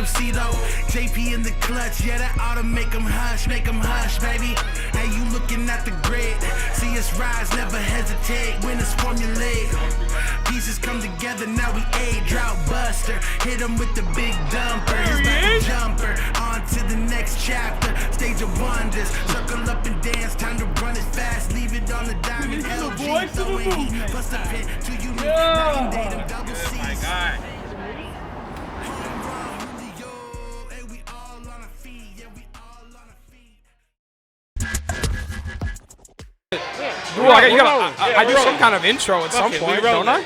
MC though. JP in the clutch, yeah, that ought to make them hush, baby. Hey, you looking at the grid. See us rise, never hesitate when it's formulate. Pieces come together, now we a drought buster. Hit him with the big dumper, he's like a jumper. On to the next chapter, stage of wonders. Circle up and dance, time to run it fast. Leave it on the diamond, LG, throwing heat. Bust a pin to you, night and day, them double C's. My God. I do some kind of intro at some point, don't I?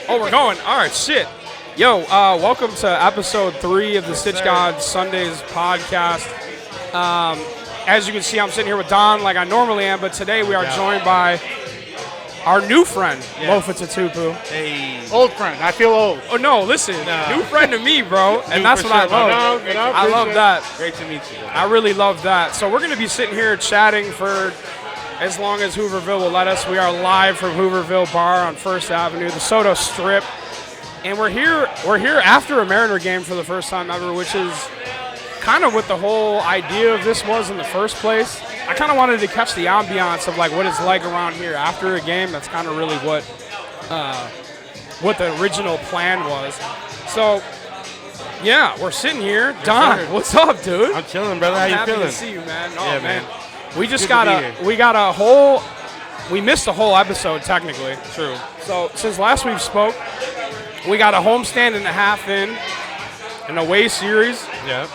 Oh, we're going. All right, shit. Yo, welcome to episode 3 of the Stitchgod Sundays podcast. As you can see, I'm sitting here with Don like I normally am, but today we are joined by our new friend, LOFA TATUPU. Hey. Old friend. I feel old. Oh, no, listen. New friend to me, bro. And that's what I love. I love that. Great to meet you. I really love that. So we're going to be sitting here chatting for as long as Hooverville will let us. We are live from Hooverville Bar on 1st Avenue, the Soto Strip. And we're here after a Mariner game for the first time ever, which is kind of what the whole idea of this was in the first place. I kind of wanted to catch the ambiance of like what it's like around here after a game. That's kind of really what the original plan was. So, yeah, we're sitting here. Yes, Don, sir. What's up, dude? I'm chilling, brother. How you feeling? Happy to see you, man. Oh, yeah, man. We just we missed a whole episode technically. True. So since last we've spoke, we got a homestand and a half in an away series. Yeah.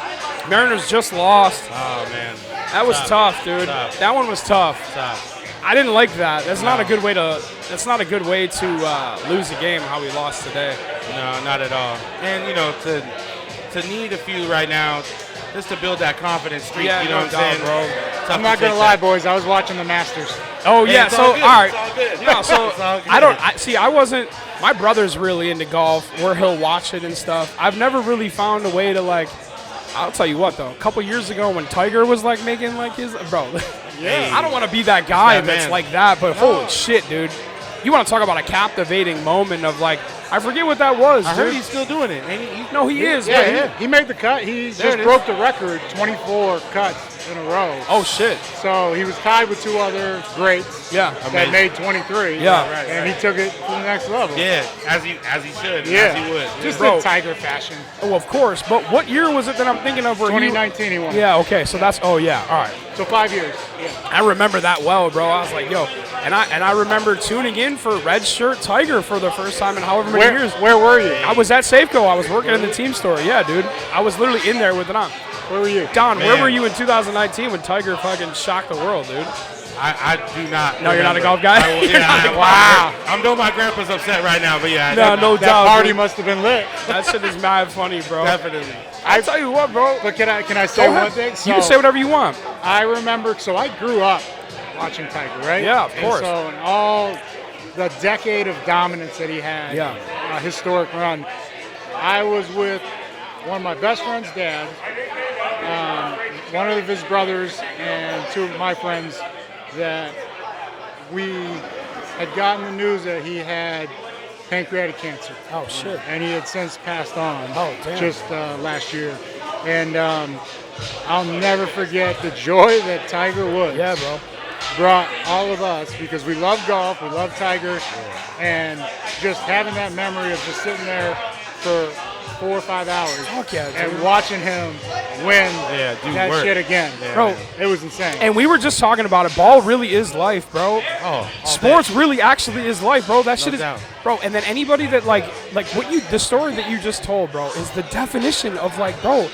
Mariners just lost. Oh man. That was tough, dude. Tough. That one was tough. Tough. I didn't like that. That's not a good way to. That's not a good way to lose a game. How we lost today. No, not at all. And you know, to need a few right now, just to build that confidence streak. Yeah, you know what I'm saying, bro. I'm not gonna lie, boys. I was watching the Masters. Oh yeah. It's So all good. all right. It's all good. No, so It's all good. I wasn't. My brother's really into golf, where he'll watch it and stuff. I've never really found a way to like. I'll tell you what though. A couple years ago, when Tiger was like making like his bro. Yeah. I don't want to be that guy that's man. like that, but holy shit, dude. You want to talk about a captivating moment of like, I forget what that was, I dude. heard he's still doing it. No, he is. Yeah, but he made the cut. He just broke the record, 24 cuts in a row. Oh shit. So he was tied with 2 other greats. Yeah. That made 23. Yeah. Right. And he took it to the next level. Yeah, as he should. Yeah. As he would. Just Bro. in Tiger fashion. Oh, of course. But what year was it that I'm thinking of? Where 2019 he won. Yeah. Okay. So that's. Oh yeah. All right. So 5 years. Yeah. I remember that well, bro. I was like, yo, and I remember tuning in for Red Shirt Tiger for the first time in however many years. Where were you? I was at Safeco. I was working in the team store. Yeah, dude. I was literally in there with Don. Where were you? Don, Man. where were you in 2019 when Tiger fucking shocked the world, dude? I do not. No, you're not a golf remember. guy? You're not a golf Wow. guy. I know my grandpa's upset right now, but yeah. No That doubt. party dude. must have been lit. That shit is mad funny, bro. Definitely. I tell you what, bro. But can I say Go ahead. one thing? You can say whatever you want. I remember, so I grew up watching Tiger, right? Yeah, of course. And so in all the decade of dominance that he had, Yeah. historic run, I was with one of my best friend's dad, one of his brothers, and 2 of my friends that we had gotten the news that he had pancreatic cancer. Oh, shit. And he had since passed on. Oh, damn. Just last year. And I'll never forget the joy that Tiger Woods Yeah, bro. brought all of us, because we love golf, we love Tiger, and just having that memory of just sitting there for 4 or 5 hours Fuck yeah, and dude. watching him win do that work. shit again. Yeah, Bro. man. It was insane. And we were just talking about it. Ball really is life, bro. Oh, Sports really actually is life, bro. That shit is, doubt. bro. And then anybody that like the story that you just told, bro, is the definition of like, bro.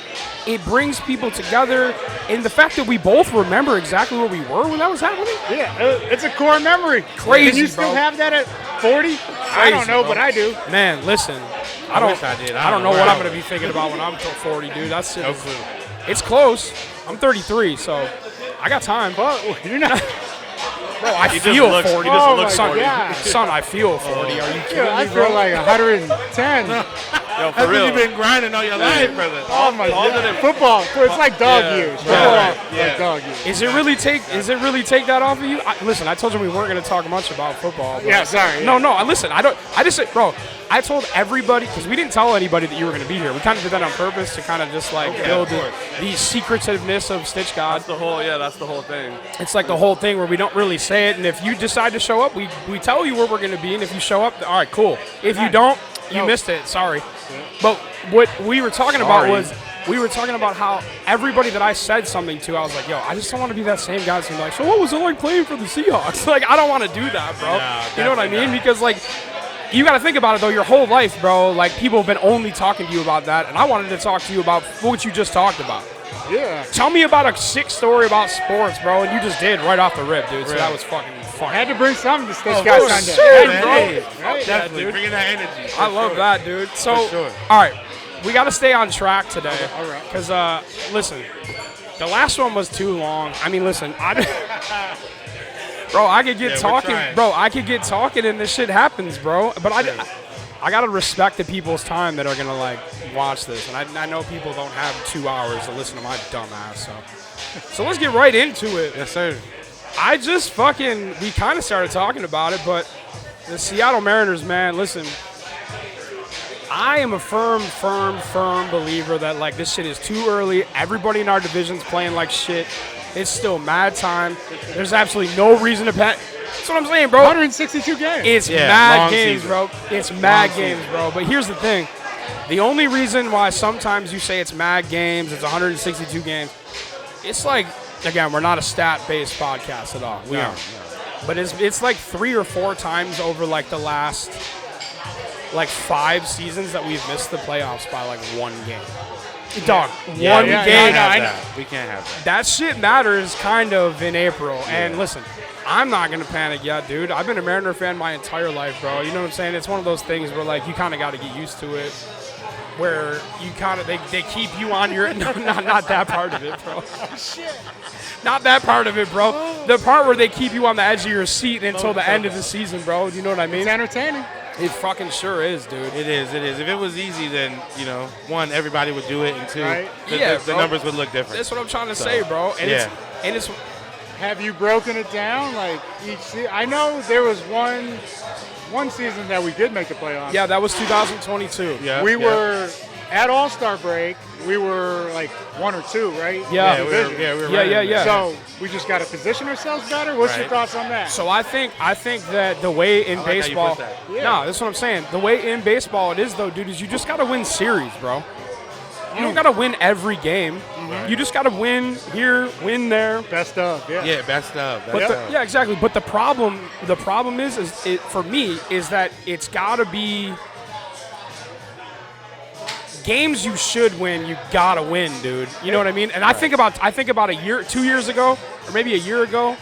It brings people together, and the fact that we both remember exactly where we were when that was happening. yeah, it's a core memory. Crazy, Can you still bro. have that at 40? I don't know, bro. but I do. Man, listen. I wish I did. I don't know what I'm gonna be thinking about when I'm 40, dude. That's No it. clue. It's close. I'm 33, so I got time. Well, you're not. Bro, I He just feel looks- 40. he just Oh looks my 40. God. Son, I feel 40. Are you kidding I me, feel bro? like 110. Yo, for That's real. what you've been grinding all your life, brother. Oh my Taller God. than- Football, it's like dog years. Football, right. like dog years. Is it really take that off of you? Listen, I told you we weren't going to talk much about football. But Yeah, sorry. No, listen, I just said, bro, I told everybody, because we didn't tell anybody that you were going to be here. We kind of did that on purpose to kind of just like build the secretiveness of Stitch God. That's the whole thing. It's like the whole thing where we don't really say it, and if you decide to show up, we tell you where we're going to be, and if you show up, all right, cool. If you don't, you missed it. Sorry. But what we were talking about was we were talking about how everybody that I said something to, I was like, yo, I just don't want to be that same guy that's like, so what was it like playing for the Seahawks? Like, I don't want to do that, bro. You know what I mean? Because, like, you got to think about it, though. Your whole life, bro, like, people have been only talking to you about that, and I wanted to talk to you about what you just talked about. Yeah. Tell me about a sick story about sports, bro, and you just did right off the rip, dude. So that was fucking fun. I had to bring something to Stitchgod Sundays. shit, Man, bro. hey, definitely bringing that energy. I love that, dude. So, sure. all right, we got to stay on track today. All right. Because, listen, the last one was too long. I mean, listen, bro, I could get we're talking. trying. Bro, I could get talking and this shit happens, bro. But I got to respect the people's time that are going to, like, watch this. And I know people don't have 2 hours to listen to my dumb ass, so let's get right into it. Yes, sir. I just we kind of started talking about it, but the Seattle Mariners, man, listen, I am a firm believer that, like, this shit is too early. Everybody in our division's playing like shit. It's still mad time. There's absolutely no reason to panic. That's what I'm saying, bro. 162 games. It's Yeah, mad long games, season. bro. It's mad Long games, season. bro. But here's the thing. The only reason why sometimes you say it's mad games, it's 162 games, it's like, again, we're not a stat-based podcast at all. We aren't. But it's like 3 or 4 times over, like, the last, like, 5 seasons that we've missed the playoffs by, like, 1 game. Dog, one game. We can't have that. That shit matters kind of in April. And listen, I'm not going to panic yet, dude. I've been a Mariner fan my entire life, bro. You know what I'm saying? It's one of those things where, like, you kind of got to get used to it. Where you kind of, they keep you on your, no, not that part of it, bro. Not that part of it, bro. The part where they keep you on the edge of your seat until the end of the season, bro. You know what I mean? It's entertaining. It fucking sure is, dude. It is. If it was easy, then, one, everybody would do it, and 2, Right. the bro. numbers would look different. That's what I'm trying to say, bro. And it's Have you broken it down like each season? I know there was one season that we did make the playoffs. yeah, that was 2022. Yeah, We yeah. were at All-Star break. We were like 1 or 2, right? Yeah. Yeah, we were Yeah, right yeah, in yeah. there. So we just got to position ourselves better. What's your Right. thoughts on that? So I think that the way in I like how you baseball, put that. Yeah. no, that's what I'm saying. The way in baseball it is though, dude, is you just gotta win series, bro. You don't gotta win every game. You just gotta win here, win there. Best of, yeah. Yeah, best of. But yeah, exactly. But the problem is it for me is that it's gotta be games you should win. You gotta win, dude. You know what I mean? And I think about a year, 2 years ago, or maybe a year ago,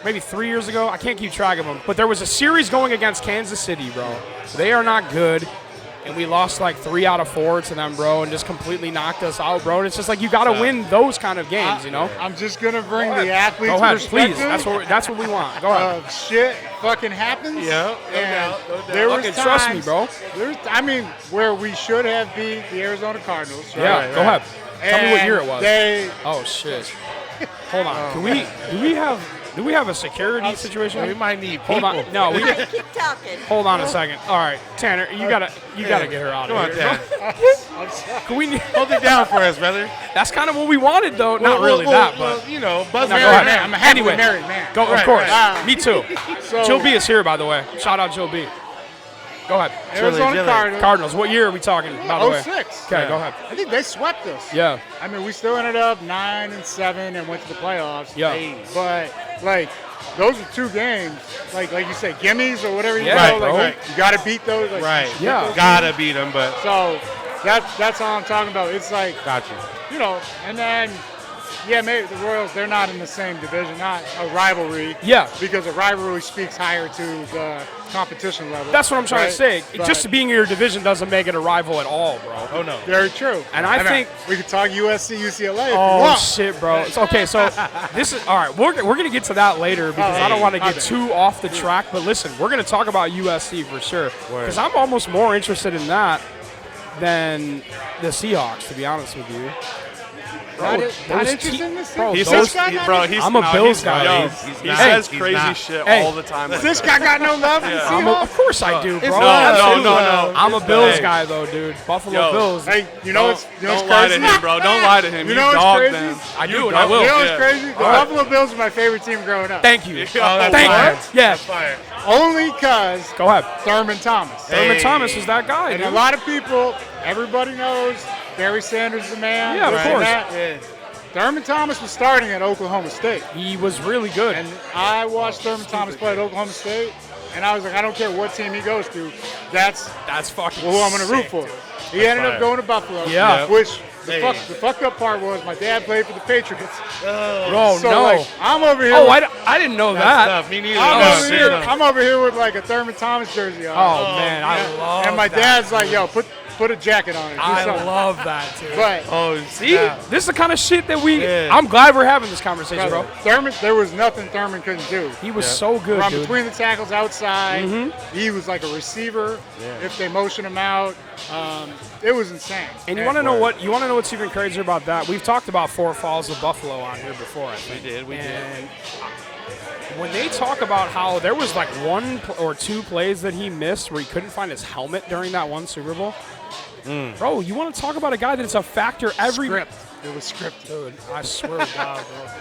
maybe 3 years ago. I can't keep track of them. But there was a series going against Kansas City, bro. They are not good. And we lost like 3 out of 4 to them, bro, and just completely knocked us out, bro. And it's just like you got to win those kind of games, you know? I'm just going to bring the athletes Go ahead, perspective. please. That's what we want. Go ahead. Shit fucking happens. Yeah, no and doubt, no doubt. there was Fucking trust me, bro. Where we should have beat the Arizona Cardinals. Right? Yeah, go ahead. Tell me what year it was. They, Oh shit! Hold on. Do we have a security situation? We might need Hold people. on. No, Keep talking. hold on a second. All right, Tanner, you gotta get her out Come of on, here. Dan. Can we? Hold it down for us, brother. That's kind of what we wanted, though. Not really Well, that, well, but Buzz No, Married go ahead. Man. I'm a happily Anyway. married man. go. Of Right, course. right. Me too. So, Jill B is here, by the way. Shout out Jill B. Go ahead. Arizona Chili. Cardinals. Cardinals. What year are we talking? By the way. 06. Okay, go ahead. I think they swept us. Yeah. I mean, we still ended up 9-7 and went to the playoffs. Yeah. But like, those are 2 games. Like you say, gimmies or whatever you Yeah, call. bro. Like, you got to beat those. Like, Right. Yeah. Gotta beat them, but So that's all I'm talking about. It's like, got you. and then Yeah, maybe the Royals, they're not in the same division, not a rivalry. Yeah. Because a rivalry speaks higher to the competition level. That's what I'm trying to say. But Just being in your division doesn't make it a rival at all, bro. Oh, no. very true. And I think we could talk USC, UCLA if you oh want. shit, bro. It's okay, so this is all right. We're gonna get to that later because I don't want to get too off the track. But listen, we're gonna talk about USC for sure because I'm almost more interested in that than the Seahawks, to be honest with you. Not those interested in this? bro, He those- says, I'm a Bills guy. Yo, He's he not. says He's crazy not. shit Hey. all the time. Like This guy got no love for the Seahawks? Of course I do, bro. No. I'm a Bills Hey. guy though, dude. Buffalo Yo. Bills. Hey, you know what's Don't lie to crazy? him, bro. Don't lie to him. You know what's dog crazy? them. I do, You and I dog- will. You know what's Yeah. crazy? The Buffalo Bills were my favorite team growing up. Thank you. that's Thank fire. you. Yeah. Fire. Only because Go ahead. Thurman Thomas. Thurman Hey. Thomas is that guy, And dude. a lot of people, everybody knows Barry Sanders is the man. Yeah, of this and course. that. Yeah. Thurman Thomas was starting at Oklahoma State. He was really good. And I watched Thurman Thomas play at Oklahoma State, and I was like, I don't care what team he goes to, that's That's fucking who I'm going to root sick, for. dude. He ended up fire. going to Buffalo. Yeah. Which the Hey. fucked up part was my dad played for the Patriots. Bro, So no. like, I'm over here. Oh, with, I didn't know That's that. tough. Me neither. I'm, No, over shit, here, no. I'm over here with like a Thurman Thomas jersey on. Oh, man, I And- love And my that, dad's like, yo, put a jacket on it. Do I something. love that, dude. But Oh, See, this is the kind of shit that we. Yeah. I'm glad we're having this conversation, bro. Thurman, there was nothing Thurman couldn't do. He was so good, From dude. between the tackles outside, he was like a receiver. If they motion him out, it was insane. And you want to know what? You want to know what's even crazier about that? We've talked about Four Falls of Buffalo on here before, I think. We did. And when they talk about how there was like one or two plays that he missed where he couldn't find his helmet during that one Super Bowl, bro, you want to talk about a guy that's a factor every. Script. It was scripted. Dude, I swear to God, bro.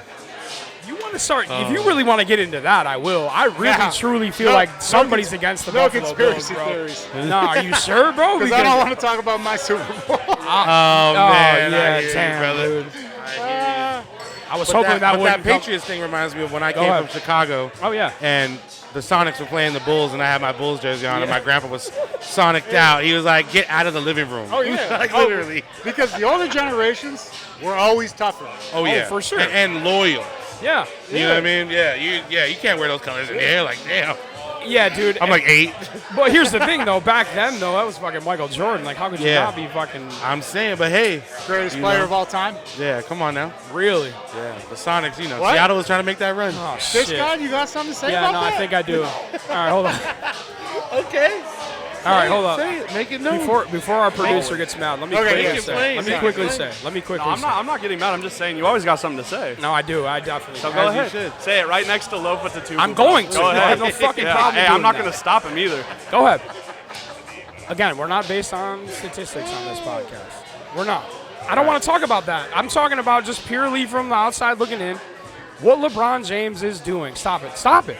You want to start? If you really want to get into that, I will. I really, Yeah. truly feel No- like no somebody's cons- against the no Buffalo conspiracy Bills, bro. theories. Nah, are you sure, bro? Because I don't want to talk about my Super Bowl. Oh, Oh, man. yeah, I hear you, damn, brother. dude. I was But hoping that but wouldn't that come- Patriots thing reminds me of when I Go came ahead. from Chicago. Oh, yeah. And the Sonics were playing the Bulls, and I had my Bulls jersey on, and my grandpa was Sonic'd out. He was like, "Get out of the living room." Oh, yeah. like Oh, literally. Because the older generations were always tougher. Oh yeah, for sure. And loyal. Yeah. You know what I mean? Yeah, you can't wear those colors in there. Like, damn. Yeah, dude. I'm like 8. But here's the thing, though. Back then, though, that was fucking Michael Jordan. Like, how could you Yeah. not be fucking I'm saying, but hey, Greatest You player know. of all time. yeah, come on now. really? Yeah, the Sonics. You know, What? Seattle was trying to make that run. Oh, This shit. guy, you got something to say Yeah, about no, that? I think I do. All right, hold on. Okay. All right, hold on. Say it. Make it known. Before our producer gets mad, let me Okay, quickly yeah, say. explain, Let me yeah, quickly explain. say. Let me quickly No, I'm say. not getting mad. I'm just saying you always got something to say. No, I do. I definitely. So do. go As you ahead. should. Say it right next to LOFA TATUPU. I'm going to. Go I ahead. have no fucking Yeah, problem Hey, doing I'm not that. going to stop him either. Go ahead. Again, we're not based on statistics on this podcast. We're not. I don't want to talk about that. I'm talking about just purely from the outside looking in. What LeBron James is doing. Stop it. Stop it.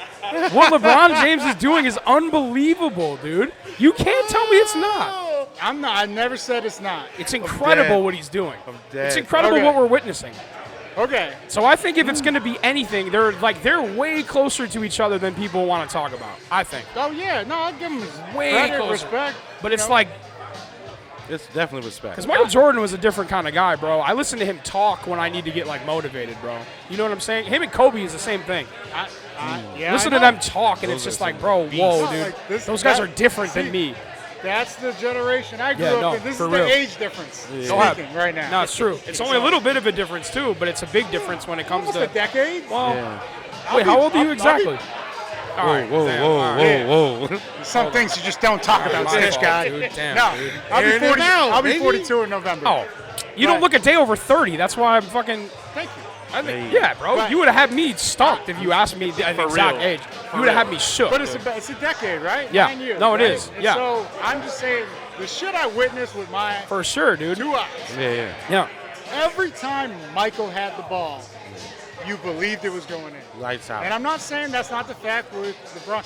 What LeBron James is doing is unbelievable, dude. You can't tell me it's not. I'm not. I never said it's not. It's incredible dead. what he's doing. dead. It's incredible Okay. what we're witnessing. Okay. So I think if it's going to be anything, they're way closer to each other than people want to talk about. I think. Oh yeah. No, I give him his Way credit, closer. respect. But you it's know. like, It's definitely respect. because Michael Jordan was a different kind of guy, bro. I listen to him talk when I need to get like motivated, bro. You know what I'm saying? Him and Kobe is the same thing. Yeah, Listen I to know. them talk, and Those it's are just some like, bro, beasts. whoa, No, dude. like this- Those guys that- are different see, than me. That's the generation I grew Yeah, up no, in. This for is real. the age difference. Go ahead. Speaking right now. No, it's true. It's only a little bit of a difference too, but it's a big difference when it comes Almost to. a decade. Well, Yeah. wait, how old are you I'll be- exactly? All Whoa, right, whoa, damn, whoa, all right. whoa, whoa. Some things you just don't talk about, My Stitch fault, God. dude. Damn, No, dude. I'll be Airing it 40. out, I'll be baby. 42 in November. Oh, you don't look a day over 30. That's why I'm fucking. Thank you. I mean, yeah, bro. But- You would have had me stumped if you asked me the exact real. age. You would have had me shook. But it's dude. a decade, right? Yeah. 9 years. No, it right? is. And Yeah. So I'm just saying, the shit I witnessed with my For sure, dude. 2 eyes. Yeah. Yeah. Every time Michael had the ball, you believed it was going in. Lights out. And I'm not saying that's not the fact with LeBron.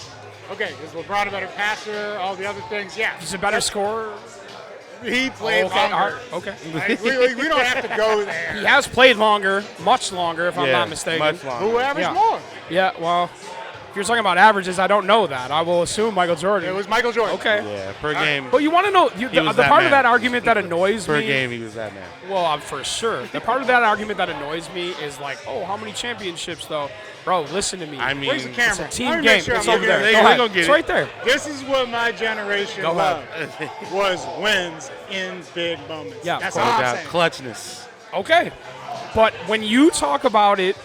Okay, is LeBron a better passer? All the other things, yeah. He's a better scorer. He played Okay. All right. longer. Okay. Like, we don't have to go there. He has played longer, much longer, if I'm Yeah, not mistaken. much longer. Who averaged Yeah. more? Yeah. Well, If you're talking about averages, I don't know that. I will assume Michael Jordan. It was Michael Jordan. Okay. Yeah, per game. But you want to know the was part that of man. that argument that annoys Per me. game, he was that man. Well, for sure. The part of that argument that annoys me is like, oh, how many championships though? Bro, listen to me. I mean, Where's the camera? Team Let me game. make sure It's I'm over there. looking Go at it. ahead. gonna get It's it. right there. This is what my generation Go loved, ahead. was wins in big moments. Yeah, That's no all I'm Without saying. clutchness. Okay. But when you talk about it,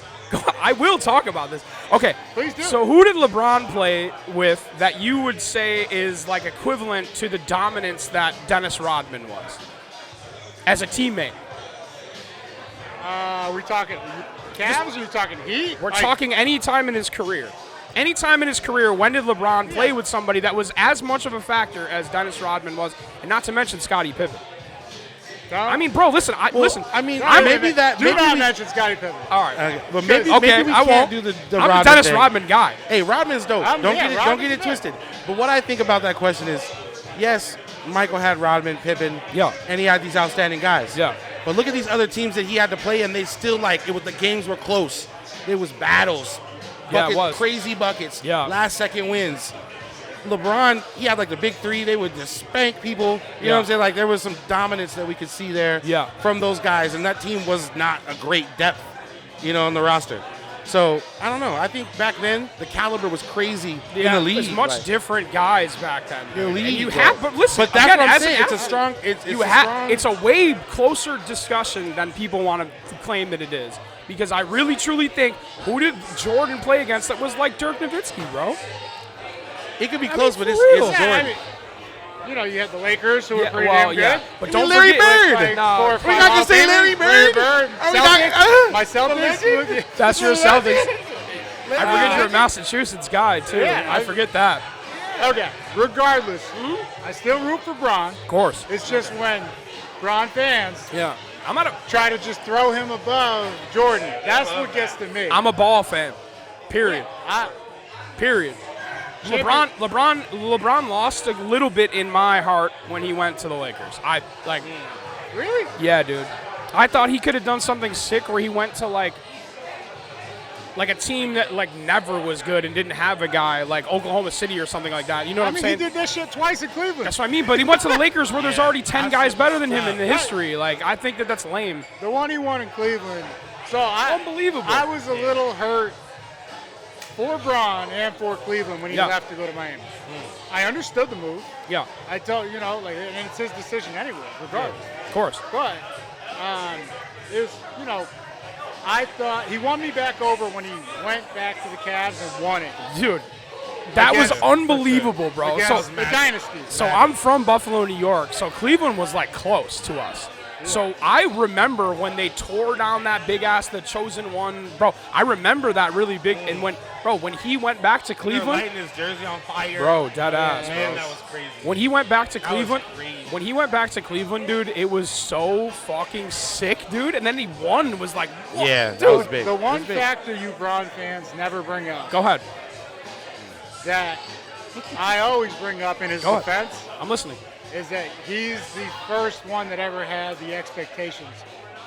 I will talk about this. Okay. Please do. So who did LeBron play with that you would say is like equivalent to the dominance that Dennis Rodman was as a teammate? We talking Cavs or we talking Heat? We're Like, talking any time in his career. Any time in his career, when did LeBron play with somebody that was as much of a factor as Dennis Rodman was, and not to mention Scottie Pippen? I mean, bro, listen. Listen. I mean, No, maybe that. Do Maybe not we, mention Scottie Pippen. All right. but maybe, Okay, maybe we I can't won't. do the I'm a Rodman Dennis thing. Rodman guy. Hey, Rodman's dope. Yeah, Don't get Rodman's it good. twisted. But what I think about that question is, yes, Michael had Rodman, Pippen, Yeah. and he had these outstanding guys. Yeah. But look at these other teams that he had to play, and they still the games were close. It was battles. Yeah, it was. Crazy buckets. Yeah. Last second wins. LeBron, he had like the big three. They would just spank people. You know what I'm saying? Like there was some dominance that we could see there from those guys, and that team was not a great depth, on the roster. So I don't know. I think back then the caliber was crazy in the league. There's much different guys back then. The league, And you bro. have, but listen, But that's again, what I'm as an saying. It's a athlete, strong. It's a way closer discussion than people want to claim that it is. Because I really truly think, who did Jordan play against that was like Dirk Nowitzki, bro? It could be close, but for it's real. Jordan. Yeah, I mean, you had the Lakers who were pretty well, damn good. But I don't mean, Larry forget, Bird. Like No. 4 or We're 5 not gonna Hall say Famers. Larry Bird. Are we not- Celtics. My Celtics. that's your Celtics. I forget you're a Massachusetts guy too. Yeah, I forget that. Okay. Regardless, I still root for Bron. Of course. It's just when Bron fans Yeah. I'm at a try to just throw him above Jordan. That's what gets to me. I'm a ball fan. Period. I- Period. LeBron lost a little bit in my heart when he went to the Lakers. really? Yeah, dude. I thought he could have done something sick where he went to like a team that never was good and didn't have a guy like Oklahoma City or something like that. You know what I I'm mean, saying? he did that shit twice in Cleveland. That's what I mean. But he went to the Lakers where there's already 10 guys better than him in the history. Like, I think that's lame. The one he won in Cleveland. So Unbelievable. I was a little hurt for Bron and for Cleveland when he left to go to Miami. I understood the move. Yeah, I told and it's his decision anyway, regardless. of course. But it was, I thought he won me back over when he went back to the Cavs and won it. Dude, that was Against- unbelievable, bro. Against the dynasty. So I'm from Buffalo, New York. So Cleveland was close to us. So I remember when they tore down that big ass, the chosen one, bro. I remember that really big. And when he went back to Cleveland, Lighting his jersey on fire. bro, dead ass, Man, bro. that was crazy. When he went back to was Cleveland, crazy. dude, it was so fucking sick, dude. And then he won. Was like, what? Yeah, dude. that was big. The one factor you Bron fans never bring up Go ahead. that I always bring up in his Go ahead. defense I'm listening. is that he's the first one that ever had the expectations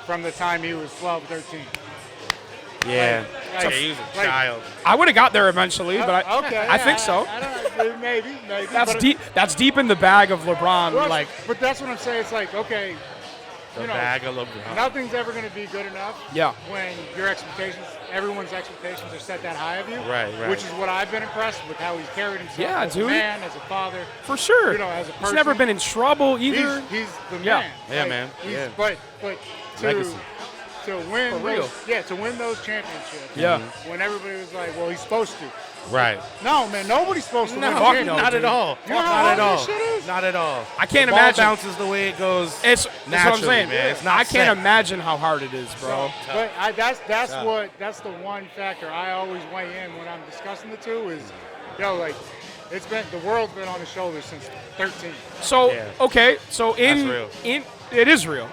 from the time he was 12, 13. Yeah. Like- He was a like- child. I would have got there eventually, but I think so. I don't, maybe. That's but deep. That's deep in the bag of LeBron. Well, but that's what I'm saying. It's like, okay, The bag of LeBron. nothing's ever going to be good enough. Yeah. When your expectations, everyone's expectations are set that high of you. Right. Which is what I've been impressed with, how he's carried himself Yeah, as dude. a man, as a father. For sure. As a person. He's never been in trouble either. He's the Yeah. man. Yeah, man. He's, Yeah. But Legacy. to win For real. to win those championships. Yeah. When everybody was like, well, he's supposed to. Right. No, man, nobody's supposed to No, win. a fuck championship. no, not dude. at all. You know how Not hard at all. this shit is? Not at all. I can't the ball imagine. bounces the way it goes. That's what I'm naturally, saying. man. It's not I can't set. imagine how hard it is, bro. But that's the one factor I always weigh in when I'm discussing the two is, it's been the world's been on the shoulders since 13. So Yeah. okay, so That's real. it is real.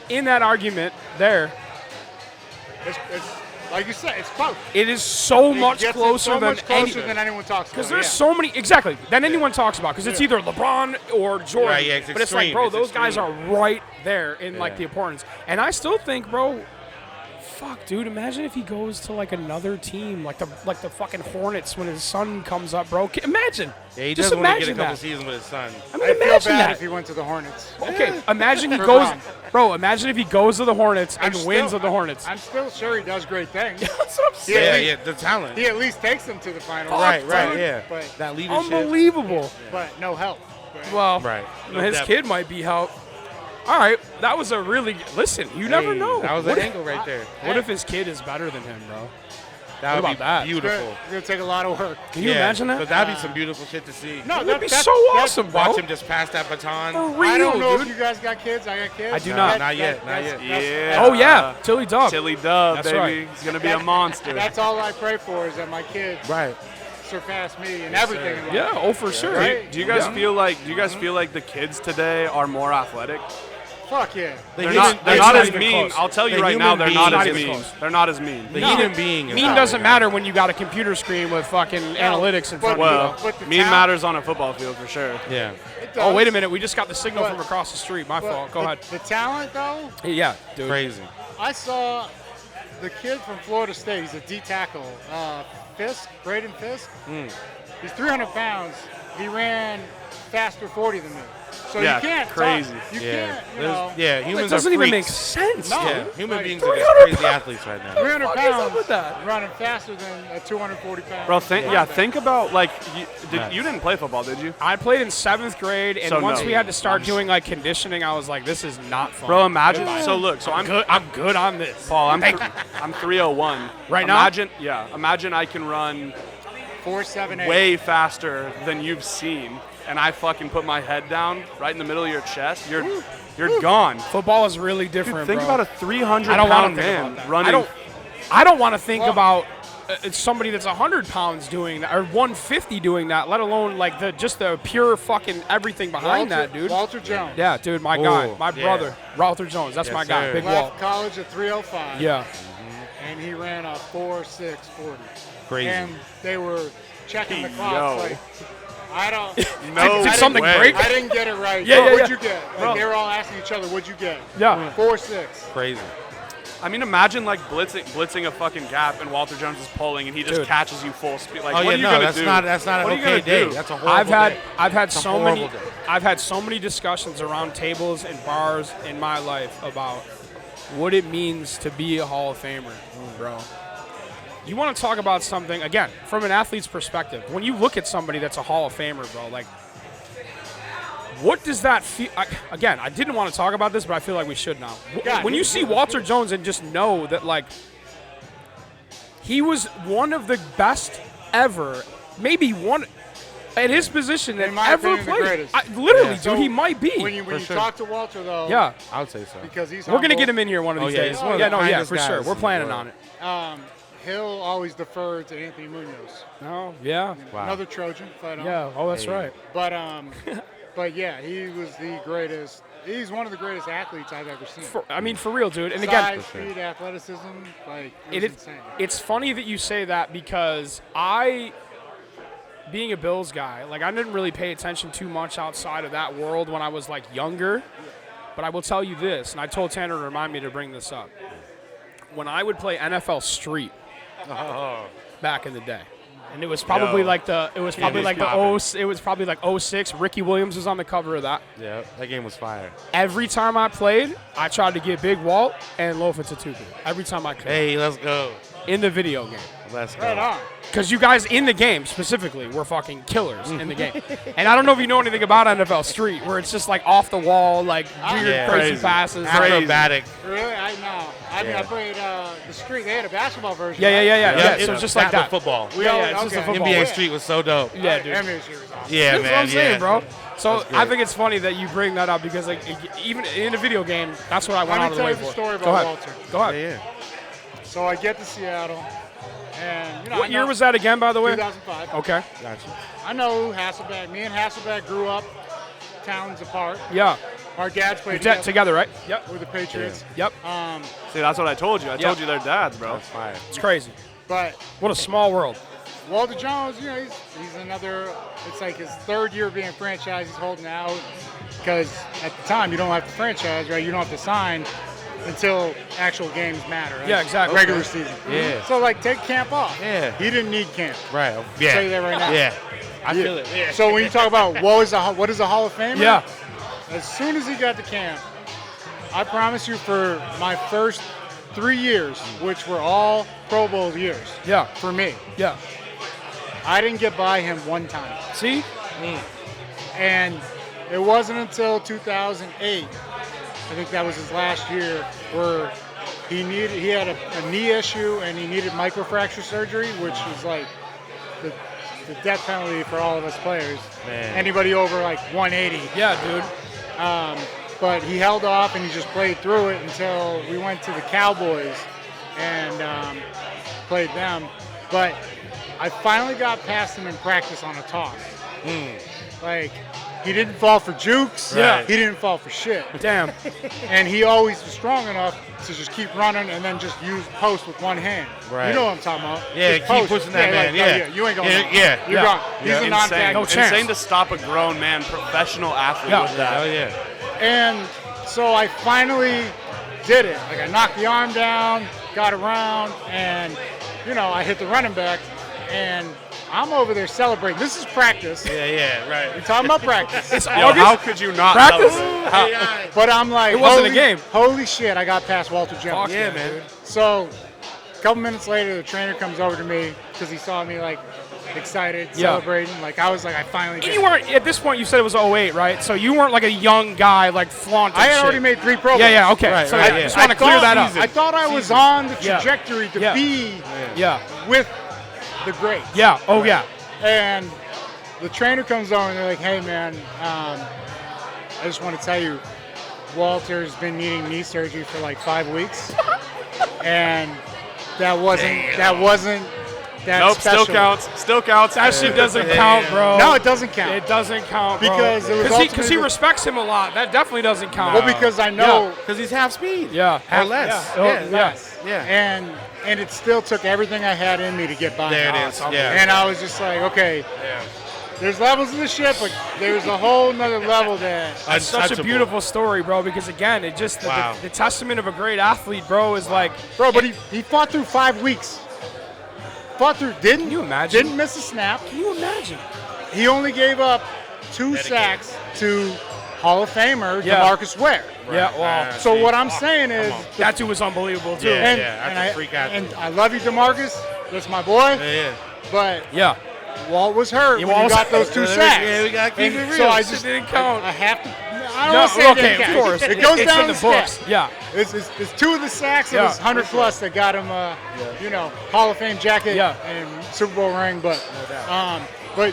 In that argument, there, It's like you said, it's close. it is so It much gets it closer so much than closer than anyone talks about. because there's yeah. so many than anyone talks about because it's either LeBron or Jordan. Right, yeah, it's but it's like, extreme. bro, It's those guys are extreme. right there in Yeah. the importance. And I still think, bro, Fuck, dude. Imagine if he goes to like another team, like the fucking Hornets when his son comes up, bro. Imagine. Yeah, he Just doesn't want to imagine get a couple that. seasons with his son. I mean, I'd feel imagine bad that. if he went to the Hornets. Okay, imagine he For goes, Bron. bro. Imagine if he goes to the Hornets and I'm wins still- with the Hornets. I'm still sure he does great things. That's what I'm saying. Yeah, the talent. He at least takes them to the final. Right, dude. yeah. But- That leadership. Unbelievable. But no help. Well, Right. his depth. kid might be help. All right, that was a really listen. You never Hey, know. That was what an if, angle right there. What if his kid is better than him, bro? That What would about that? be beautiful. It's going to take a lot of work. Can you imagine that? But that'd be some beautiful shit to see. No, That'd be that- so that- awesome, bro. Watch him just pass that baton. For real, I don't know dude. if you guys got kids. I got kids. I do No, not. not yet, not yet. Yeah. Oh yeah, Tilly Dub. Tilly Dub, That's baby. right. He's gonna be a monster. That's all I pray for is that my kids Right. surpass me in everything in life. Yeah, oh for sure. Right? Do you guys feel like the kids today are more athletic? Fuck yeah. The They're human- not. They're it's not not as even mean. close. I'll tell you The right now, human they're being not is as not mean. even close. They're not as mean. The No. human being is Mean not doesn't like matter when you got a computer screen with fucking analytics in front of you. Well, But the mean talent- matters on a football field for sure. that. Yeah. It does. Oh wait a minute, we just got the signal But- from across the street. My But fault. Go the, ahead. The talent, though, Yeah, dude. Crazy. I saw the kid from Florida State. He's a D tackle. Fisk, Braden Fisk. He's 300 pounds. He ran faster 40 than me. So Yeah, you can't crazy. Talk, you Yeah. can't, you There's- know. yeah, That humans doesn't are even make freaks. sense. No. Yeah, dude. human Like, beings are 300 just crazy athletes right now. 300 fuck is up pounds with that? running faster than a 240 pound. Bro, think about like you didn't play football, did you? I played in 7th grade, and So once no. we had to start doing like conditioning, I was like, "This is not fun." Bro, imagine. So look, so I'm good. I'm good on this. Paul. I'm 301 Right now? Imagine I can run 4.78. way faster than you've seen, and I fucking put my head down right in the middle of your chest. You're gone. Football is really different. Think bro. about a 300 I don't want pound to think man about that. running. I don't want to think about somebody that's 100 pounds doing that or 150 doing that. Let alone like the pure fucking everything behind that, dude. Walter Jones. Yeah, dude, my guy, Ooh, my yeah. brother, Walter Jones. That's Yes, my guy, sir. Big Left Walt. college at 305. Yeah. And he ran a 4.640. Crazy. And they were checking the clock. Yo. Like, I don't. No Did something way. break? I didn't get it right. Yeah, Bro, yeah, what'd yeah. you get? Like, Bro. they were all asking each other, what'd you get? Yeah. 4.6. Crazy. I mean, imagine like blitzing a fucking gap, and Walter Jones is pulling, and he just Dude. catches you full speed. Like, Oh what yeah, are you no, gonna that's do? not an What are you okay gonna day. do? That's a horrible I've had day. It's a so many horrible day. I've had so many discussions around tables and bars in my life about what it means to be a Hall of Famer, bro. You want to talk about something again from an athlete's perspective. When you look at somebody that's a Hall of Famer, bro, like what does that feel? Again, I didn't want to talk about this, but I feel like we should now. Yeah, When you see Walter Jones and just know that like he was one of the best ever, maybe one at his position that In my ever opinion, the played. greatest. Literally, Yeah. dude, So, he might be. When you sure. talk to Walter, though, Yeah, I would say so. because he's we're gonna humble, get him in here one of Oh, these yeah, days. he's one of Yeah, the no, yeah, kindest for sure. guys We're in the planning world. on it. he'll always defer to Anthony Munoz. No, yeah, Wow. Another Trojan. But, yeah. Oh, that's Hey. right. but yeah, he was the greatest. He's one of the greatest athletes I've ever seen. I mean, for real, dude. And again, Size, speed, athleticism, like It it was is, insane. it's funny that you say that because being a Bills guy, like I didn't really pay attention too much outside of that world when I was like younger. But I will tell you this, and I told Tanner to remind me to bring this up. When I would play NFL Street back in the day, and it was probably Yo. like the 06. Ricky Williams was on the cover of that. Yeah, that game was fire. Every time I played, I tried to get Big Walt and LOFA TATUPU. Every time I could. Hey, let's go. In the video game. Let's go. Right on. Because you guys in the game specifically were fucking killers in the game. And I don't know if you know anything about NFL Street, where it's just like off the wall, like weird, Yeah. crazy Crazy. passes. Acrobatic. Really? I know. I mean, Yeah. I played the Street. They had a basketball version. Yeah, yeah, right? yeah, yeah. Yeah, So it's just like that. with football. We Yeah, all, yeah, it's just a okay. football. NBA Yeah. Street was so dope. Yeah, dude. NBA Street was awesome. Yeah, That's man. what I'm saying, yeah. bro. So That's I great. think it's funny that you bring that up because, like, even in a video game, that's what I went Let me out of the tell way you the for. story Go about ahead. Walter. Go Yeah, ahead. yeah. So I get to Seattle, and What year was that again, by the way? 2005. Okay. Gotcha. I know Hasselbeck. Me and Hasselbeck grew up towns apart. Yeah. Our dads played Together, right? Yep. with the Patriots. Yep. See, that's what I told you. I told you they're dads, bro. That's fire. It's crazy. But What a small world. Walter Jones, you know, he's another. It's like his third year being franchised. He's holding out because at the time you don't have to franchise, right? You don't have to sign. until actual games matter. Right? Yeah, exactly. Regular season. Yeah. So like take camp off. Yeah. He didn't need camp. Right. I'll Yeah. tell you that right now. Yeah. I feel it. Yeah. So when you talk about what is a Hall of Famer? Yeah. As soon as he got to camp, I promise you, for my first 3 years, which were all Pro Bowl years. Yeah. For me, Yeah. I didn't get by him one time. See? And it wasn't until 2008, I think that was his last year, where he had a knee issue and he needed microfracture surgery, which is like the death penalty for all of us players. Man. Anybody over like 180. Yeah, dude. But he held off and he just played through it until we went to the Cowboys and played them. But I finally got past him in practice on a toss. Like, he didn't fall for jukes. Yeah. He didn't fall for shit. Damn. And he always was strong enough to just keep running and then just use post with one hand. Right. You know what I'm talking about. Yeah, Just keep post. pushing that man, like, no, yeah. you ain't going Yeah, nowhere. yeah. You're Yeah. gone. He's Yeah. a Insane. non-tag. No chance. Insane to stop a grown man, professional athlete Yeah. with that. Oh yeah. And so I finally did it. Like, I knocked the arm down, got around, and, you know, I hit the running back, and I'm over there celebrating. This is practice. Yeah. Yeah. Right. We're talking about practice. It's Yo, August. how could you not? Practice? But I'm like, It wasn't a holy, game. Holy shit, I got past Walter Jones. Yeah, man. So a couple minutes later, the trainer comes over to me because he saw me, like, excited, Yeah. celebrating. Like, I was like, I finally did And you it. weren't, at this point, you said it was 08, right? So you weren't like a young guy, like flaunting I had shit. already made 3 Pro Bowls. Yeah, okay. Right, so right, I yeah. just want to clear that up. I thought I was on the Yeah. trajectory to Yeah. be Yeah. with the greats. Yeah. Oh, yeah. And the trainer comes over and they're like, hey, man, I just want to tell you, Walter's been needing knee surgery for like 5 weeks. And that wasn't that Nope, special. still counts. Still counts. That shit doesn't count, bro. No, it doesn't count. It doesn't count, bro. Because it was Because he ultimately- respects him a lot. That definitely doesn't count. Well, because I know Because he's half speed. Yeah. Or less. Yeah. Yeah. less. Yeah. And it still took everything I had in me to get by. There it him. is. Yeah. And I was just like, okay, there's levels of this shit, but there's a whole nother level that That's such a Untouchable. beauable story, bro, because again, it just Wow. the testament of a great athlete, bro, is like, Bro, but he fought through 5 weeks. Fought through, didn't Can you imagine? Didn't miss a snap. can you imagine? He only gave up 2 sacks to Hall of Famer Yeah. DeMarcus Ware. Yeah, well, So what I'm saying is, that dude was unbelievable, too. Yeah. and, that's a freak athlete. and I love you, DeMarcus. That's my boy. Yeah. But Yeah. Walt was hurt Yeah, when he Walt got those 2 was- sacks. yeah, we gotta keep And it real. So I Shit just didn't count. I have to. I don't No, want to say it okay, didn't of count. course. It goes it's down in the the books. stat. Yeah. It's 2 of the sacks. It Yeah, was 100 plus that got him you know, Hall of Fame jacket Yeah. and Super Bowl ring. But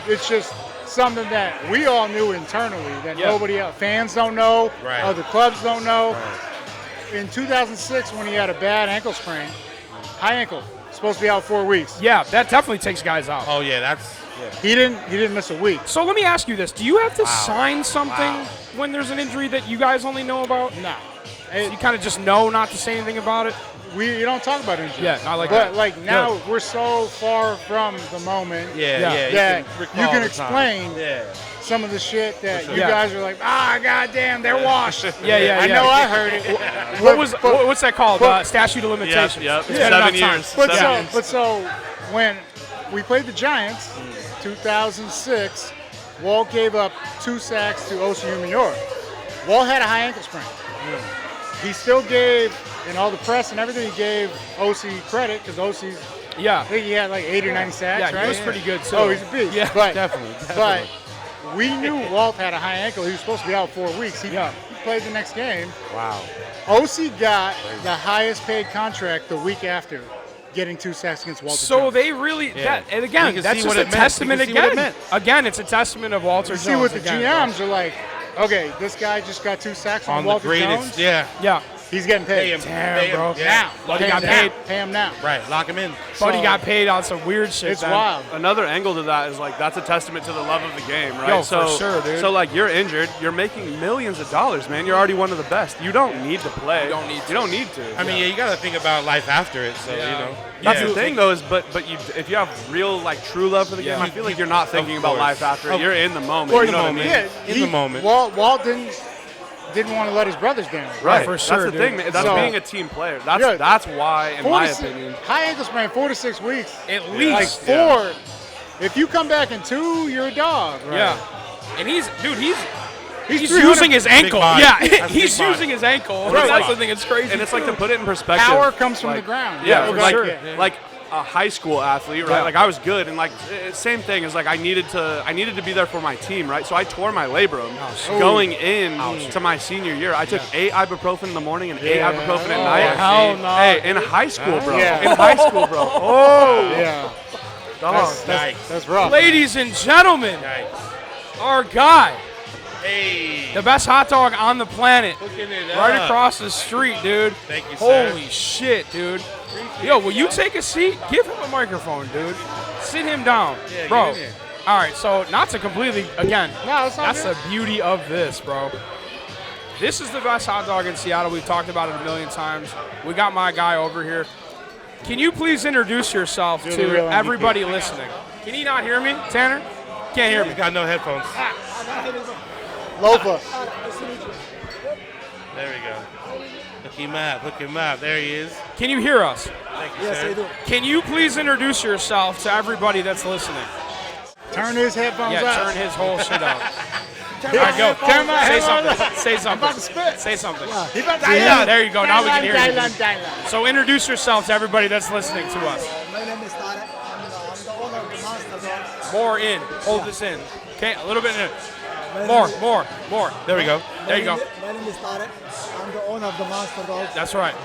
it's just something that we all knew internally that Yeah. nobody else, fans don't know, Right. other clubs don't know. In 2006, when he had a bad ankle sprain, high ankle, supposed to be out 4 weeks. Yeah, that definitely takes guys out. Oh yeah, that's He didn't miss a week. So let me ask you this. Do you have to sign something when there's an injury that you guys only know about? No. You kind of just know not to say anything about it? You don't talk about injuries. Yeah, not like but that. like now Good. we're so far from the moment yeah. Yeah. that recall you can the explain time. Yeah. some of the shit that you Yeah. guys are like, goddamn, they're washed. Yeah. I know I heard it. What's that called? Statute of limitations. Yep. It's been enough 7 time. years. But 7 years. so when we played the Giants, 2006, Walt gave up 2 sacks to OCU New York. Walt had a high ankle sprain. He still gave, in all the press and everything, he gave OC credit because OC's, I Yeah. think he had like 80 or 90 sacks, Yeah, right? he was pretty good, too. Oh, he's a beast. Yeah, but, definitely. But we knew Walt had a high ankle. He was supposed to be out 4 weeks. He Yeah. played the next game. Wow. OC got the highest paid contract the week after getting 2 sacks against Walter So Jones. they really, Yeah. and again, You can that's see just what a it meant. You testament can see what it again. meant. Again, it's a testament of Walter You Jones. see what the again, GMs are like, okay, this guy just got 2 sacks on On the Walter greatest. Jones. Yeah. Yeah. He's getting Pay paid. him. Damn, Pay him. bro. Yeah. Now. Buddy Pay got him paid. now. Pay him now. Right. Lock him in. Buddy So- got paid on some weird shit. It's then. wild. Another angle to that is like that's a testament to the love of the game, right? Yo, so, for sure, dude. So like you're injured, you're making millions of dollars, man. You're already one of the best. You don't need to play. You don't need to. I mean, yeah, you got to think about life after it. So you know. That's Yeah. the thing, though, is but you if you have real like true love for the game, I feel like you're not thinking about course. life after it. You're in the moment. Or you in know the what I mean? moment. Yeah, In the moment. Walt didn't. didn't want to let his brothers down. Right, for sure, that's the thing, man. That's So- being a team player. That's why, in 4 my to 6 opinion. high ankle sprain, 4 to 6 weeks. At Like least. 4. If you come back in 2, you're a dog. Yeah. And he's 300 using his ankle. body. Yeah, That's he's big body. using his ankle. Right. That's the thing. It's crazy. And it's like to put it in perspective. Power comes from like, the ground. Yeah, for like, sure. like a high school athlete, right? Yeah. Like I was good, and like same thing is like I needed to be there for my team, right? So I tore my labrum going in to my senior year. I took 8 ibuprofen in the morning and 8 ibuprofen at night. hell no. Hey, in high school, bro. Yeah. In high school, bro. Oh, Yeah. dog. That's rough. Ladies and gentlemen, Yikes. our guy, Hey. the best hot dog on the planet, Hooking it right up. across the street, dude. Thank you, sir. Holy shit, dude. Yo, will you take a seat? Give him a microphone, dude. Sit him down. Yeah, bro. get in there. All right, so not to completely, again, No, it's all that's good. the beauty of this, bro. This is the best hot dog in Seattle. We've talked about it a million times. We got my guy over here. Can you please introduce yourself You're the to real MVP. everybody listening? Can he not hear me, Tanner? Can't hear me. We got no headphones. LOFA. There we go. Look him up. There he is. Can you hear us? Thank you, sir. Can you please introduce yourself to everybody that's listening? Turn his headphones Yeah, up. turn his whole shit up. Turn All right, go. Turn my Say headphones something. up. Say something. about to spit. Say something. He about to There you go. Now we can hear you. Dylan. So introduce yourself to everybody that's listening to us. My name is Tarek. I'm the owner of the Monster Dogs. More in. Hold this in. Okay, a little bit in. More. There we go. There you go. My name is Tarek. I'm the owner of the Monster Dogs. That's right.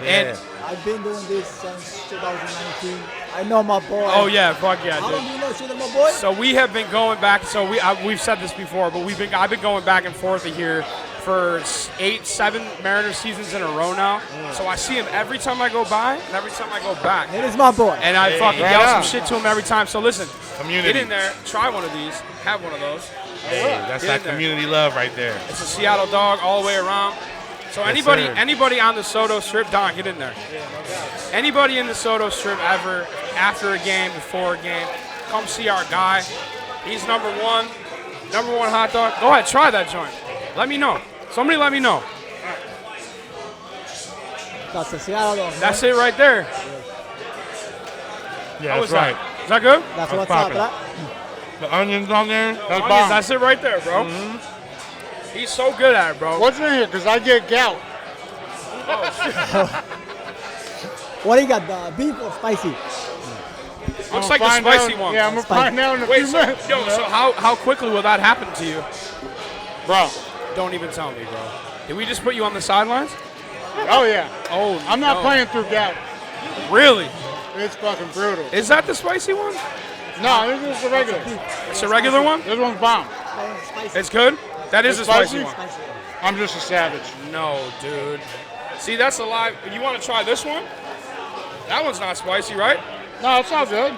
Yeah. And I've been doing this since 2019. I know my boy. oh yeah, fuck yeah, How long dude. do you know Shooter, my boy? So we have been going back. So we've said this before, but I've been going back and forth here for 7 Mariners seasons in a row now. So I see him every time I go by and every time I go back. It is my boy. And I fucking right yell on. some shit to him every time. So listen, Community. get in there, try one of these, have one of those. Hey, that's Get that in there. community love right there. It's a Seattle dog all the way around. So Yes, anybody sir. anybody on the Soto Strip, Don, get in there. Anybody in the Soto Strip ever, after a game, before a game, come see our guy. He's number one hot dog. Go ahead, try that joint. Let me know. Somebody let me know. That's the Seattle dog. That's it right there. Yeah, How that's was right. that? Is that good? That's That's what's up, poppin'. right? The onions on there. That's Onions, bomb. that's it right there, bro. He's so good at it, bro. What's in here? Because I get gout. What do you got? The beef or spicy? Looks like the Find spicy out- one. Yeah, I'm going to find out in a Wait, few so, minutes. yo, so how quickly will that happen to you? Bro. Don't even tell me, bro. Did we just put you on the sidelines? Oh, yeah. Oh, I'm not no. playing through gout. Really? It's fucking brutal. Is that the spicy one? No, this is the regular. It's a regular one? This one's bomb. Spicy. It's good? That is It's a spicy spicy? one. Spicy. I'm just a savage. No, dude. See, that's a lie. You want to try this one? That one's not spicy, right? No, it's all good.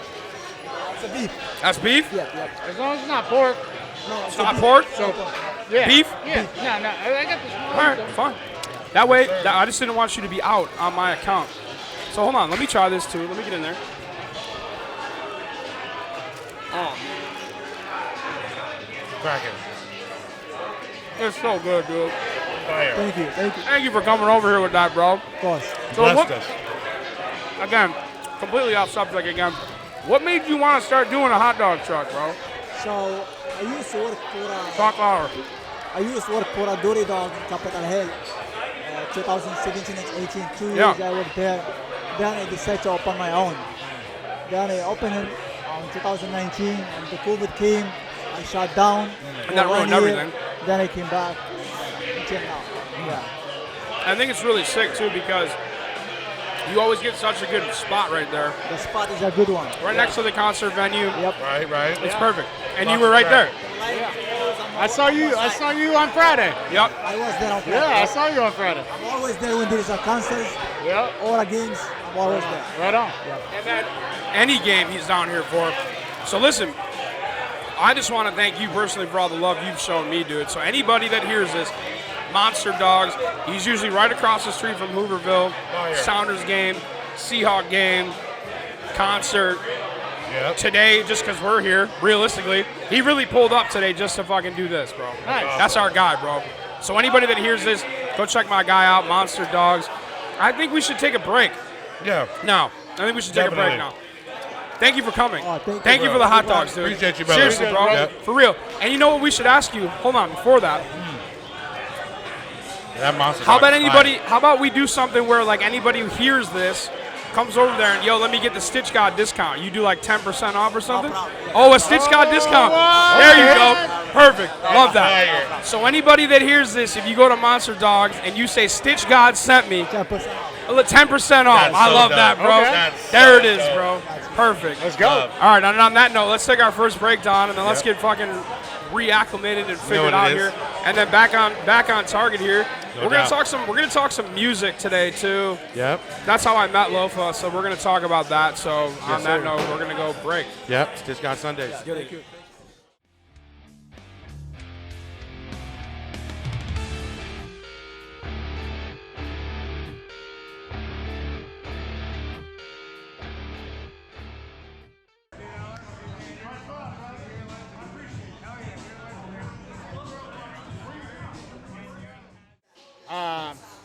It's a beef. That's beef? Yep. As long as it's not pork. No, It's not pork? So, yeah. Beef? Yeah. No, I got this one. All right, fine. That way, I just didn't want you to be out on my account. So hold on, let me try this too. Let me get in there. Oh, Cracking. it's so good, dude. Fire. Thank you. Thank you for coming over here with that, bro. Of course. So Blessed what, us. again, completely off subject again. What made you want to start doing a hot dog truck, bro? So I used to work for Talk louder. a Dory Dog in Capitol Hill, 2017 and 18. 2 years Yeah. I worked there. Then I decided to open my own. Then I opened it in 2019, and the COVID came. I shut down. And that for 1 ruined year. everything. Then I came back until now. Yeah. I think it's really sick too because you always get such a good spot right there, The spot is a good one. right next to the concert venue. Yep. Right. It's perfect, and you were right there. I saw you on Friday. Yep. I was there on Friday. Yeah, I saw you on Friday. I'm always there when there is a concert Yeah. or a games. I'm always there. Right on. And then any game he's down here for. So listen, I just want to thank you personally for all the love you've shown me, dude. So anybody that hears this, Monster Dogs, he's usually right across the street from Hooverville. Oh, yeah. Sounders game, Seahawk game, concert. Yep. Today, just because we're here, realistically, he really pulled up today just to fucking do this, bro. Nice. That's our guy, bro. So anybody that hears this, go check my guy out, Monster Dogs. I think we should take a break. Yeah. No, I think we should take a break now. Thank you for coming. Thank you for the hot dogs, dude. Appreciate you, brother. Seriously, bro. Yeah. For real. And you know what we should ask you? Hold on, before that. That monster. How about anybody? How about we do something where like anybody who hears this comes over there and yo, let me get the Stitch God discount. You do like 10% off or something? Oh, a Stitch God discount. There you go. Perfect. Love that. So anybody that hears this, if you go to Monster Dogs and you say Stitch God sent me, 10% off. I love that, bro. There it is, bro. Perfect. Let's go. All right. And on that note, let's take our first break, Don, and then let's get fucking reacclimated and figured out here, and then back on target here. We're gonna talk some music today too. Yep. That's how I met LOFA, so we're gonna talk about that. So on that note, we're gonna go break. Yep. Stitchgod Sundays. Thank you.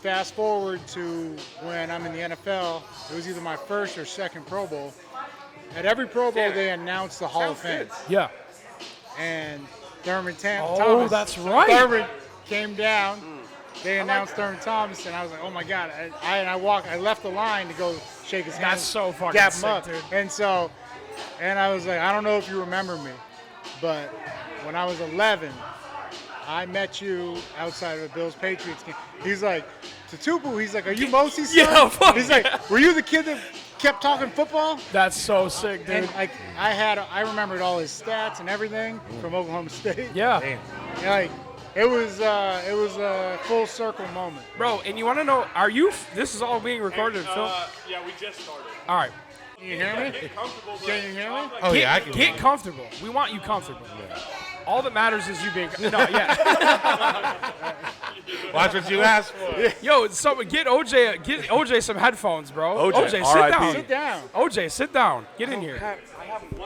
Fast forward to when I'm in the NFL, it was either my first or second Pro Bowl. At every Pro Bowl, they announced the Hall of Fame. Yeah. And Thurman Thomas. Oh, that's right. Thurman came down. They announced Thurman Thomas, and I was like, oh my God. I left the line to go shake his hand. That's so fucking dap him sick, up. dude. And I was like, I don't know if you remember me, but when I was 11, I met you outside of a Bills Patriots game. He's like, Tatupu, he's like, are you Mosey's son? Yeah, fuck He's like, were you the kid that kept talking football? That's so sick, dude. And like, I remembered all his stats and everything from Oklahoma State. Yeah. And, like, it was a full circle moment. Bro, and you want to know, this is all being recorded and filmed? Yeah, we just started. All right. Can you hear me? Can you hear me? Oh yeah, I can. Get comfortable. We want you comfortable. All that matters is you being Watch what you ask for. Yo, get OJ some headphones, bro. OJ, sit R.I.P. down. Sit down. OJ, sit down. Get in here.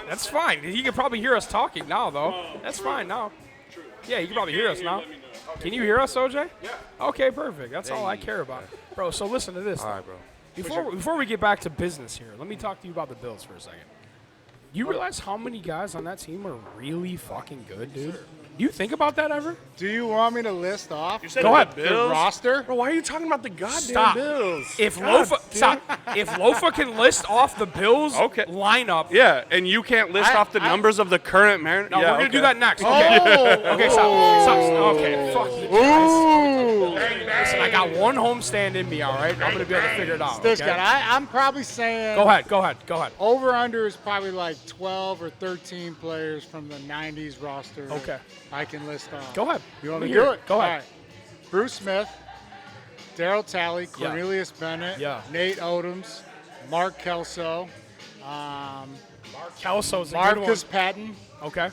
That's fine. He can probably hear us talking now, though. That's fine now. Yeah, he can probably hear us now. Can you hear us, OJ? Yeah. Okay, perfect. That's all I care about. Bro, so listen to this. All right, bro. Before we get back to business here, let me talk to you about the Bills for a second. You realize how many guys on that team are really fucking good, dude? Do you think about that ever? Do you want me to list off Go ahead. the roster? Bro, why are you talking about the goddamn Stop. Bills? If Lofa can list off the Bills lineup. Yeah, and you can't list off the numbers of the current Mariners. No, we're going to do that next. Oh. Okay. Okay, stop. Okay, fuck you guys. Ooh. Listen, I got one homestand in me, all right? I'm going to be able to figure it out. Stitchgod, Okay? I'm probably saying Go ahead. over under is probably like 12 or 13 players from the 90s roster. Okay. I can list off. Go ahead. You want Let me me to do hear it? it. Go ahead. All right. Bruce Smith, Daryl Talley, Yeah. Cornelius Bennett, Yeah. Nate Odoms, Mark Kelso, Kelso's a good one. Marcus Patton, Okay.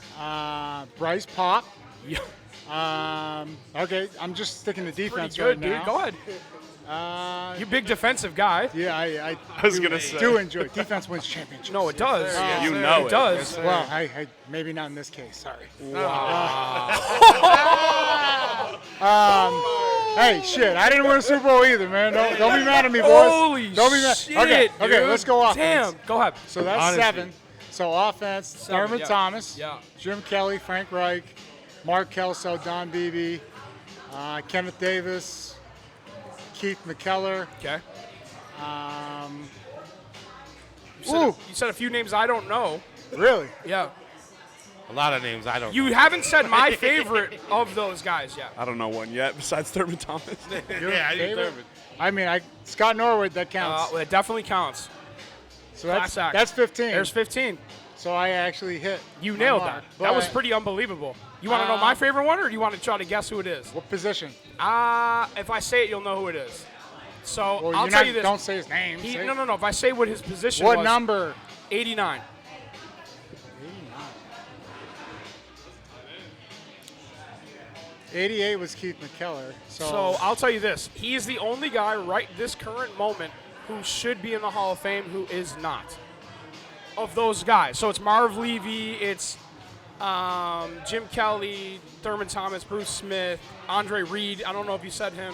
Bryce Pop. Yeah. Okay, I'm just sticking to defense Pretty good, right dude. now. Go ahead. You big defensive guy. Yeah, I was gonna say. do enjoy it. Defense wins championships. No, it does. You know it does. Well, I maybe not in this case. Sorry. Hey, shit! I didn't win a Super Bowl either, man. Don't be mad at me, boys. Holy Don't be mad. shit, Okay, dude. let's go offense. Damn. Go ahead. So that's Honestly. 7. So offense: Thurman yeah. Thomas, Yeah. Jim Kelly, Frank Reich, Mark Kelso, Don Beebe, Kenneth Davis, Keith McKellar. Okay. Ooh, You said a few names I don't know. really? Yeah. A lot of names I don't. You haven't said my favorite of those guys yet. I don't know one yet besides Thurman Thomas. Yeah, I Favorite? deserve it. I mean, Scott Norwood, that counts. Well, it definitely counts. So class act. that's 15. There's 15. So I actually hit. You my nailed mark. that. That was But pretty unbelievable. You want to know my favorite one, or do you want to try to guess who it is? What position? If I say it, you'll know who it is. So Well, I'll you're tell not- you this. Don't say his name. say No. If I say what his position What was, number? 89. 88 was Keith McKellar. So I'll tell you this. He is the only guy right this current moment who should be in the Hall of Fame who is not. Of those guys. So it's Marv Levy, it's Jim Kelly, Thurman Thomas, Bruce Smith, Andre Reed. I don't know if you said him.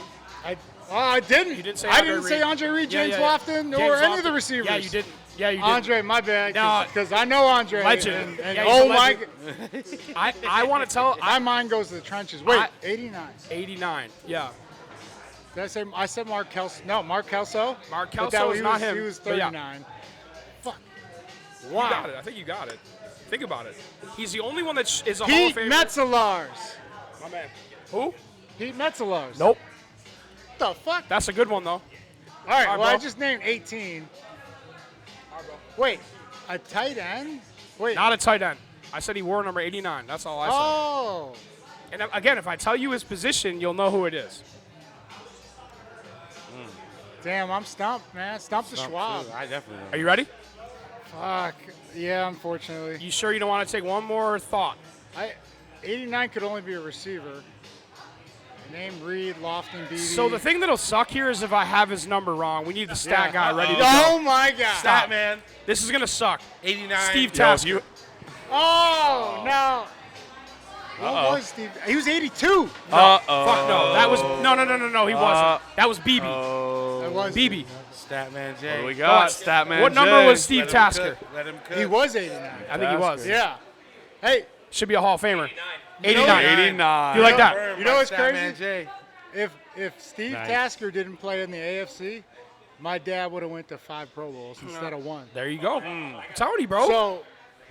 I didn't. You didn't say I Andre didn't Reed. say Andre Reed, Yeah, James yeah. Lofton, James or any of Lofton. the receivers. Yeah, you didn't. Yeah, you didn't. Andre, my bad, No. because I know Andre. Legend. And Yeah, he's a oh my, legend. I want to tell. my mind goes to the trenches. Wait, 89. 89. Yeah. Did I say? I said Mark Kelso. No, Mark Kelso. Mark But Kelso he is not was, him. He was but yeah. 39. Fuck. You Wow. got it. I think you got it. Think about it. He's the only one that is a Hall Pete of Famer. Metzelaars. My man. Who? Pete Metzelaars. Nope. What the fuck? That's a good one though. All right, All right, well, I bro. just named 18. Wait, a tight end? Wait. Not a tight end. I said he wore number 89. That's all I said. Oh. And again, if I tell you his position, you'll know who it is. Damn, I'm stumped, man. Stumped the Schwab. I definitely Are you ready? Fuck. Yeah, unfortunately. You sure you don't want to take one more thought? 89 could only be a receiver. Name Reed, Lofton, Beebe. So the thing that'll suck here is if I have his number wrong. We need the stat guy ready to Oh go. my God. Stop, man. This is gonna suck. 89. Steve Tasker. Oh, no. What was Steve? He was 82. Fuck no. That was no. He wasn't. That was BB. That was BB. Statman J. What do we Go got? on. Statman What number J. was Steve Let him Tasker? cook. Let him cook. He was 89. I think he was. Yeah. Hey, Should be a Hall of Famer. 89. 89. You like that? You know what's Statman crazy? J. If Steve Nice. Tasker didn't play in the AFC, my dad would have went to 5 Pro Bowls instead of 1. There you go. I'm telling you, bro. So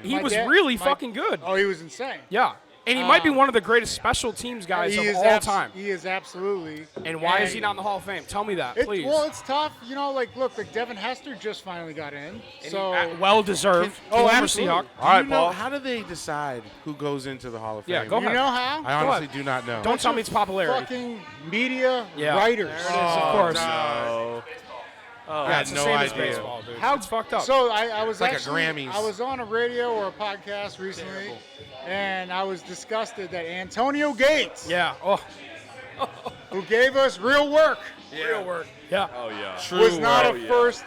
he my was dad- really my- fucking good. Oh, he was insane. Yeah. And he might be one of the greatest special teams guys He of is all time. He is absolutely. And why is he not in the Hall of Fame? Tell me that, please. Well, it's tough. You know, like Devin Hester just finally got in. So Well deserved. Oh, Former absolutely. Seahawk. Do All right, you know, Paul. how do they decide who goes into the Hall of Fame? Yeah, go you ahead. know how? I honestly do not know. Don't tell me it's popularity. Fucking media Yeah. writers. Of course. Oh. Yeah, it's the no same as idea. baseball, dude. How It's fucked up. So I was like a actually Grammys. I was on a radio or a podcast recently, and I was disgusted that Antonio Gates, yeah. Oh, who gave us real work, real work. Yeah. Oh, yeah. True. was not work. a first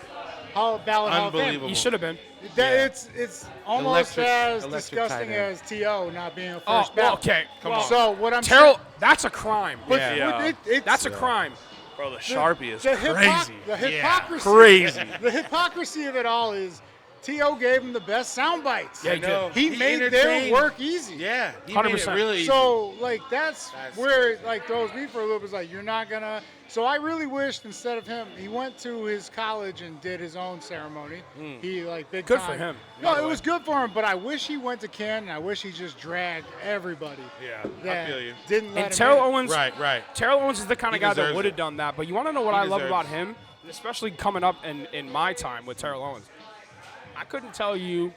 ballot Hall of Fame. Unbelievable. He should have been. That it's almost Electric- as electric disgusting tight end. as T.O. not being a Oh, first ballot. okay. Come on. So what I'm Terrell, saying, that's a crime. but Yeah. it's, That's a crime. Bro, the Sharpie is the crazy. The hypocrisy. Crazy. The hypocrisy of it all is T.O. gave him the best sound bites. Yeah, he did. He made their entertained. work easy. Yeah, he made it 100%. really easy. So, like, that's That's- where it, like, throws me for a loop. Is like, you're not going to. So I really wished instead of him, he went to his college and did his own ceremony. He, like, big Good time. for him, No, by the it way. was good for him, but I wish he went to Canton. I wish he just dragged everybody. Yeah, I that feel you. Didn't let And him Terrell in. Owens, Right. Terrell Owens is the kind of He guy that deserves would have it. done that. But you want to know what He I love deserves about it. him, especially coming up in my time with Terrell Owens? I couldn't tell you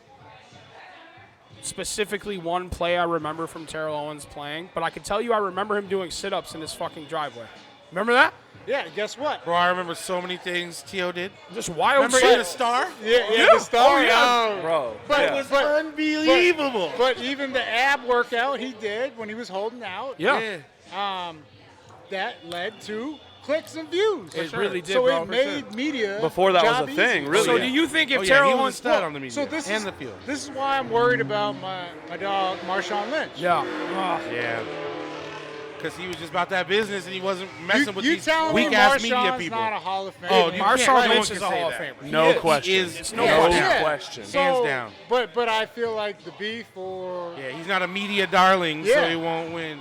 specifically one play I remember from Terrell Owens playing, but I could tell you I remember him doing sit-ups in his fucking driveway. Remember that? Yeah, guess what? Bro, I remember so many things T.O. did. Just wild Remember shit. in the Star? Yeah, the star. Oh, yeah. Bro. But, yeah. It was unbelievable. But even the ab workout he did when he was holding out, Yeah. that led to clicks and views. It really did, So bro. it made media Before that was job a thing, easy. really. So do you think if Oh, yeah, Terrell he was a Owens... stud on the media So this and is the field. This is why I'm worried about my dog Marshawn Lynch. Yeah. Yeah. Because he was just about that business and he wasn't messing with You these telling me weak-ass media Marshawn's people. not a Hall of Famer? Oh, you can't- Marshawn no Lynch one is can a say Hall of that. Famer. No He is. question. He is It's no no question. question. question. So, Hands down. But I feel like the beef for Yeah, he's not a media darling, so Yeah. he won't win.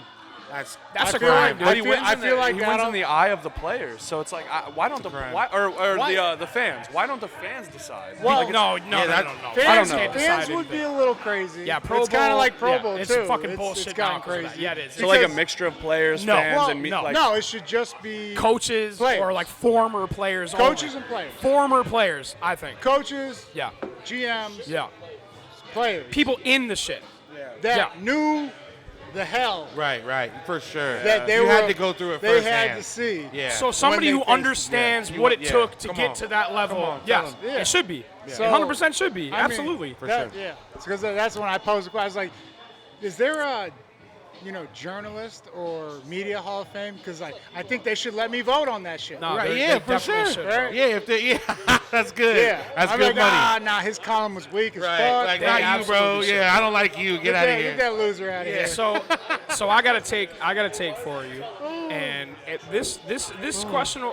That's That's I a feel crime, like- dude. I But he feel- wins, I in feel the, like he that wins I'll- in the eye of the players. So it's like, why don't crime. the fans? Why don't the fans decide? Well, No. Yeah, I that- don't know. fans, can't decide fans would anything. be a little crazy. Yeah, Pro it's kind Bowl, of like Pro yeah, Bowl it's too. fucking bullshit It's gotten now 'cause of that. crazy. Yeah, it is. So like a Because- mixture of players, No. fans, Well, and no. like no, it should just be Coaches Players. or like former players. coaches only. and players. Former players, I think. Coaches, Yeah. GMs, Yeah. players People in the shit. that yeah. knew the hell right, for sure. that they you were. had to go through it They firsthand. had to see. Yeah. So somebody they who faced- understands yeah. what it Yeah. took to Come get on. to that level. Come on, tell Yes, them. Yeah. it should be. So- 100% should be. I mean, Absolutely. that- sure. Yeah, because that's when I posed the question. I was like, "Is there a, journalist or media Hall of Fame? Because I think they should let me vote on that shit." No, Right, they yeah, for definitely sure. should, Right? Yeah, if they, yeah. That's good. Yeah. That's I'm good like, money. nah, his column was weak as Right. fuck. Like, They not you, bro. absolutely should. Yeah, I don't like you. Get out of here. Get that loser out of here. So I gotta take for you, and this question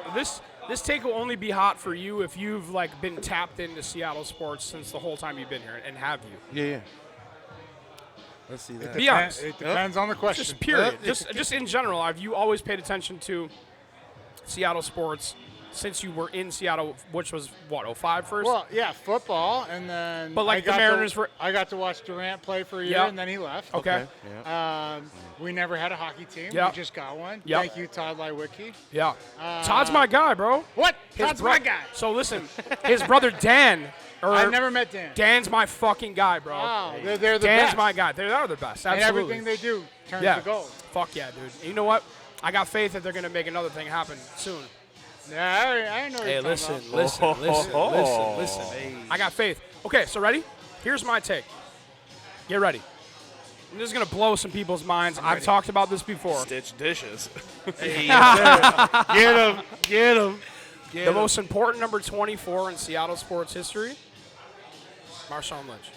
this take will only be hot for you if you've like been tapped into Seattle sports since the whole time you've been here, and have you? Yeah. Let's see that. Be honest. It depends on the question. Just period. Just in general, have you always paid attention to Seattle sports since you were in Seattle, which was what, 05 first? Well, yeah, football, and then But, like, the Mariners were- I got to watch Durant play for a year, Yep. and then he left. Okay. We never had a hockey team. Yep. We just got one. Yep. Thank you, Todd Lywicki. Yeah. Todd's my guy, bro. What? His Todd's bro- my guy. So listen, his brother Dan. I've never met Dan. Dan's my fucking guy, bro. Oh, they're the Dan's best. my guy. They are the best. And Absolutely. everything they do turns yeah. to gold. Fuck yeah, dude. And you know what? I got faith that they're gonna make another thing happen soon. Yeah, I know what Hey, you're listen, talking about. listen. I got faith. Okay, so ready? Here's my take. Get ready. And this is gonna blow some people's minds. I've talked about this before. Stitch dishes. Hey, yes, Get him. The most important number 24 in Seattle sports history, Marshawn Lynch.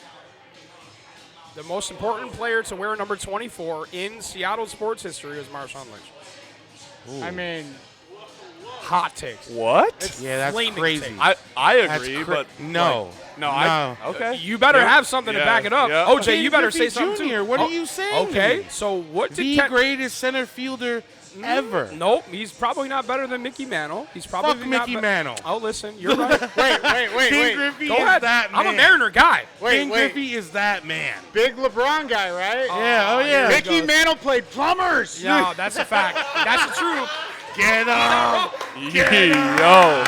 The most important player to wear number 24 in Seattle sports history is Marshawn Lynch. I mean, Hot takes. What? Yeah, that's flaming crazy. take. I That's agree, but no. okay. You better have something to Yeah, back it up. yeah. OJ, Ken you better Griffey say something Jr., too. what are you saying to Okay, me? so what did The Ken... greatest center fielder ever. Nope, he's probably not better than Mickey Mantle. He's probably Fuck not Mickey Mantle. Oh, listen, you're right. wait. King Griffey Go is ahead. that man. I'm a Mariner guy. King Griffey is that man. Big LeBron guy, right? Yeah, oh yeah. here Mickey Mantle played plumbers. No, that's a fact. That's the truth. Get up. Yo.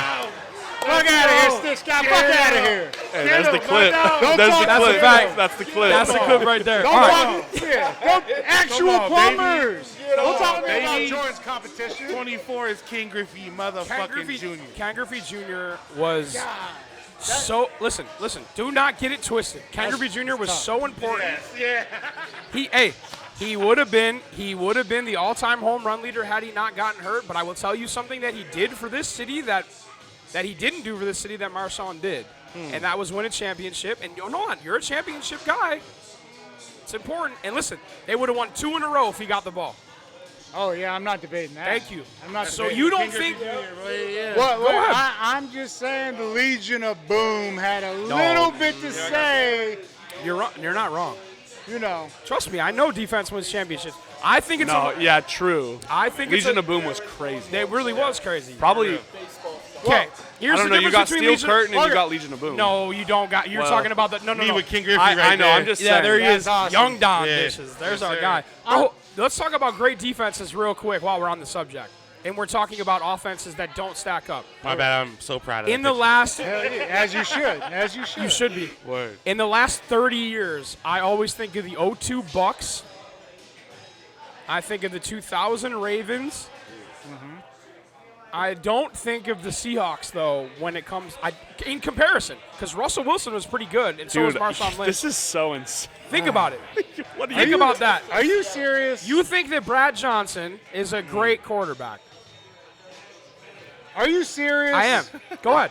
Fuck out of here, Stitchgod. Fuck out of here. Hey, there's the clip. Don't There's talk the to clip. me. That's the clip. That's the clip right there. Don't All right. talk. Yeah. Don't actual on, plumbers. Don't talk to me baby. about Jordan's competition. 24 is King Griffey motherfucking Jr. Ken Griffey Jr. was so. Listen. Do not get it twisted. Ken Griffey Jr. was so important. Yeah. He would have been the all-time home run leader had he not gotten hurt. But I will tell you something that he did for this city that he didn't do for this city that Marshawn did, and that was win a championship. And you're a championship guy. It's important. And listen, they would have won 2 in a row if he got the ball. Oh yeah, I'm not debating that. Thank you. I'm not. So debating you it. don't think? Well, Go ahead. I'm just saying the Legion of Boom had a little bit to say. You're wrong. You're not wrong. You know. Trust me, I know defense wins championships. I think it's True. I think Legion it's of Boom was crazy. It really was crazy. Probably. Okay, here's I don't the know. You difference got between Steel Legion. Curtain and you Okay. got Legion of Boom. No, you don't got. You're Well, talking about the no. Me with King Griffey I right know. there. I'm just Yeah, saying. there he is. That's awesome. Young Don Yeah. dishes. There's Yes, our sir. guy. Oh, let's talk about great defenses real quick while we're on the subject. And we're talking about offenses that don't stack up. My bad. I'm so proud of In that the last, As you should. As you should. you should be. word. In the last 30 years, I always think of the 02 Bucks. I think of the 2000 Ravens. I don't think of the Seahawks, though, when it comes in comparison, because Russell Wilson was pretty good, and so was Dude, Marshawn Lynch. this is so insane. Think about it. What do Think you about that. Are you serious? You think that Brad Johnson is a great quarterback? Are you serious? I am. Go ahead.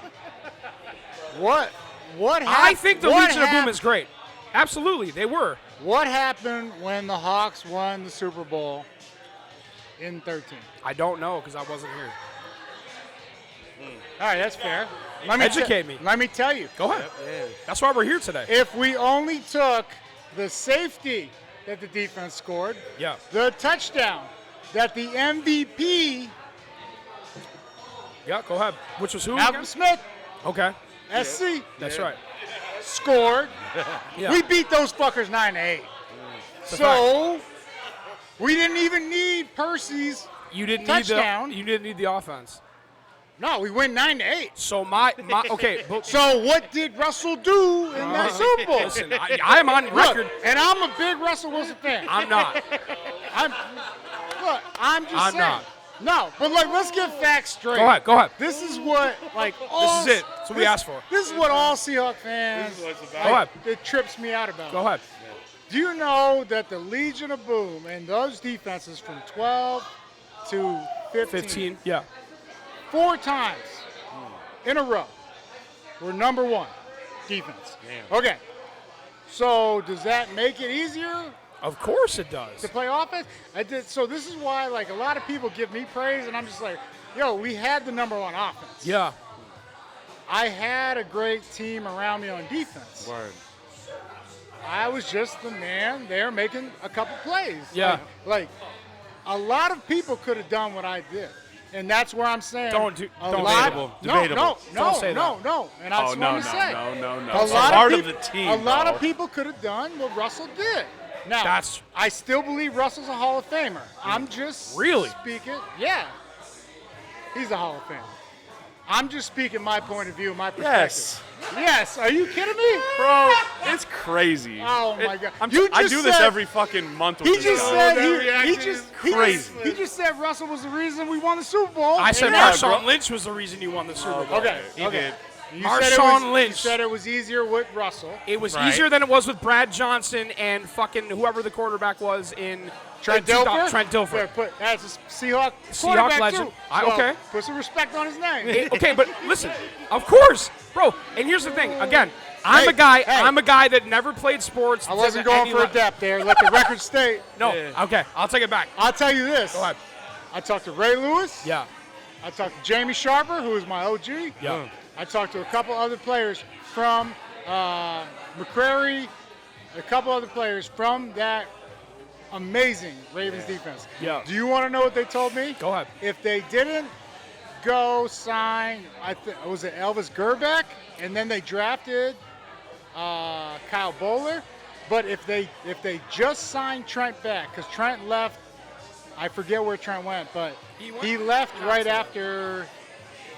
What happened? I think the Legion of Boom is great. Absolutely, they were. What happened when the Hawks won the Super Bowl in 13? I don't know because I wasn't here. All right, that's fair. Educate me. Let me tell you. Go ahead. That's why we're here today. If we only took the safety that the defense scored, Yeah. the touchdown that the MVP, Yeah, go ahead. Which was who? Malcolm again? Smith, Okay. SC, That's right. scored, Yeah. we beat those fuckers 9-8. It's a So we didn't even need Percy's. You didn't touchdown. need the offense. No, we win 9-8. So my okay. But, So what did Russell do in that Super Bowl? listen, I'm on record. Look, and I'm a big Russell Wilson fan. I'm not. I'm just I'm saying. not. No, but look, let's get facts straight. Go ahead. This is what, like, all. This is it. That's what we asked for. This is what all Seahawks fans. This is what it's about. Go ahead. It trips me out about. Go ahead. Do you know that the Legion of Boom and those defenses from 12 to 15, 15. Yeah. 4 times in a row, We're number 1 defense. Damn. Okay. So does that make it easier Of course it does. to play offense? So this is why, like, a lot of people give me praise, and I'm just like, yo, we had the number 1 offense. Yeah. I had a great team around me on defense. Word. I was just the man there making a couple plays. Yeah. Like a lot of people could have done what I did. And that's where I'm saying Don't Debatable. No, Don't say that. no. And that's what I'm saying. No. A It's lot part of of the team. A lot bro. of people could have done what Russell did. Now, That's- I still believe Russell's a Hall of Famer. I'm just Really? speaking. Yeah, he's a Hall of Famer. I'm just speaking my point of view, my perspective. Yes. Yes. Are you kidding me? Bro, it's crazy. Oh my God. I You do just this said- every fucking month with He this just guy. said that he reaction just is crazy. He just said Russell was the reason we won the Super Bowl. I said And Marshawn Lynch was the reason you won the Super Bowl. Okay. He okay. did. You Marshawn said it was, Lynch. You said it was easier with Russell. It was Right. easier than it was with Brad Johnson and fucking whoever the quarterback was in Trent in Dilfer. Trent Dilfer. That's a Seahawk Seahawk quarterback legend. too. Okay. Put some respect on his name. Okay, but listen, of course, bro. And here's the thing. Again, I'm a guy. hey. I'm a guy that never played sports. I wasn't to going any for a level. depth there. Let the record state. No. Yeah. Okay, I'll take it back. I'll tell you this. Go ahead. I talked to Ray Lewis. Yeah. I talked to Jamie Sharper, who is my OG. Yeah. I talked to a couple other players from McCrary, a couple other players from that amazing Ravens defense. Yeah. Do you want to know what they told me? Go ahead. If they didn't go sign, was it Elvis Gerbeck, and then they drafted Kyle Bowler. But if they just signed Trent back, because Trent left, I forget where Trent went, but he left right after.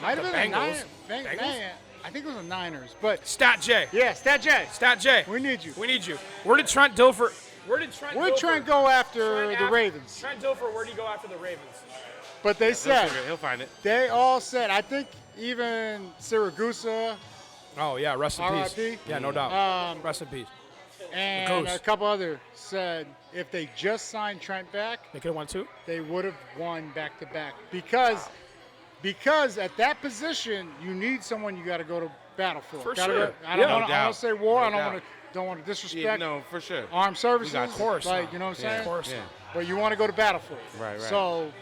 Might have The been Bengals. the Niners. I think it was the Niners, but Stat J. yeah, Stat J. Stat J. We need you. We need you. Where did Trent Dilfer? Where did Trent? Where'd Dilfer- Trent go after Trent the af- Ravens? Trent Dilfer. Where did he go after the Ravens? But they said He'll find it. they all said. I think even Siragusa Oh yeah, rest in peace. R.I.P. Yeah, no doubt. Rest in peace. and Ghost. a couple others said if they just signed Trent back, They could have won 2. they would have won back to back because at that position you need someone you got to go to battle for. For Gotta sure. go- I don't Yeah. want No doubt. to say war. No I doubt. don't want to disrespect Yeah, no, for sure. armed services. got you. Of course like not. you know what I'm Yeah. saying. Of course. Yeah. But you want to go to battle for it. Right, right. So,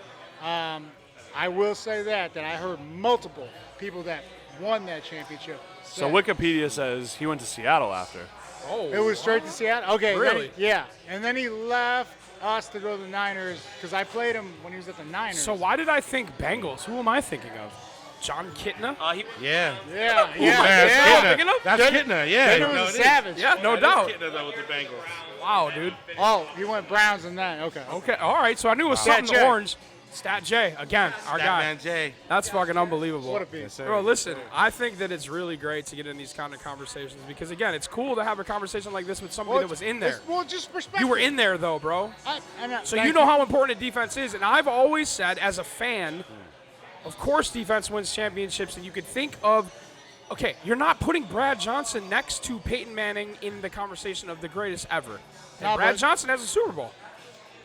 I will say that I heard multiple people that won that championship. So said Wikipedia says he went to Seattle after. Oh. it was straight to Seattle. Okay, then Really? yeah, and then he left us to go to the Niners because I played him when he was at the Niners. So why did I think Bengals? Who am I thinking of? John Kitna? Yeah. yeah, That's yeah. Picking up? That's Kitna, yeah. Kitna was No, a it is. savage. Yeah, no doubt. Kitna, though, with the Bengals. Wow, dude. Oh, he went Browns and then okay. Okay, all right. So I knew it was Stat something J. orange. Stat J, again, our guy. Statman J. That's fucking unbelievable. What a beast. sir. Bro, listen, I think that it's really great to get in these kind of conversations because, again, it's cool to have a conversation like this with somebody that was in there. Well, just perspective. You were in there, though, bro. So thank you know how important defense is. And I've always said, as a fan, of course defense wins championships. And you could think of, okay, you're not putting Brad Johnson next to Peyton Manning in the conversation of the greatest ever. And No, Brad but- Johnson has a Super Bowl.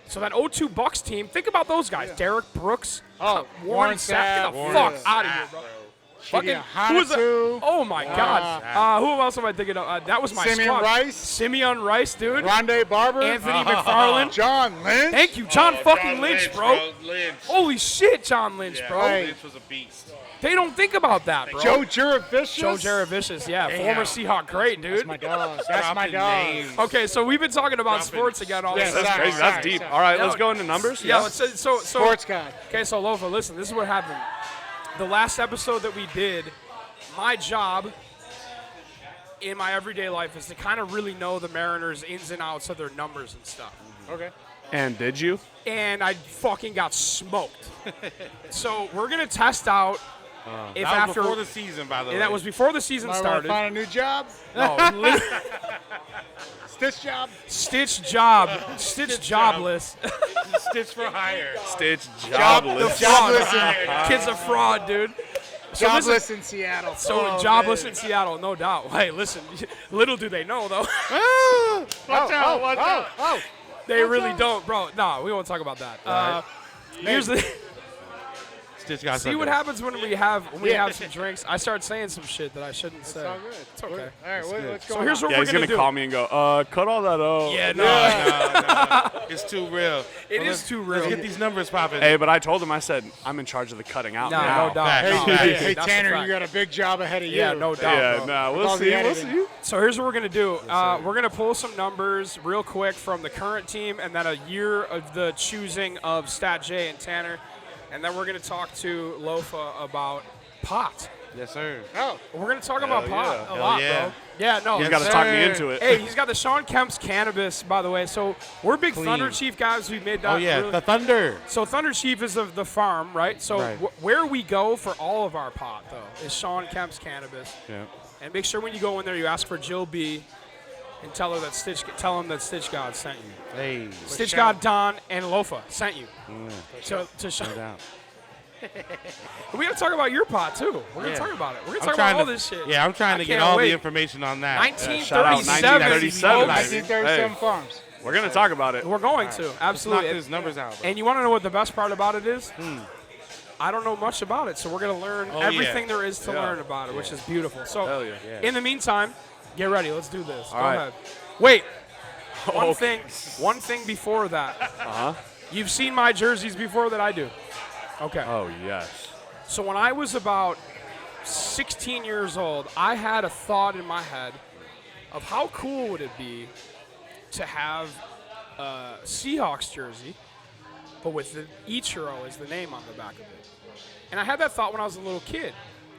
So that 0-2 Bucks team, think about those guys. Derek Brooks, Oh, Warren Sapp. Get the Warren fuck Sapp, out of here, bro. Fucking, Shigeru who was that? Hanatu. Oh, my God. Who else am I thinking of? That was my Simeon squad. Rice. Simeon Rice, dude. Rondé Barber. Anthony McFarland. John Lynch. Thank you, John fucking John Lynch, bro. Lynch. Holy shit, John Lynch, Yeah, bro. Hey. Lynch was a beast. They don't think about that, bro. Joe Juravicious. Joe Jaravicious, yeah, Damn. former Seahawk, great, dude. That's my dog. That's my Dropping dog. names. Okay, so we've been talking about Dropping sports again all Yes, this. That's Sorry, crazy. That's sorry, deep. sorry. All right, Yeah. let's go into numbers. Yeah, so Sports guy. okay, so Lofa, listen, this is what happened. The last episode that we did, my job in my everyday life is to kind of really know the Mariners' ins and outs of their numbers and stuff. Okay. And did you? And I fucking got smoked. So we're gonna test out if That was after before the season, by the way. and that was before the season Might want started. to find a new job. No, literally, Stitch job. Stitch job, Stitch jobless. Stitch for hire. Stitch The jobless. Jobless fraud. Kid's a fraud, dude. So listen, Jobless in Seattle. so jobless in Seattle, no doubt. Hey, listen, little do they know though. Watch out, watch out. They really don't, bro. No, we won't talk about that. Here's the Stitchgod See what Sundays. happens when we have some drinks. I start saying some shit that I shouldn't say. It's all good. It's okay. All right, what's So going here's on? what we're he's gonna do. call me and go, cut all that out. Yeah, No. It's too real. It Well, is too Let's real. get these numbers popping. Hey, but I told him, I said, I'm in charge of the cutting out No, now. no doubt. Facts. No, Facts. that's Hey, a Tanner, fact. you got a big job ahead of you. Yeah, no doubt. Yeah, bro. no, With we'll all the see. We'll editing. see. So here's what we're gonna do. We're gonna pull some numbers real quick from the current team, and then a year of the choosing of Stat J and Tanner, and then we're gonna talk to Lofa about pot. Yes, sir. Oh, We're gonna talk about pot yeah. a Hell lot, yeah. bro. Yeah, no. He's Yes, got to talk me sir. into it. Hey, he's got the Sean Kemp's cannabis, by the way. So we're big Clean. Thunder Chief guys. We made that. Oh, yeah. really- The Thunder. So Thunder Chief is of the farm, right? So Right. Where we go for all of our pot, though, is Sean Kemp's cannabis. Yeah. And make sure when you go in there, you ask for Jill B, and tell him that Stitchgod sent you. Hey. Stitchgod, Don, and Lofa sent you. To Sean. No doubt. We got to talk about your pot too. We're gonna Yeah. talk about it. We're gonna I'm talk trying about all to- this shit. Yeah, I'm trying I to get can't all wait. the information on that. 1937. 1937. folks. 1937 Hey. Farms. We're going to talk about it. We're going to Knock absolutely. his numbers out, bro. And you want to know what the best part about it is? I don't know much about it, so we're gonna learn Oh, everything yeah. there is to learn about it, which is beautiful. So, Hell yeah. in the meantime, get ready. Let's do this. Go right. ahead. Wait. One Okay. thing before that. You've seen my jerseys before that I do. Okay. Oh, yes. So when I was about 16 years old, I had a thought in my head of how cool would it be to have a Seahawks jersey, but with the Ichiro as the name on the back of it. And I had that thought when I was a little kid.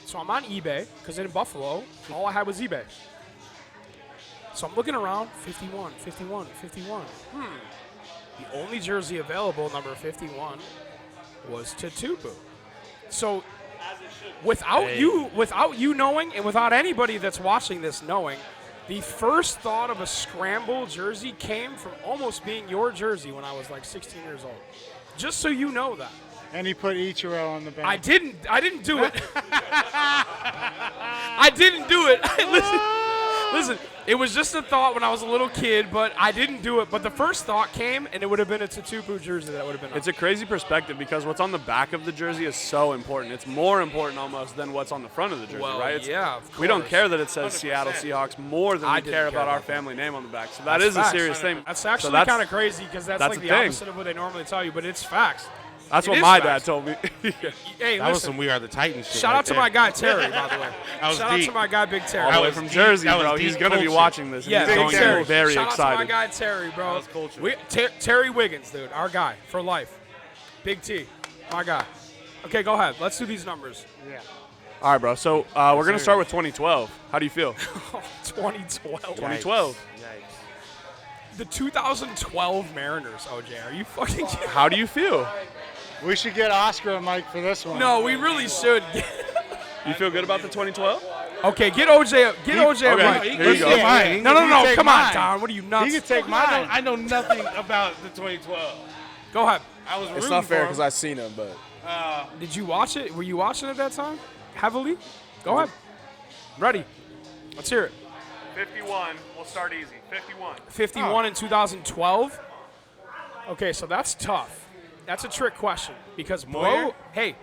So I'm on eBay, because in Buffalo, all I had was eBay. So I'm looking around, 51, 51, 51. The only jersey available, number 51, was Tatupu. So without you knowing, and without anybody that's watching this knowing, the first thought of a scramble jersey came from almost being your jersey when I was like 16 years old. Just so you know that. And he put Ichiro on the bench. I didn't do it. I didn't do it. Listen, it was just a thought when I was a little kid, but I didn't do it. But the first thought came, and it would have been a Tatupu jersey that would have been on. It's a crazy perspective because what's on the back of the jersey is so important. It's more important almost than what's on the front of the jersey, Well, right? It's, yeah, of we don't course. care that it says Seattle Seahawks more than I we didn't care care about our about that. family name on the back. So That's that is a facts. serious thing. That's So actually that's- kind of crazy because that's that's like the the thing. opposite of what they normally tell you, but it's facts. That's It what is my facts. dad told me. Hey, That was listen. some We Are the Titans shit. Shout right out to there. my guy Terry, by the way. That was Shout out deep. to my guy Big Terry. All the way was from deep- Jersey, that was bro. He's deep going to be culture. watching this. And Yeah, he's Big going to Terry. be very Shout out to my excited. guy Terry, bro. That was culture. Terry Wiggins, dude, our guy for life. Big T, my guy. Okay, go ahead. Let's do these numbers. Yeah. All right, bro. So we're going to start with 2012. How do you feel? 2012. 2012. The 2012 Mariners, OJ. Are you fucking kidding? How do you feel? We should get Oscar a mic for this one. No, we really should. You feel good about the 2012? Okay, get OJ. Get OJ. okay, a mic. here you go. Take mine. No, can take come on, mine. Don. What are you nuts? He can take I mine. know nothing about the 2012. Go ahead. I was It's rooting not fair for because him. I've seen him, but Did you watch it? Were you watching at that time? Heavily? Go ahead. Ready. Let's hear it. 51. We'll start easy. 51. 51 in 2012. Okay, so that's tough. That's a trick question because Moyer?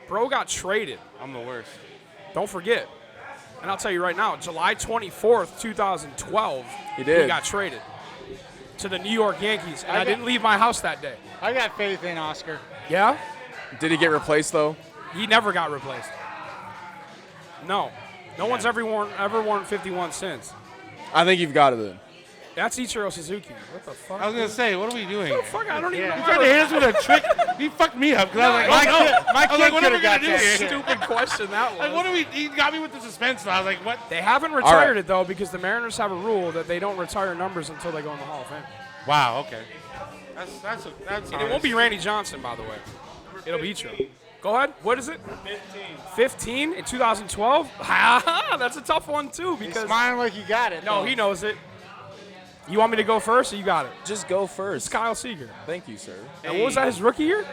bro got traded. I'm the worst. Don't forget. And I'll tell you right now, July 24th, 2012, He did. he got traded to the New York Yankees, and I didn't leave my house that day. I got faith in Oscar. Yeah? did he get replaced though? He never got replaced. No. No one's ever worn 51 since. I think you've got it then. That's Ichiro Suzuki. What the fuck? I was gonna say, what are we doing? What the fuck? I don't even know. You tried to hit us with a trick. He fucked me up because I was like, No, oh, no. my I was like, kid what are we could've got gonna do that here? shit. Stupid question that was. Like, what do we? He got me with the suspense. And I was like, what? They haven't retired it, though, because the Mariners have a rule that they don't retire numbers until they go in the Hall of Fame. Wow. Okay. That's And it won't be Randy Johnson, by the way. It'll be Ichiro. Go ahead. What is it? 15 in 2012? That's a tough one, too, He's because... smiling like he got it. No, though. he knows it. You want me to go first, or you got it? Just go It's first. Kyle Seager. Thank you, sir. And what was that, his rookie year?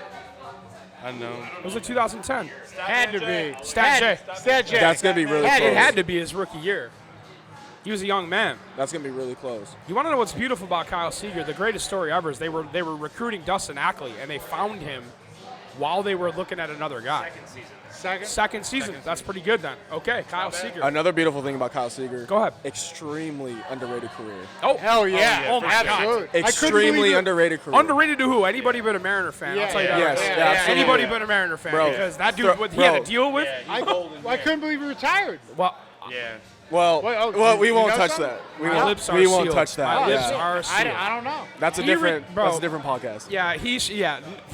unknown. It was in 2010. Had to be. Stat J. Stat J. That's gonna be really It close. had to be his rookie year. He was a young man. That's gonna be really close. You want to know what's beautiful about Kyle Seager? The greatest story ever is they were recruiting Dustin Ackley, and they found him while they were looking at another guy. Second season. That's pretty good then. Okay, Kyle Seager. Another beautiful thing about Kyle Seager. Go ahead. Extremely underrated career. Oh, Hell yeah. Oh, my God. Extremely underrated career. Underrated to who? Anybody but a Mariner fan. I'll tell you that. Yes, right yeah, now. absolutely. Anybody but a Mariner fan. Bro. Because that dude, what he had to deal with. I couldn't believe he retired. Well, Yeah. Well, Wait, we you won't know touch something? that. We my won't, lips are we won't sealed. touch that. My lips yeah. are sealed. I don't know. That's a He re- different. bro. That's a different podcast. Yeah,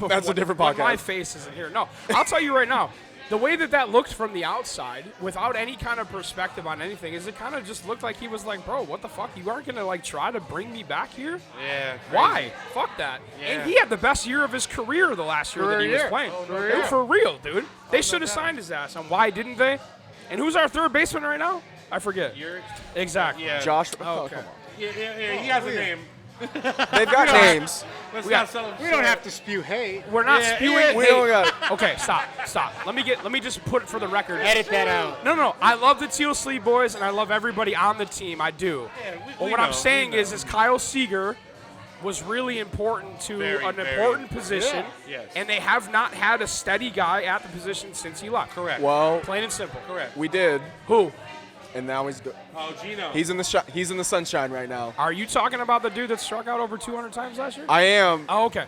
That's a different when my podcast. face isn't here. No, I'll tell you right now. The way that looked from the outside, without any kind of perspective on anything, is it kind of just looked like he was like, bro, what the fuck? You aren't going to, like, try to bring me back here? Yeah. Why? Fuck that. Yeah. And he had the best year of his career the last year that he was playing. Career. For real, dude. They should have signed his ass. And why didn't they? And who's our third baseman right now? I forget. Exactly. Yeah. Josh. Oh, okay. Come on. Yeah. He has a name. They've got names. Let's We not got- sell him. We don't have to spew hate. We're not Yeah, spewing yeah. We hate. don't got. Okay, stop. Let me just put it for the record. Edit that out. No. I love the Teal Sleeve boys, and I love everybody on the team. I do. Yeah, But we what know, I'm saying we know. is Kyle Seager was really important to Very, an very. important position, Yes. and they have not had a steady guy at the position since he left. Correct. Well, Plain and simple. Correct. we did, Who? and now he's good. Oh, Gino. He's in the sunshine right now. Are you talking about the dude that struck out over 200 times last year? I am. Oh, okay.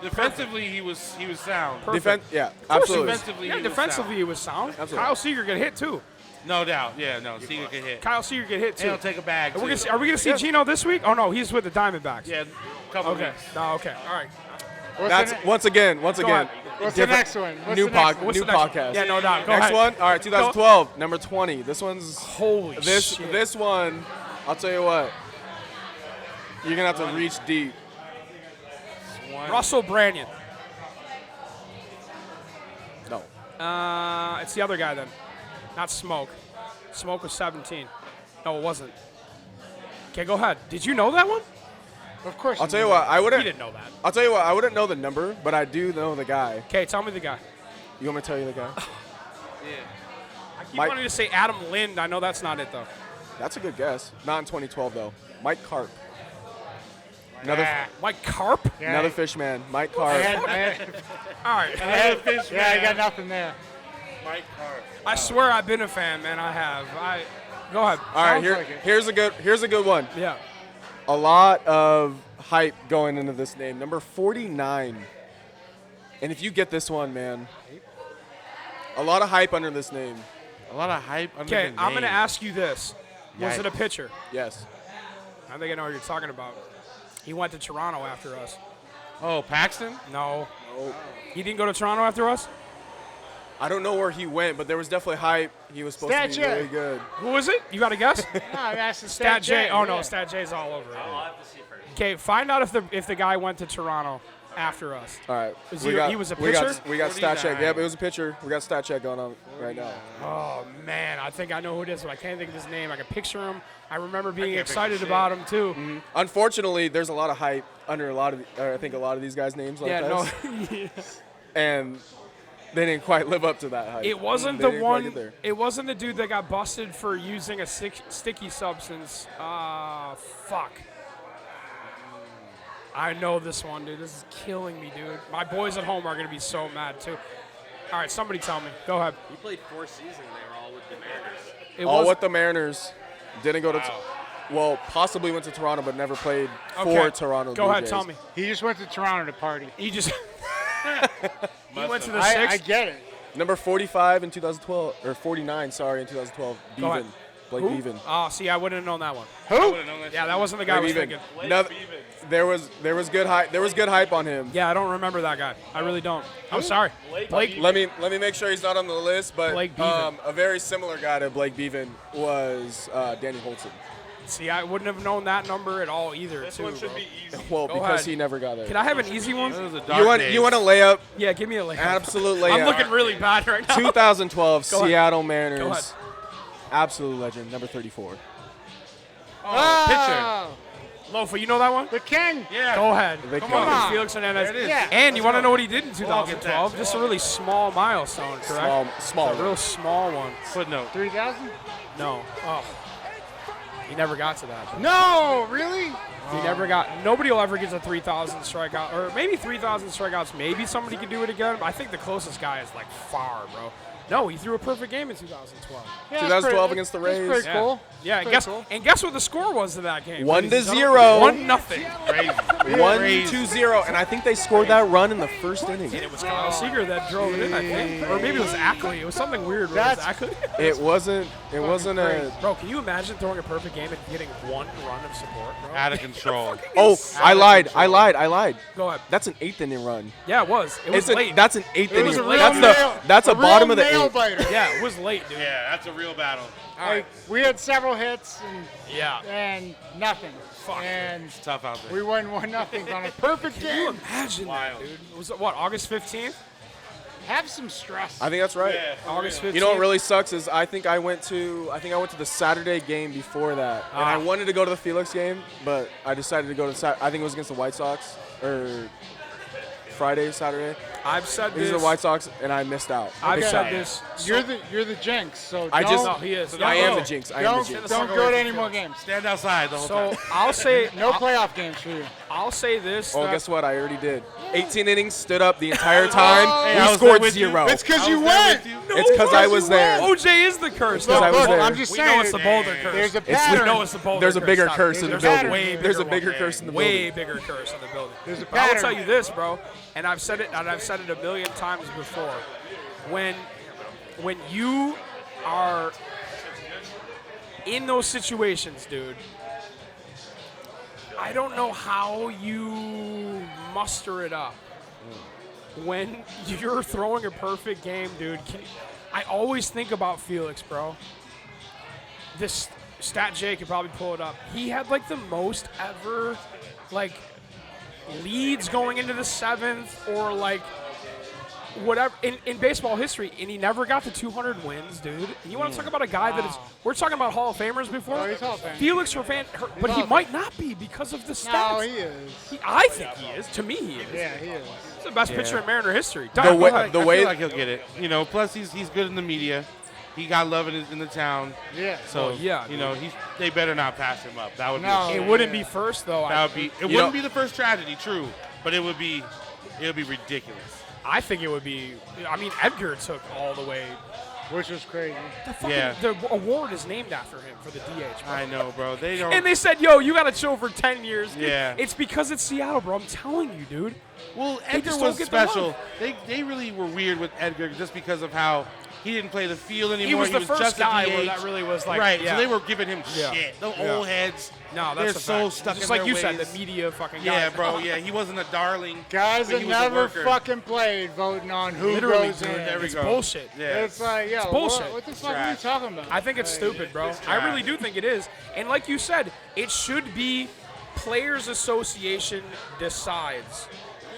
Defensively, he was sound. Defense. Yeah, Of course he absolutely. was. Defensively, Yeah, he was defensively he was sound. Absolutely. Kyle Seager get hit too. No doubt. Yeah, no. Seager could hit. Kyle Seager get hit And too. he'll take a bag, Are we too. gonna see Gino this week? Oh no, he's with the Diamondbacks. Yeah, couple Okay. weeks. No. Okay. All right. That's once again. ahead. What's the different- next one? What's New the next pod, one? What's new the next one? podcast. Yeah, no doubt. Go Next ahead. one. All right, 2012, number 20. This one's Holy shit. this one. I'll tell you what. You're gonna have to reach deep. Russell Branyan. No. It's the other guy then. Not Smoke. Smoke was 17. No, it wasn't. Okay, go ahead. Did you know that one? Of course. I'll tell you what. I You wouldn't. didn't know that. I'll tell you what. I wouldn't know the number, but I do know the guy. Okay, tell me the guy. You want me to tell you the guy? I keep Mike- wanting to say Adam Lind. I know that's not it though. That's a good guess. Not in 2012 though. Mike Karp. Another Mike Karp? another fish man. Mike Karp. All right. I got nothing there. Mike Hart. I swear I've been a fan, man. I have. Go ahead. All right, Sounds like it. here's a good one. Yeah. A lot of hype going into this name. Number 49. And if you get this one, man, a lot of hype under this name. A lot of hype under Okay, the I'm going to name. ask you this. Was it a Yikes. pitcher? Yes. I think I know what you're talking about. He went to Toronto after us. Oh, Paxton? No. He didn't go to Toronto after us? I don't know where he went, but there was definitely hype. He was supposed to be Stat J. really good. Who was it? You got a guess? No, I'm asking Stat J. Oh, no, yeah. Stat J's all over it. Okay, find out if the guy went to Toronto after us. All right. Was he was a we got pitcher? stat check. 49. Yep, it was a pitcher. We got stat check going on right now. Oh, man, I think I know who it is, but I can't think of his name. I can picture him. I remember being can't excited picture about him, too. Mm-hmm. Unfortunately, there's a lot of hype under I think a lot of these guys' names like Yeah, this. And they didn't quite live up to that hype. It wasn't They the didn't quite get one. there. It wasn't the dude that got busted for using a sticky substance. Fuck. I know this one, dude. This is killing me, dude. My boys at home are gonna be so mad too. All right, somebody tell me. Go ahead. He played 4 seasons. They were all with the Mariners. It All was- with the Mariners. Didn't go to. Well, possibly went to Toronto, but never played Okay. for Toronto. Go Blue ahead, Jays. tell me. He just went to Toronto to party. He just. he went to the I six. get it. Number 45 in 2012, or 49, sorry, in 2012. Go ahead. Beaven. Blake Who? Beaven. Oh, see, I wouldn't have known that one. Who? Yeah, that wasn't the guy I was Blake thinking. Beaven. There was good hype. There was good hype on him. Yeah, I don't remember that guy. I really don't. I'm sorry. Blake. Let me make sure he's not on the list, but Blake Beaven. a very similar guy to Blake Beaven was Danny Holtzen. See, I wouldn't have known that number at all either. This too, one should bro. be easy. Well, Go because ahead. he never got there. Can I have an easy one? Those are you dark want days. you want a layup? Yeah, give me a layup. Absolute layup. I'm looking really bad right now. 2012 Go ahead. Seattle Go Mariners. ahead. Absolute legend, number 34. Oh, Lofa, you know that one? The king. pitcher. Yeah. Go ahead. They Come come. on. Felix Hernandez. There it is. Yeah. And you want to know what he did in get 2012? that. Just a really small milestone, correct? Small. A real small one. Footnote. 3,000? No. Oh. He never got to that. No, really? He never got. Nobody will ever get to 3,000 strikeouts, or maybe 3,000 strikeouts. Maybe somebody can do it again. But I think the closest guy is like far, bro. No, he threw a perfect game in 2012. Yeah, 2012 against the Rays. That's pretty cool. Yeah, and guess what the score was to that game? 1-0. 1-0. Crazy. 1-2-0, and I think they scored that run in the first inning. And it was Kyle Seager that drove it in, I think, or maybe it was Ackley. It was something weird. It wasn't. It wasn't a. Bro, can you imagine throwing a perfect game and getting 1 run of support, bro? Out of control. Oh, I lied. Go ahead. That's an 8th inning run. Yeah, it was. It was late. That's an 8th inning. was a real That's a bottom of the nail 8th. biter. Yeah, it was late, dude. Yeah, that's a real battle. Like, we had several hits Yeah. and nothing. And It's tough out there. we won 1-0 on a perfect Can you game. imagine that, dude? Was it, what, August 15th? Have some stress. I think that's right. August 15th? You know what really sucks is I think I went to the Saturday game before that, and I wanted to go to the Felix game, but I decided to go to I think it was against the White Sox or Saturday. I've said These this. are the White Sox, and I missed out. I've said this. You're the jinx, so I just- don't, No, he is. I am the jinx. I am the jinx. don't go to any more games. Stand outside the whole So time. I'll say No playoff games for you. I'll say this. Oh, that- guess what? I already did. 18 innings, stood up the entire time. Hey, I we was scored there with you. 0. It's because you I was there went. with you. It's because I was there. OJ is the curse. Because I was Look, there. I'm just We saying. know it's the Boulder curse. There's a It's- We pattern. know it's the Boulder There's a curse. bigger Stop. curse in the There's a building. way There's a bigger bigger one. curse in the Way building. bigger curse in the building. There's a But I will pattern. tell you this, bro, and I've said it a million times before. When you are in those situations, dude, I don't know how you muster it up. When you're throwing a perfect game, dude, I always think about Felix, bro. This Stat J could probably pull it up. He had like the most ever like leads going into the 7th or like whatever in baseball history, and he never got to 200 wins, dude. You want to talk about a guy that is? We're talking about All of Famers before. Oh, he's Hall of Fame. Felix but he might not be because of the stats. No, he is. I think he is. To me, he is. Yeah, he is. He's the best pitcher in Mariner history. The Doc, way- go ahead. the I way- feel like he'll get it. You know, plus he's good in the media. He got love in the town. Yeah. So Well, yeah, you know, they better not pass him up. That would No. be It wouldn't be first though. it wouldn't be the first tragedy, true, but it would be ridiculous. I think it would be. I mean, Edgar took all the way. Which was crazy. The award is named after him for the DH. Bro. I know, bro. They don't. And they said, "Yo, you got to chill for 10 years." Yeah. It's because it's Seattle, bro. I'm telling you, dude. Well, They Edgar just don't was get the love. special. They really were weird with Edgar just because of how he didn't play the field anymore. He was the first just a guy DH. where that really was like, right. yeah. So they were giving him Yeah. shit. The Yeah. old heads. No, they're that's a so fact. stuck Just in like their you ways. said, the media fucking Yeah, guy. bro. Yeah, he wasn't a darling. Guys but that he was a never worker. fucking played voting on who Literally, goes dude. in. There we It's go. bullshit. Yeah. It's like, yo, bullshit. what the fuck are you Trash. talking about? I think it's Like, stupid, bro. I really do think it is. And like you said, it should be Players Association decides.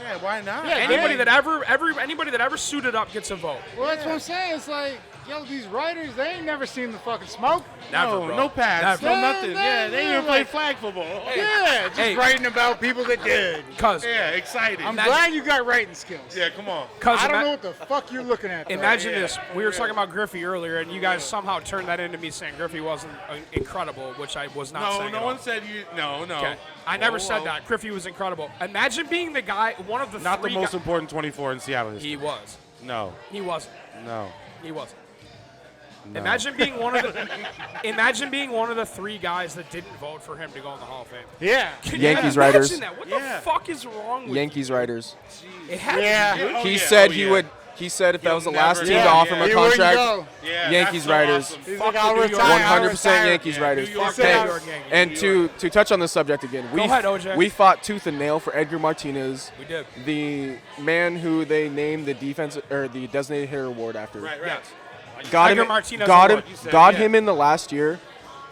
Yeah, why not? Yeah, Anybody that ever suited up gets a vote. Well, that's what I'm saying. It's like, yo, these writers, they ain't never seen the fucking smoke. No, bro. no pads, Never. no nothing. Yeah, they Yeah, even play like- flag football. Yeah, just Hey. writing about people that did. Cause Yeah, exciting. I'm glad you got writing skills. Yeah, come on. I don't know what the fuck you're looking at. though. Imagine Yeah. this. We were talking about Griffey earlier, and you guys somehow turned that into me saying Griffey wasn't incredible, which I was not No, saying. no at one all. said you. No. Okay. I never Whoa, said whoa. that. Griffey was incredible. Imagine being the guy, one of the Not the three most guy- important 24 in Seattle history. He was. No, He wasn't. no. He wasn't. No. Imagine being one of the. Imagine being one of the 3 guys that didn't vote for him to go in the Hall of Fame. Yeah. Can you Yankees imagine writers. that? What Yeah. the fuck is wrong with Yankees writers. you? It had Yeah. to be. Oh, He yeah, said oh, he yeah. would. He said if that He'll was the never- last team Yeah, to offer yeah. him a He wouldn't contract, go. Yeah, Yankees that's so writers. awesome. He's Fuck like, the I'll New York- retire. I'll 100% retire. Yankees writers. New York, He said, Hey, New York Yankees. and to touch on this subject again, we ahead, OJ. we fought tooth and nail for Edgar Martinez, We did. the man who they named the defense or the designated hitter award after. Right. Yes. Got Edgar him, Martinez got him, award, you said, got yeah. him in the last year,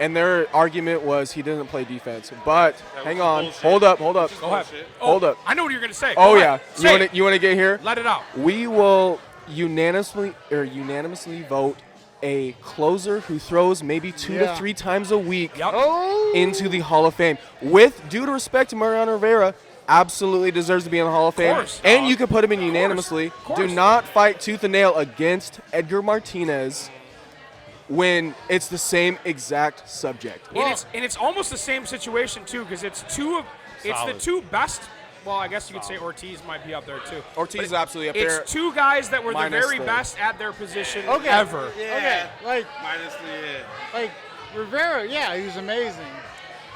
and their argument was he didn't play defense. But That hang was on, bullshit. hold up. Go ahead. Bullshit. Hold up. I know what you're gonna say. Oh Go yeah, ahead. Say it. you want to get here? Let it out. We will unanimously vote a closer who throws maybe 2 to Yeah. 3 times a week Yep. Oh. into the Hall of Fame. With due to respect to Mariano Rivera, absolutely deserves to be in the Hall of Fame. course, And dog. you can put him in unanimously. course. Do not fight tooth and nail against Edgar Martinez. when it's the same exact subject. And it's almost the same situation too, because it's the two best. Well, I guess you could say Ortiz might be up there too. Ortiz is absolutely up there. It's two guys that were the very best at their position ever. Yeah. Like Minus the like Rivera, yeah, he was amazing.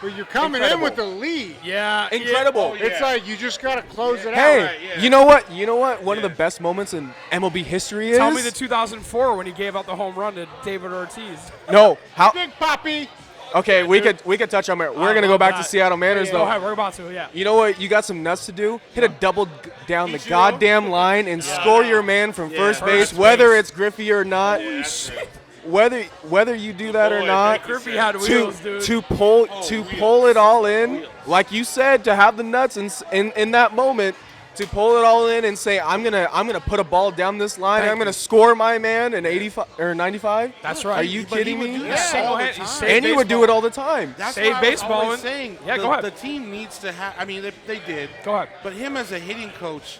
But you're coming Incredible. in with the lead. Yeah, Incredible. It's like you just gotta close it Hey, out. Right, yeah. you know what? You know what? One of the best moments in MLB history is. Tell me the 2004 when he gave out the home run to David Ortiz. No. How? Big Poppy. Okay, we could touch on it. We're gonna go back to Seattle Mariners Go though. ahead, we're about to. Yeah. You know what? You got some nuts to do. Hit a double down the goddamn line and score your man from first base, whether it's Griffey or not. Whether you do that or not, Griffey had wheels, dude. to pull it all in, like you said, to have the nuts in that moment, to pull it all in and say, I'm gonna put a ball down this line, and I'm gonna score my man in 85 or 95. That's right. Are you kidding me? And And he would do it all the time. That's Save what baseball I was and- saying. Yeah, the, go ahead. The team needs to have. I mean, they did. Go ahead. But him as a hitting coach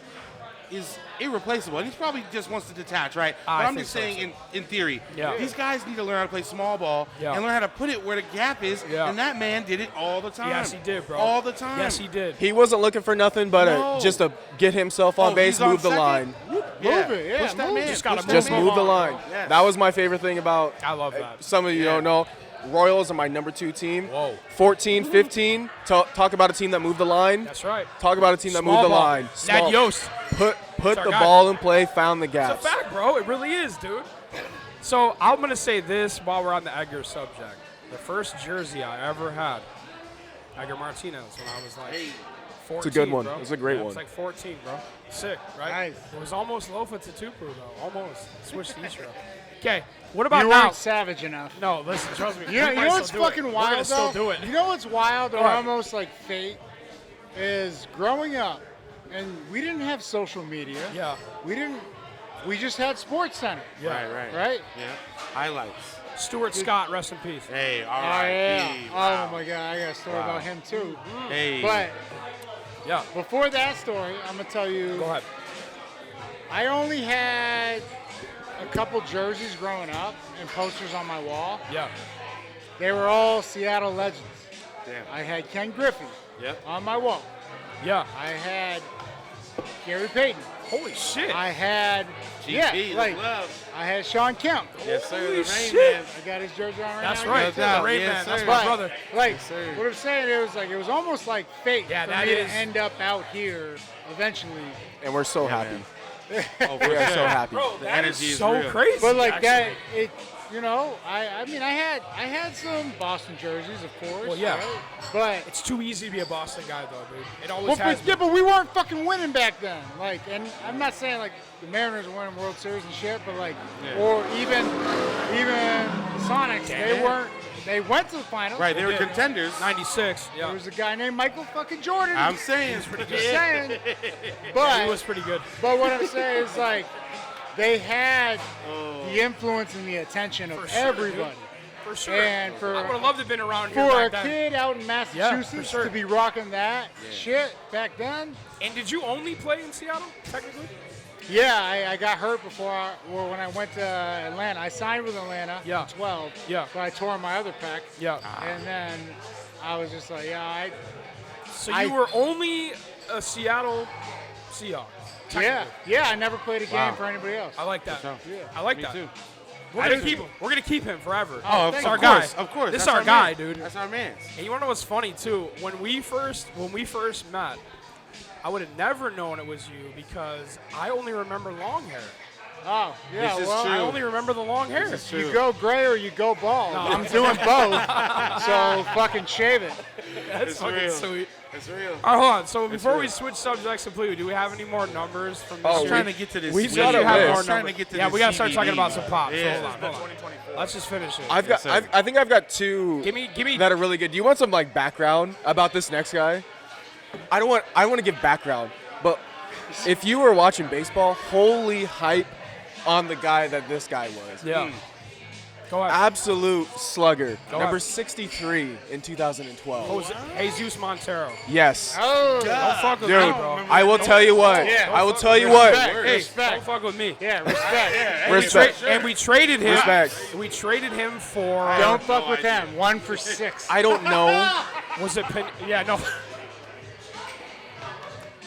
is irreplaceable, and he probably just wants to detach, right? But I I'm think just so, saying, in theory, Yeah. these guys need to learn how to play small ball Yeah. and learn how to put it where the gap is. Yeah. And that man did it all the time. Yes, he did, bro. All the time. Yes, he did. He wasn't looking for nothing but No. just to get himself on base, he's on move the second? line. Move it, yeah, Push that move. man. Just gotta Push that Just man. move the line. Yes. That was my favorite thing about. I love that. Some of you don't know. Royals are my number 2 team. Whoa. 14, 15. Talk about a team that moved the line. That's right. Talk about a team that Small moved the ball. line. Ned Yost. Put That's our the guy. ball in play, found the It's gaps. a fact, bro. It really is, dude. So I'm going to say this while we're on the Edgar subject. The first jersey I ever had, Edgar Martinez, when I was like 14, It's a good one. bro. It was a great It one. was like 14, bro. Sick, right? Nice. It was almost LOFA TATUPU, though. Almost. Switched to East Row. Okay, what about You now? weren't savage enough. No, listen, trust me. You know, we you might know still what's do it. fucking We're wild gonna though? still do it. You know what's wild or Go ahead. almost like fate is growing up, and we didn't have social media. Yeah. We just had Sports Center. Yeah. Right? Yeah. Highlights. Stuart Scott, rest in peace. Hey, all Oh right. yeah. Wow. Oh my God, I got a story about him too. Hey. But Yeah. before that story, I'm gonna tell you. Go ahead. I only had a couple jerseys growing up and posters on my wall. Yeah. They were all Seattle legends. Damn. I had Ken Griffey Yep. on my wall. Yeah. I had Gary Payton. Holy shit. I had GP, like love. I had Sean Kemp. Yes, sir. Holy The Rain shit. Man. I got his jersey on right That's now. right. No The doubt. Rain Yes, Man. sir. That's But, my brother. like sir. what I'm saying, it was almost like fate Yeah, for that me is- to end up out here eventually. And we're so happy. Oh, We are so happy. Bro, The that is energy is so real. crazy. But like actually. that, it you know, I mean I had some Boston jerseys, of course. Well, yeah. right? But It's too easy to be a Boston guy, though, dude. It always has yeah, been. but we weren't fucking winning back then. Like, and I'm not saying like the Mariners were winning World Series and shit, but like, or even the Sonics, they Damn. weren't. They went to the finals. Right, they were did. contenders. 96. There Yeah. was a guy named Michael fucking Jordan. I'm saying. just saying. He But was pretty good. but what I'm saying is like they had the influence and the attention of For sure, everybody. For sure. And for I would have loved to have been around here for a back then. kid out in for Massachusetts sure. to be rocking that shit back then. And did you only play in Seattle, technically? Yeah, I got hurt before when I went to Atlanta. I signed with Atlanta Yeah. at 12, Yeah. but I tore my other pec. Yeah. And then I was just like, yeah, So you were only a Seattle Seahawk. yeah, I never played a game Wow. for anybody else. I like that. sure. I like Me that. too. We're gonna keep him. We're gonna keep him forever. Oh, This of our course, guy. of course. This is That's our guy, man. dude. That's our man. And you wanna know what's funny too? When we first met, I would have never known it was you because I only remember long hair. Oh, yeah, This is well, true. I only remember the long hair. This is you true. go gray or you go bald. No. I'm doing both, so fucking shave it. That's It's fucking real. sweet. It's real. All right, hold on. So before we real. switch subjects completely, do we have any more numbers from this Oh, I'm year? trying to get to this. we've We got do a have list. more Trying to numbers. get to Yeah, this we gotta start talking CBD. about some pops. Yeah. Hold on, hold on. Let's just finish it. I've got. Yes, sir. I think I've got two Give me. that are really good. Do you want some like background about this next guy? I want to give background, but if you were watching baseball, holy hype on the guy that this guy was. Yeah. Go ahead. Absolute slugger. Go Number ahead. 63 in 2012. Jose, Jesus Montero. Yes. Oh, Don't fuck with Dude, me, bro. I will tell you what. Yeah. I will tell you what. Hey, Respect. don't fuck with me. Yeah, respect. Respect. And we traded him. Respect. We traded him for. Don't fuck with them. 1 for 6. I don't know. Was it? Yeah, no.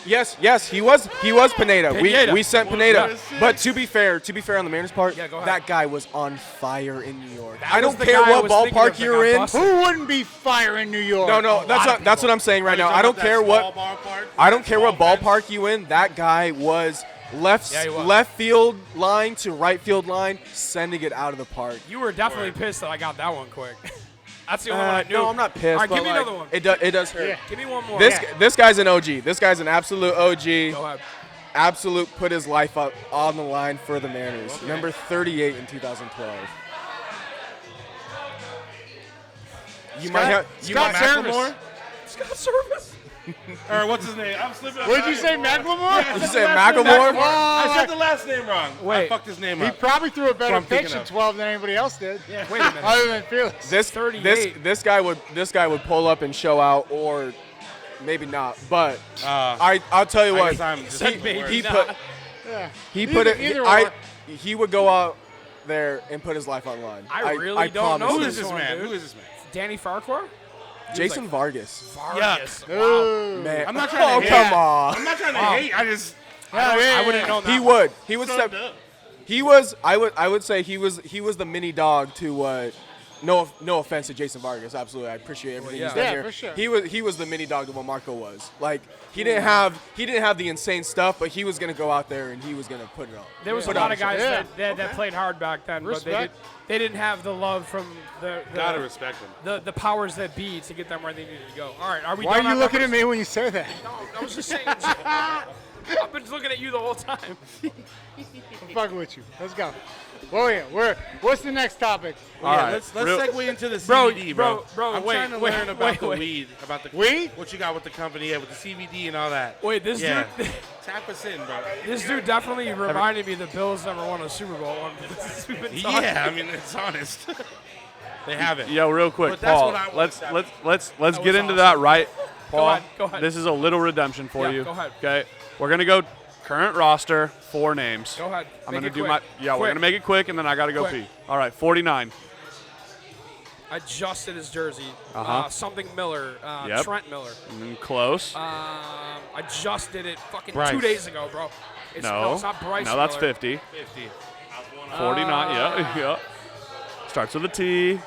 Yes, he was Pineda. Pineda. We sent Pineda. Yeah. But to be fair on the Mariners part, Yeah, go ahead. that guy was on fire in New York. That I was don't the care guy I what was thinking ballpark of that you're got in. busted. Who wouldn't be fire in New York? No, that's what I'm saying right now. I don't care what ballpark you in. That guy was left Yeah, he was. left field line to right field line, sending it out of the park. You were definitely pissed that I got that one quick. That's the only one I knew. No, I'm not pissed. All right, but give me like, another one. It does hurt. Yeah. Give me one more. This guy's an OG. This guy's an absolute OG. Go ahead. Absolute put his life up on the line for the Mariners. Okay. Number 38 in 2012. Scott Service. Scott Service. Or what's his name? I'm slipping up. What did you say, Macklemore? Did you say Macklemore? I said the last name wrong. Wait. I fucked his name He up. probably threw a better I'm thinking pitch in of. 12 than anybody else did. Wait a minute. Other than Felix. This 38. this guy would pull up and show out, or maybe not. But I'll tell you I what. guess I'm just Yeah. He put it. Either or. He would go out there and put his life on the line. I really don't promise know you. Who is this one, man? dude. Who is this man? Danny Farquhar? Jason Vargas. Vargas. Ooh. Man, I'm not trying to hate. come on. I'm not trying to hate. I just I wouldn't know that. He would. He would step. He was. I would say he was the mini dog to what. No offense to Jason Vargas. Absolutely, I appreciate everything he's done Yeah, here. for sure. He was the mini dog to what Marco was. Like he didn't have the insane stuff, but he was gonna go out there and he was gonna put it on. There was Put a it lot on of guys Yeah. that played hard back then, but Respect. they didn't have the love from the gotta respect him. the powers that be to get them where they needed to go. All right, are we Why done are you on looking at numbers? me when you say that? No, I was just saying. I've been looking at you the whole time. I'm fucking with you. Let's go. Oh yeah, what's the next topic? All right, let's segue into the Bro, CBD, bro, I'm wait, trying to wait, learn about wait, the wait. weed, about the Weed? what you got with the company, with the CBD and all that. Wait, this yeah. dude, Tap us in, bro. this dude definitely reminded me the Bills never won a Super Bowl. We've been talking. Yeah, I mean it's honest. They haven't. Yo, real quick, But that's Paul. what I Let's was get awesome. into that right. Paul, Go ahead. this is a little redemption for Yeah, you. go ahead. Okay, we're gonna go current roster, 4 names. Go ahead. I'm Make gonna it do quick. we're Quick. gonna make it quick, and then I gotta go Quick. pee. All right, 49. Adjusted his jersey. Uh-huh. Something Miller. Yep. Trent Miller. Close. I just did it fucking Bryce. 2 days ago, bro. No, it's not Bryce. No, that's Miller. 50. 50. 49. Yeah. Starts with a T.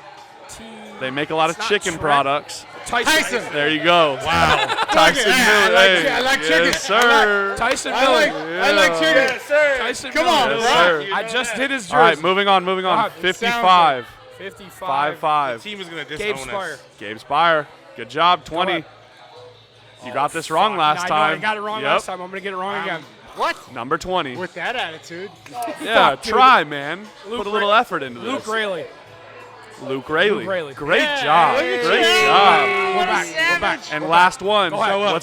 T. They make a lot of It's not chicken Trent. products. Tyson. There you go. Wow. Tyson Yeah, Miller. Hey, I like yes, chicken. sir. Tyson I Miller. like chicken. Yes, sir. Tyson Come Miller. on, Yes, bro. sir. I just did his jersey. All right, moving on. Go ahead. 55. 55. 5-5. Team is gonna disown Gabe us. Spire. Gabe Spire. Good job. 20. ahead. You got this wrong last I know, time. I got it wrong Yep. last time. I'm going to get it wrong again. What? Number 20. With that attitude. Yeah, Fuck, dude. try, man. Luke Put a little Ray- effort into Luke this. Rayleigh. Luke Rayleigh. Luke Rayleigh. Great Yeah, job. look at Great you. job. We're back. We're back. And last one. Go ahead.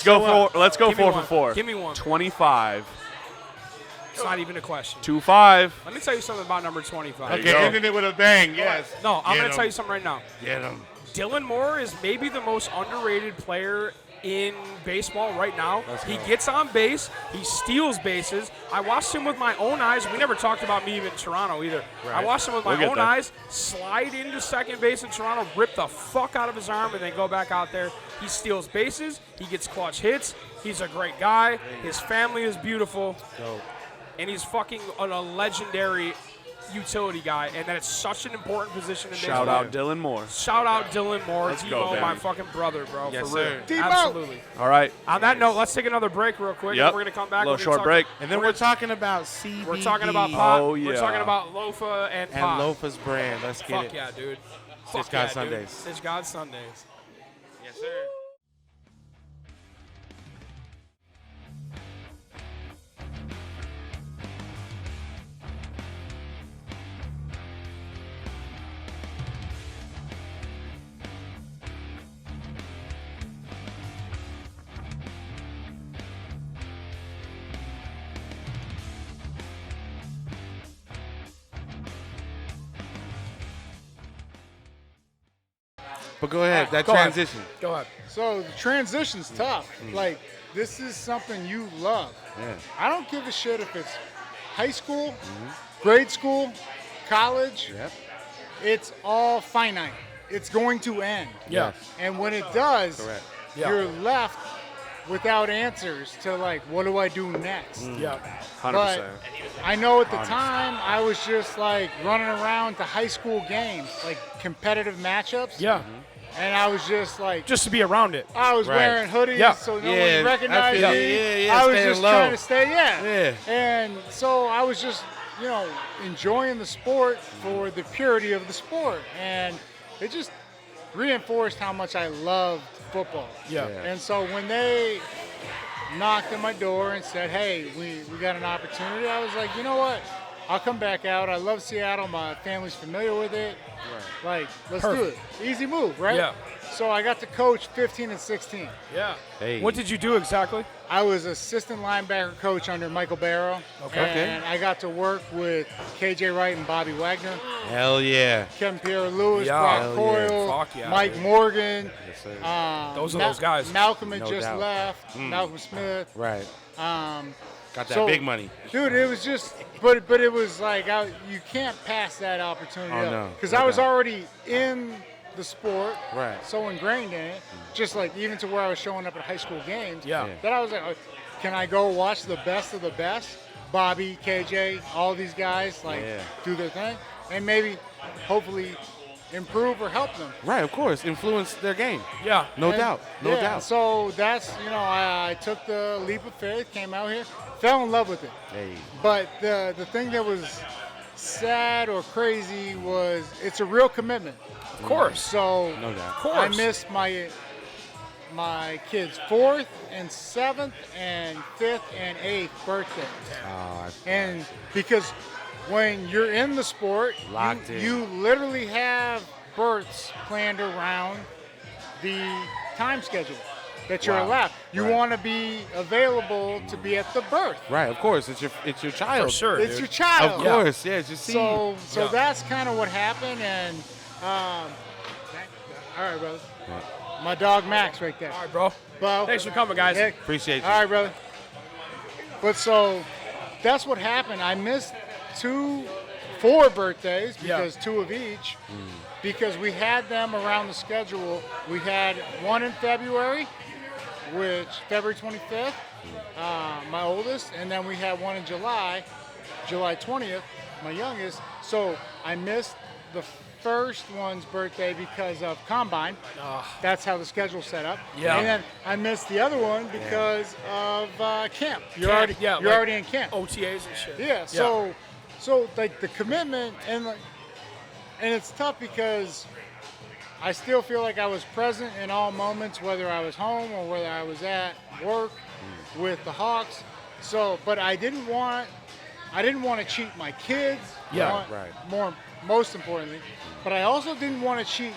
Let's go for Give me 4 one. for 4. Give me one. 25. It's not even a question. 2-5. Let me tell you something about number 25. Okay, ending it with a bang. Yes. No, I'm Get going to 'em. tell you something right now. Get him. Dylan Moore is maybe the most underrated player in baseball right now. He gets on base. He steals bases. I watched him with my own eyes. We never talked about me in Toronto either. I Right. watched him with We'll my get own there. eyes slide into second base in Toronto, rip the fuck out of his arm, and then go back out there. He steals bases. He gets clutch hits. He's a great guy. His family is beautiful. And he's fucking a legendary utility guy, and that it's such an important position in baseball. Shout out Dylan Moore. Shout out Dylan Moore, Let's go, Demo, baby. my fucking brother, bro. Yes, for real. sir. Demo. Absolutely. All right. On that note, let's take another break real quick. Yep. And we're gonna come back. Little We're gonna short talk- break. And then we're talking about CBD. We're talking about pot. Oh, We're yeah. talking about LOFA and and pot. LOFA's brand. Let's get Fuck it. yeah, dude. Stitchgod Fuck yeah, Sundays. Dude. Stitchgod Sundays. Yes, sir. But go ahead, that Go ahead. transition. Go ahead. So the transition's tough. Like, this is something you love. Yeah. I don't give a shit if it's high school, grade school, college. Yep. It's all finite. It's going to end. Yeah. And when it does, Correct. Yeah. you're left without answers to, like, what do I do next? Yeah. 100%. But I know at the time I was just like running around to high school games, like competitive matchups. Yeah. And I was just like, Just to be around it. I was Right. wearing hoodies Yeah. so no Yeah, one recognized I feel me. you. Yeah, I was staying just low. trying to stay, Yeah. And so I was just, enjoying the sport for the purity of the sport. And it just reinforced how much I loved football. Yeah. And so when they knocked at my door and said, hey, we got an opportunity, I was like, you know what? I'll come back out. I love Seattle. My family's familiar with it. Like, let's do it. Easy move, right? Yeah. So I got to coach 15 and 16. Yeah. Hey. What did you do exactly? I was assistant linebacker coach under Michael Barrow. Okay. And I got to work with KJ Wright and Bobby Wagner, Hell yeah. Kevin Pierre-Louis, Yeah. Brock Hell Coyle, Fuck yeah, Mike dude. Morgan. Yes, sir. Those are those guys. Malcolm had No just doubt. left. Malcolm Smith. Right. Um, Got that So- big money. Dude, it was just, but it was like, you can't pass that opportunity Oh, up. no. Because No I was doubt. already in the sport, Right. so ingrained in it, just like even to where I was showing up at high school games, Yeah. that I was like, can I go watch the best of the best? Bobby, KJ, all these guys, like, Yeah. do their thing, and maybe, hopefully, improve or help them. Right, of course. Influence their game. Yeah. No And- doubt. No yeah, doubt. So that's, I took the leap of faith, came out here, fell in love with it. Hey. But the thing that was sad or crazy was it's a real commitment. Of course. So No doubt. Of course. I missed my kids' 4th and 7th and 5th and 8th birthdays. Oh, And because when you're in the sport, Locked in. you literally have births planned around the time schedule that you're Wow. allowed. You Right. want to be available to be at the birth. right, of course. It's your child. For sure. It's dude. your child. Of course, yeah. It's your seed. So Yeah. that's kind of what happened, and all right, brother. My dog Max right there. All right, bro. Bo. Thanks for coming, guys. Yeah. Appreciate you. All right, brother. But so that's what happened. I missed 4 birthdays because 2 of each, because we had them around the schedule. We had one in February, which February 25th, my oldest, and then we had one in July 20th, my youngest. So I missed the first one's birthday because of Combine. That's how the schedule's set up. Yeah. And then I missed the other one because of camp. You're Camp, already in camp. OTAs and shit. Yeah. So like the commitment and it's tough because I still feel like I was present in all moments, whether I was home or whether I was at work with the Hawks. So, but I didn't want to cheat my kids. Yeah, right. Most importantly, but I also didn't want to cheat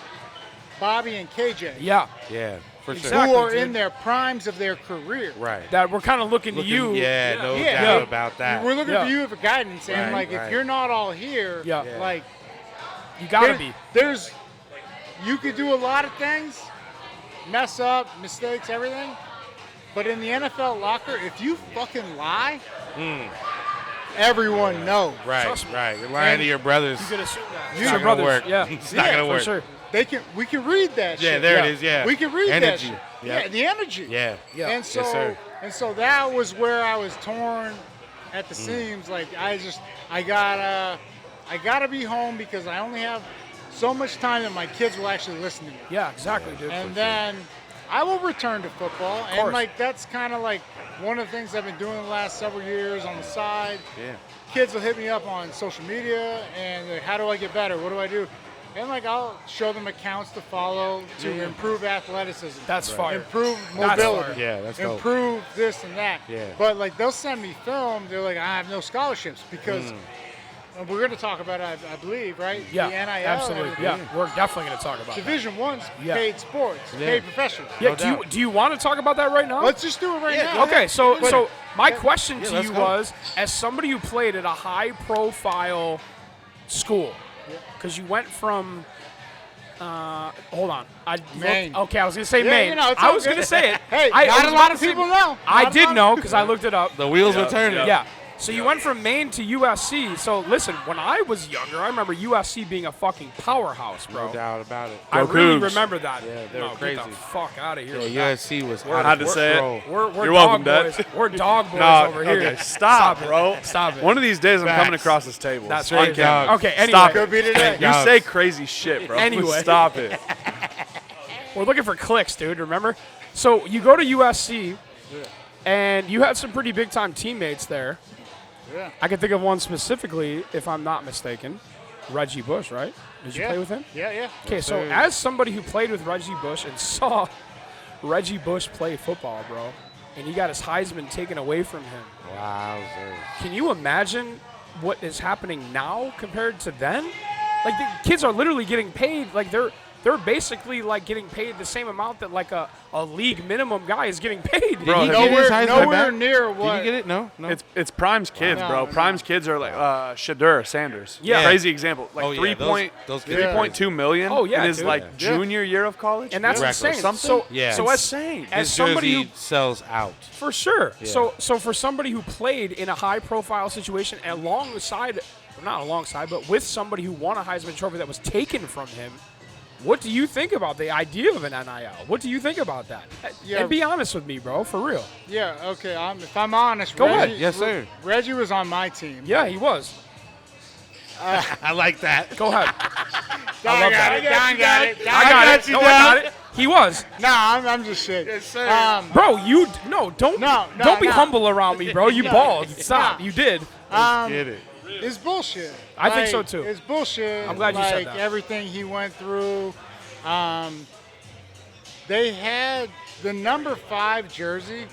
Bobby and KJ, Yeah. Yeah, for sure. Exactly. who are dude. in their primes of their career. Right. That we're kind of looking to Looking- you. Yeah, no Yeah. doubt Yeah. about that. We're looking Yeah. for you for guidance, and Right, like right. if you're not all here, Yeah. like You gotta there- be. you could do a lot of things, mess up, mistakes, everything, but in the NFL locker, if you fucking lie, everyone knows. Right, Trust me. right. You're lying to your brothers. You could assume that. It's Your not gonna brothers. work. Yeah. It's not gonna for work. sure. We can read that Yeah, shit. there it is, yeah. We can read that Energy. shit. Yeah. Yeah, the energy. Yeah. Yeah. And so, Yes, sir. and so that was where I was torn at the seams. Like I gotta be home because I only have so much time that my kids will actually listen to me. Yeah, exactly, dude. And then I will return to football. And course. like that's kind of like one of the things I've been doing the last several years on the side. Yeah. Kids will hit me up on social media and like, how do I get better? What do I do? And like I'll show them accounts to follow to improve athleticism. That's fire. Improve That's mobility. fire. Yeah, that's dope. Improve this and that. Yeah. But like they'll send me film. They're like, I have no scholarships because and we're going to talk about it, I believe, right? Yeah, The NIL. and absolutely. everything. Yeah, we're definitely going to talk about that. Division One's Yeah. paid sports, Yeah. paid professionals. Yeah, No do you doubt. do you want to talk about that right now? Let's just do it right Yeah, now. Okay, so my question Yeah, to let's you go. was, as somebody who played at a high-profile school, because you went from Hold on. Maine. Okay, I was gonna say Yeah, Maine. you know, it's I all was good. gonna say it. Hey, I not was a lot about of to say- people know. I did know because I looked it up. The wheels were turning. Yeah. So you went from Maine to USC. So listen, when I was younger, I remember USC being a fucking powerhouse, bro. No doubt about it. I Go really Cougs. remember that. Yeah, they were no, crazy. Get the fuck out of here. with Yeah, that. USC was Had out to of say it. control. We're You're dog welcome, Dad. boys. We're dog boys No, over here. okay, stop, it. bro. Stop it. One of these days, I'm coming Facts. across this table. That's On right. camera. Okay, anyway. Stop Could be today. You say crazy shit, bro. Anyway. Stop it. We're looking for clicks, dude. Remember? So you go to USC, and you had some pretty big time teammates there. Yeah. I can think of one specifically, if I'm not mistaken. Reggie Bush, right? Did you play with him? Yeah, yeah. Okay, so as somebody who played with Reggie Bush and saw Reggie Bush play football, bro, and he got his Heisman taken away from him, Wowzers. can you imagine what is happening now compared to then? Like, the kids are literally getting paid, like they're basically like getting paid the same amount that like a league minimum guy is getting paid. Did he get his Heisman Nowhere back? near Did what. you get it? No. It's Prime's kids, No, bro. no. Prime's kids are like Shadur Sanders. Yeah. Crazy example. Like Oh, yeah, 3.2 million Oh, yeah, in his dude. like junior year of college. And that's Yeah. insane. Something? So, Yeah. so Insane. as His somebody jersey who sells out. for sure. Yeah. So for somebody who played in a high profile situation alongside, or not alongside, but with somebody who won a Heisman Trophy that was taken from him, what do you think about the idea of an NIL? What do you think about that? Yeah. And be honest with me, bro, for real. Yeah, okay. If I'm honest, Go ahead. Yes, sir. Reggie was on my team. Yeah, he was. I like that. Go ahead. Don love got that. it. Don got it. I got it. you, No, I Dad. got it. He was. Nah, I'm just shit. Yes, sir. Bro, you don't No, don't be no. humble around me, bro. You balled. Stop. No. You did. Get it. It's bullshit. I think so, Like, too. It's bullshit. I'm glad you said like, that. Everything he went through. They had the number 5 jersey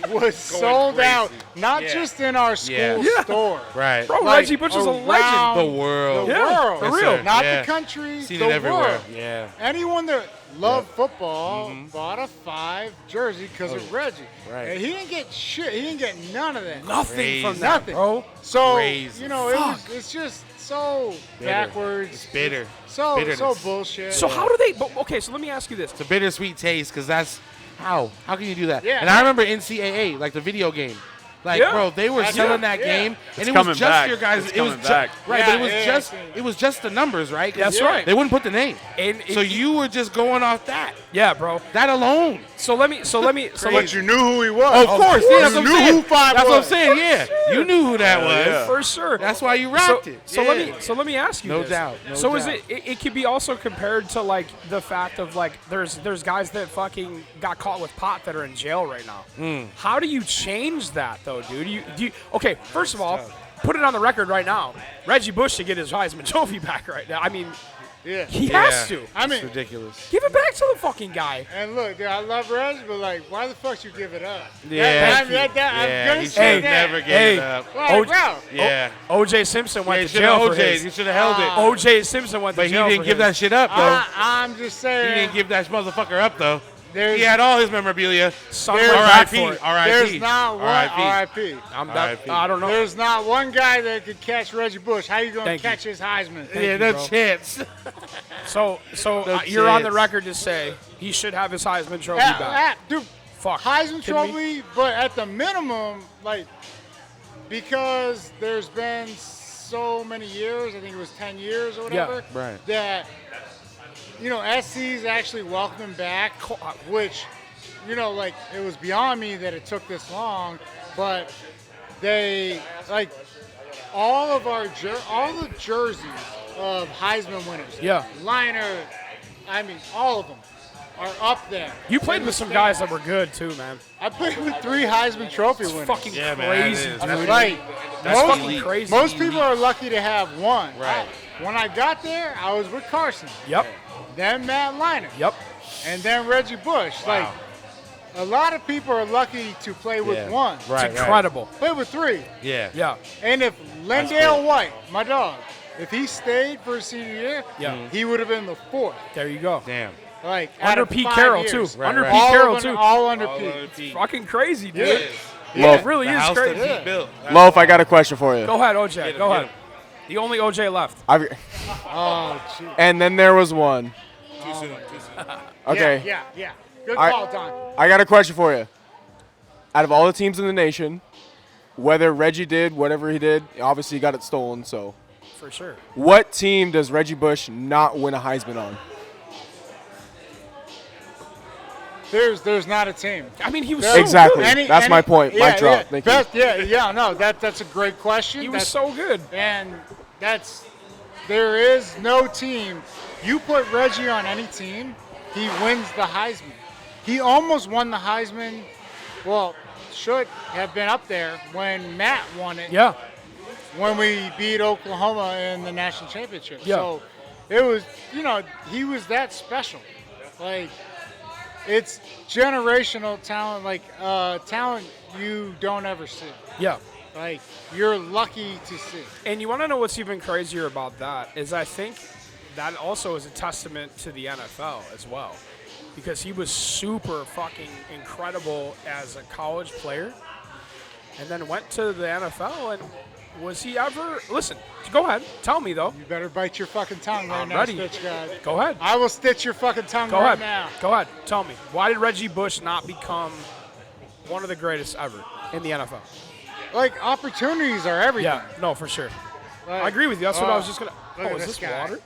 was sold out, not Yeah. just in our school Yeah. store. Right. Bro, Like, Reggie Bush is a around legend. The world. The Yeah, world. for Yes, real. sir. Not Yeah. the country, Seen the it everywhere. world. Yeah. Anyone that loved football bought a 5 jersey because of Reggie. Right. And he didn't get shit. He didn't get none of that. Nothing Crazy. from that, Nothing. bro. So, Crazy. you know, it's just so Bitter. backwards. It's bitter. So Bitterness. bullshit. So how do they? Okay, so let me ask you this. It's a bittersweet taste because that's how can you do that? Yeah. And I remember NCAA, like the video game. Like, Yeah. bro, they were That's selling it. that Yeah. game, and It's it was coming just back. your guys. It's It was coming back. right, Yeah, but it was yeah, just I've seen it. it was just the numbers, right? 'Cause That's right. They wouldn't put the name, And so you were just going off that. yeah, bro. That alone. So let me. But you knew who he was. Of course, yeah, that's you what I'm knew saying. who 5 That's what I'm was. saying. Yeah, you knew who that was. yeah. for sure. That's why you rocked it. So Yeah. let me ask you No this. doubt, no so is doubt. it could be also compared to like the fact of like there's guys that fucking got caught with pot that are in jail right now. How do you change that though, dude? Do you okay, first of all, put it on the record right now. Reggie Bush should get his Heisman Trophy back right now. I mean, Yeah. he has to. I mean, It's ridiculous. Give it back to the fucking guy. and look, dude, I love Reg, but like, why the fuck you give it up? Yeah. I'm gonna he say should that. never get Hey. it up. Like, Oh, bro. Yeah. O.J. Simpson Yeah, went he to should jail have for OJ. his. He should have held it. O.J. Simpson went to But he jail didn't for give his. that shit up, though. I'm just saying. He didn't give that motherfucker up, though. There's, He had all his memorabilia. Some There's- went back R.I.P. for it. R.I.P. there's not one R.I.P. RIP. R.I.P. I don't know. There's not one guy that could catch Reggie Bush. How you gonna Thank you. catch his Heisman? Yeah, you, no bro. chance. So No you're on the chance. record to say he should have his Heisman Trophy back. Dude, Fuck. Heisman Kidding me? Trophy, but at the minimum, like, because there's been so many years, I think it was 10 years or whatever, right. that, you know, SC's actually welcomed him back, which, you know, like, it was beyond me that it took this long, but they, like, all the jerseys of Heisman winners, Yeah. Liner, I mean, all of them are up there. You played with some guys that were good too, man. I played with 3 Heisman Trophy winners. Fucking Yeah, man, crazy, that is. dude. That's Like, That's most, fucking crazy. most people are lucky to have one. Right. When I got there, I was with Carson, Yep. then Matt Liner, Yep. and then Reggie Bush. Like, a lot of people are lucky to play with Yeah. one. Right, It's incredible. Play with 3. Yeah. Yeah. And if Lendale White, my dog, if he stayed for his senior year, Yeah. he would have been the 4th. There you go. Damn. Like, out Under of Pete 5 Carroll years. too. Right, Under right. Pete All Carroll of them- too. all under Pete. Fucking crazy, dude. Yeah. Yeah, it really The is house that crazy. he built. Loaf, I got a question for you. Go ahead, OJ. him, Go get ahead. him. The only OJ left. I've, Oh, gee. And then there was one. Too soon. Okay. Yeah. Good I- call, Don. I got a question for you. Out of all the teams in the nation, whether Reggie did whatever he did, obviously he got it stolen. So, For sure. what team does Reggie Bush not win a Heisman on? There's not a team. I mean, he was There- so Exactly. good. That's my point. Mic drop. Thank you. No, that's a great question. He was so good. And there is no team. You put Reggie on any team, he wins the Heisman. He almost won the Heisman. Well, should have been up there when Matt won it. Yeah. When we beat Oklahoma in the national championship. Yeah. So it was, he was that special. Like, it's generational talent, talent you don't ever see. Yeah. Like, you're lucky to see. And you want to know what's even crazier about that is I think that also is a testament to the NFL as well. Because he was super fucking incredible as a college player and then went to the NFL. And was he ever – listen, go ahead. Tell me, though. You better bite your fucking tongue right I'm now, ready. Stitchgod. Go ahead. I will stitch your fucking tongue Go right ahead. now. Go ahead. Tell me. Why did Reggie Bush not become one of the greatest ever in the NFL? Like, opportunities are everything. Yeah. No, for sure. Like, I agree with you. That's what I was just going to – look oh, at is this this guy. water?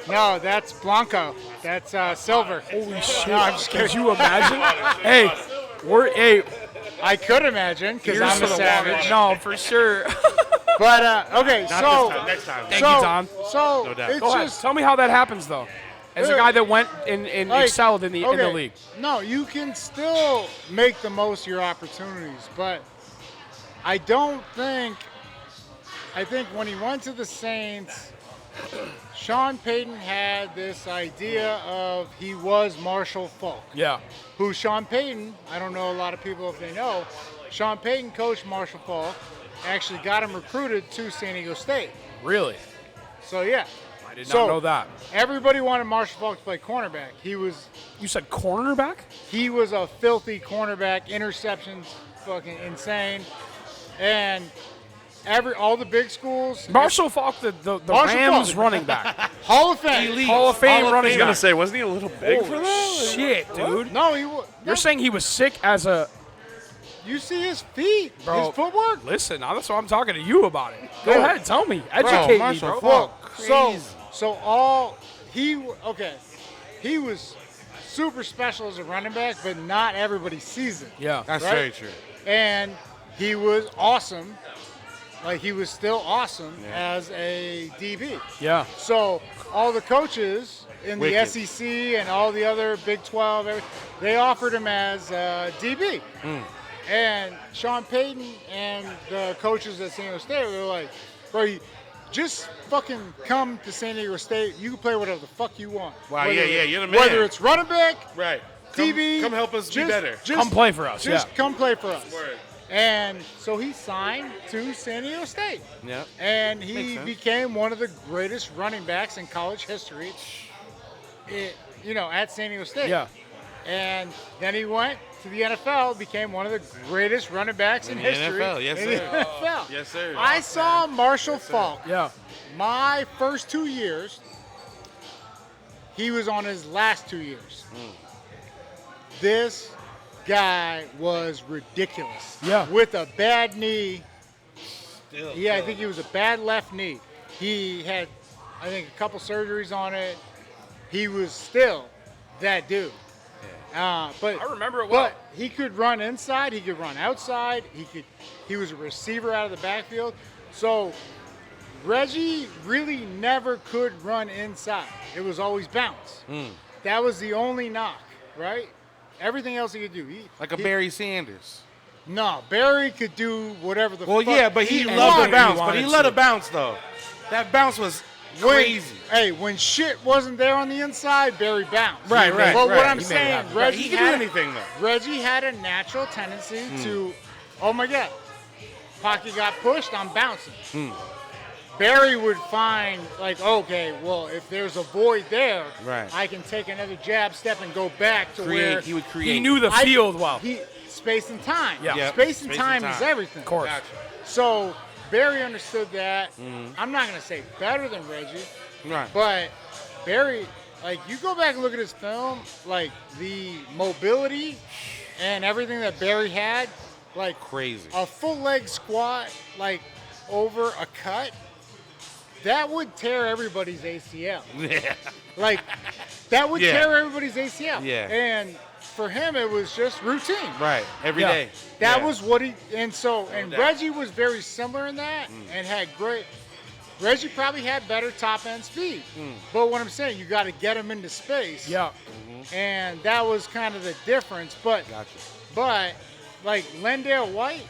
No, that's Blanco. That's silver. Holy shit. No, I'm just kidding. Could you imagine? I could imagine because Here's I'm to a the savage. water. No, for sure. But, okay, so. Next time. Thank you, Don. So, No doubt. it's Go ahead. just. Tell me how that happens, though. As a guy that went and like, excelled in the okay, league. No, you can still make the most of your opportunities, but I think when he went to the Saints, Sean Payton had this idea of he was Marshall Faulk. Yeah. Who Sean Payton, I don't know a lot of people if they know, Sean Payton coached Marshall Faulk, actually got him recruited to San Diego State. Really? So, yeah. I did not know that. Everybody wanted Marshall Faulk to play cornerback. You said cornerback? He was a filthy cornerback, interceptions, fucking insane. And all the big schools. Marshall Faulk, the Marshall Rams Faulk. running back. Hall of Fame. Elite. Hall of Fame running I was back. gonna say, wasn't he a little big for Holy that? shit, dude. No, he was. You're saying he was sick as a... You see his feet, Bro, his footwork. Listen, that's why I'm talking to you about it. Go Dude. ahead, tell me. Educate me, Marshall bro. Faulk. He was super special as a running back, but not everybody sees it. Yeah. That's Right? very true. And he was awesome. Like, he was still awesome as a DB. Yeah. So all the coaches in the Wicked. SEC and all the other Big 12, they offered him as DB. And Sean Payton and the coaches at San Diego State were like, bro, just fucking come to San Diego State. You can play whatever the fuck you want. Wow, Whether- yeah, you're the man. Whether it's running back, Right. DB. Come help us be better. Come play for us, Just yeah. come play for us. Word. And so he signed to San Diego State. Yep. And Makes he sense. became one of the greatest running backs in college history, at San Diego State. Yeah. And then he went to the NFL, became one of the greatest running backs in the history. NFL, yes, in the sir. NFL. Yes, sir. I saw Marshall Faulk. Yeah. My first 2 years, he was on his last 2 years. This guy was ridiculous. Yeah. With a bad knee. Still, I think he was a bad left knee. He had, I think, a couple surgeries on it. He was still that dude. But I remember it well. But he could run inside. He could run outside. He was a receiver out of the backfield. So Reggie really never could run inside. It was always bounce. That was the only knock, right? Everything else he could do. Like a Barry Sanders. No, Barry could do whatever the Well, fuck yeah, but he loved wanted. to bounce. But wanted he let to. it bounce, though. That bounce was crazy. When shit wasn't there on the inside, Barry bounced. Right. But what I'm He made it saying, happen. Right, Reggie he can do anything, though. Reggie had a natural tendency to, oh my God, pocket got pushed, I'm bouncing. Barry would find, like, okay, well, if there's a void there, Right. I can take another jab step and go back to where He would create. He knew the field well. space and time. Yeah. Yep. Space and time is everything. Of course. Gotcha. So Barry understood that. I'm not going to say better than Reggie, Right. But Barry, like, you go back and look at his film, like, the mobility and everything that Barry had, like, Crazy. a full leg squat, like, over a cut, that would tear everybody's ACL. Yeah. Like, that would Yeah. tear everybody's ACL. Yeah. And for him, it was just routine. Right. Every day. That Yeah. was what he, and so, and doubt. Reggie was very similar in that and had great, Reggie probably had better top end speed. But what I'm saying, you got to get him into space. Yeah. And that was kind of the difference. But, but like Lendale White,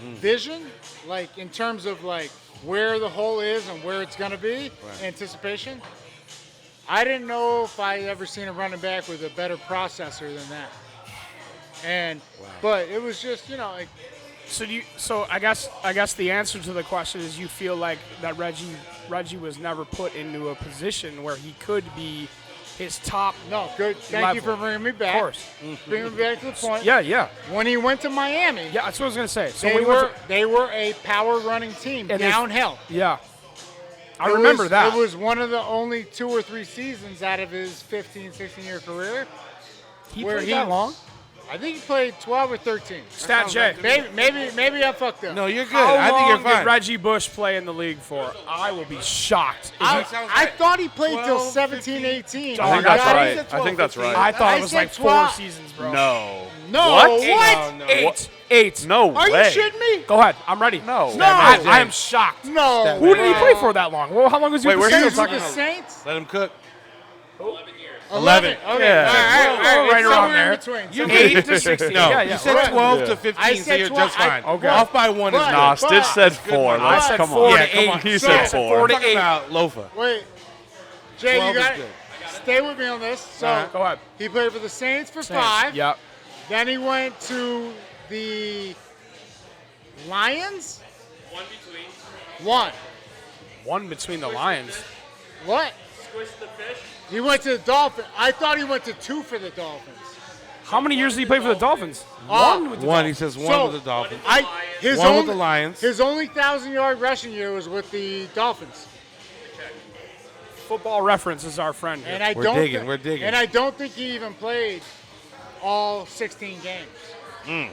vision, like in terms of like where the hole is and where it's going to be, anticipation. I didn't know if I ever seen a running back with a better processor than that. And but it was just, you know, like, So I guess the answer to the question is you feel like that Reggie was never put into a position where he could be his top. No, good. Thank you for bringing me back. Of course. Bringing me back to the point. Yeah. When he went to Miami, Yeah, that's what I was gonna say. So they when he were went to, they were a power running team And they- downhill. yeah, I remember that. It was one of the only 2 or 3 seasons out of his 15, 16-year career. he where played that long. I think he played 12 or 13. Stat J. Maybe I fucked up. No, you're good. How I think long you're fine. did Reggie Bush play in the league for? I will be shocked. I thought he played till 12, 17, 18. I think that's God, right. he's at I think that's 12, right. I thought I it was said like 4 12. seasons, bro. No. No, What? what? No. Eight. No Are way. you shitting me? Go ahead. I'm ready. No. I am shocked. No. Who did he play for that long? Well, how long was he Wait, with we're the still Saints? With talking the about- Saints? Let him cook. 11. Okay. Yeah. All right. Right It's around somewhere there. in between. You're Somewhere- 8 to 16. No, yeah. you said Right. 12 Yeah. to 15, I so said you're 12. just fine. Okay. Off by 1 is But- not. Nah, Stitch said Good 4. one. Let's I said come 4 on. to Yeah, come 8. on. He So- said 4. We're talking about Lofa. Wait. Jay, 12 you is got good. Stay with me on this. So Go ahead. he played for the Saints for 5. Yep. Then he went to the Lions. One between. One between the Lions. What? Squish the fish. He went to the Dolphins. I thought he went to 2 for the Dolphins. How many years did he play for the Dolphins? One with the One, he Dolphins. says one So- with the Dolphins. His One only, with the Lions. His only 1,000-yard rushing year was with the Dolphins. Football Reference is our friend here. And I We're don't digging, thi- we're digging. And I don't think he even played all 16 games.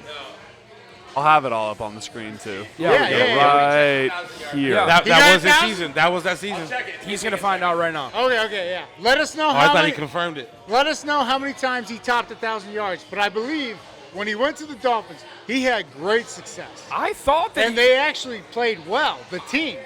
I'll have it all up on the screen too. Yeah, Yeah, we yeah, go. Right here. Yeah. That He got was his that? season. That was that season. He's gonna find out right now. Okay, yeah. Let us know Oh, I how thought many. he confirmed it. Let us know how many times he topped 1,000 yards. But I believe when he went to the Dolphins, he had great success. I thought that. And they actually played well, the team.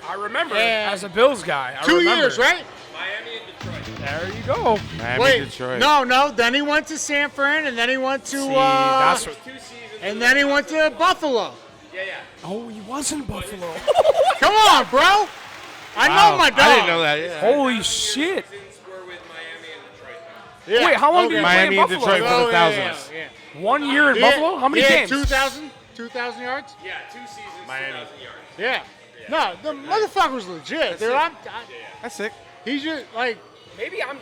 I remember And as a Bills guy. I 2 remember. years, right? Miami and Detroit. There you go. Miami, Wait, Detroit. no. Then he went to San Fran, and then he went to, See, that's what. 2 seasons. and then he went to Buffalo. Yeah. Oh, he was in Buffalo. Come on, bro. I Wow. know my dog. I didn't know that. Yeah. Holy shit! Seasons were with Miami and Detroit. Yeah. Wait, how long did he play Miami in and Buffalo? Detroit for the Oh, thousands. yeah. 1 year in Buffalo? How many he games? had 2,000 yards? Yeah, 2 seasons, Miami. 2,000 yards. Yeah. No, the motherfucker's legit. Dude, That's sick. he's just like.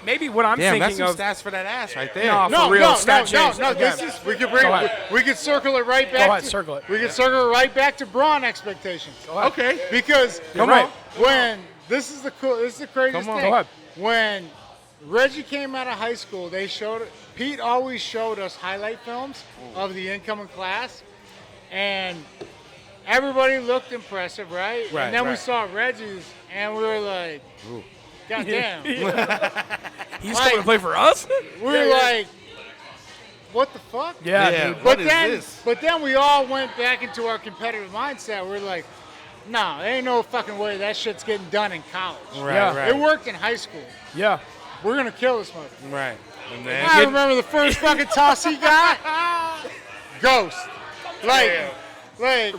Maybe what I'm Damn, that's thinking some of. stats for that ass right there. No, No, for real. no, Stat no, James. no. Again. This is we could bring. Go ahead. We could circle it right back. ahead, to, circle it. We could circle it right back to Braun expectations. Okay. Because Come right. on. when this is the craziest Come on. thing. Go ahead. When Reggie came out of high school, Pete always showed us highlight films of the incoming class, and everybody looked impressive, right? Right, And then we right. saw Reggie's, and we were like, God damn. He's Like- coming to play for us? We were like, what the fuck? Yeah, Yeah. dude. What is this? But then we all went back into our competitive mindset. We're like, no, there ain't no fucking way that shit's getting done in college. Right, Yeah. right. It worked in high school. Yeah. We're gonna kill this motherfucker. Right. And then I remember the first fucking toss he got. Ghost. Like,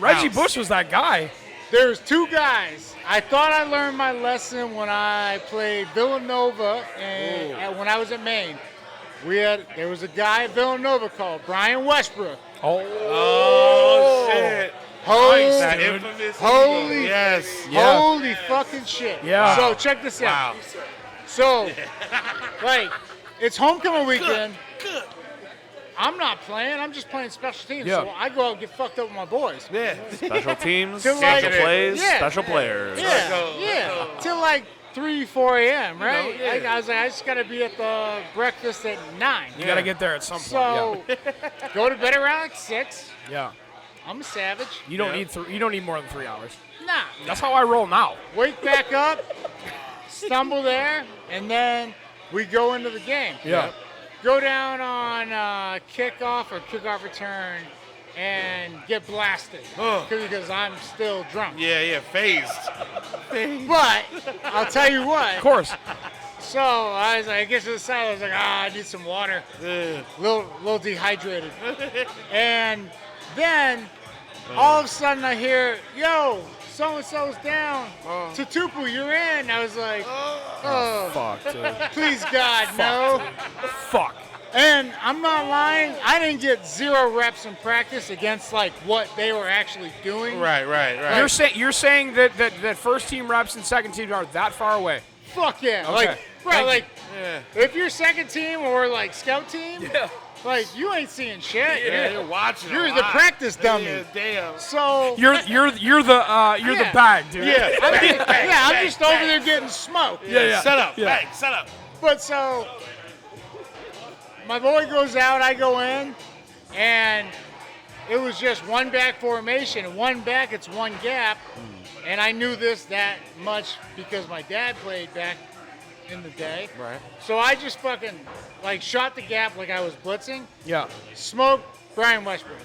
Reggie Bush was that guy. there's 2 guys. I thought I learned my lesson when I played Villanova and when I was at Maine. There was a guy at Villanova called Brian Westbrook. Oh, shit. Holy, That infamous holy, yes. holy fucking shit. Yeah. So check this out. Wow. So, like, it's homecoming weekend. I'm not playing. I'm just playing special teams. Yeah. So I go out and get fucked up with my boys. Yeah. Special teams, To like- special plays, yeah. special players. Yeah, yeah. Till like 3, 4 a.m., right? You know, yeah. I was like, I just got to be at the breakfast at 9. You got to get there at some point. So go to bed around like 6. Yeah. I'm a savage. You don't need you don't need more than 3 hours. Nah. That's how I roll now. Wake back up, stumble there, and then we go into the game. Yeah. Go down on kickoff or kickoff return and get blasted because I'm still drunk. Yeah, phased. But I'll tell you what. Of course. So I was like, I get to the side, I was like, I need some water. Little dehydrated. And then all of a sudden I hear, yo, so-and-so's down. Tatupu, you're in. I was like, Fuck, dude. please, God, no. Fuck. And I'm not lying, I didn't get 0 reps in practice against like what they were actually doing. Right. You're saying that first team reps and second team are that far away? Fuck yeah. Okay. Like, bro, if you're second team or like scout team, like you ain't seeing shit. Yeah, you're watching. You're the practice dummy. Yeah, damn. So You're the bag, dude. Yeah. I'm just over there getting smoked. Yeah. Set up. Yeah. Bang, set up. But so my boy goes out, I go in, and it was just one back formation. One back, it's one gap. And I knew that much because my dad played back in the day. Right. So I just fucking like shot the gap like I was blitzing. Yeah. Smoke Brian Westbrook.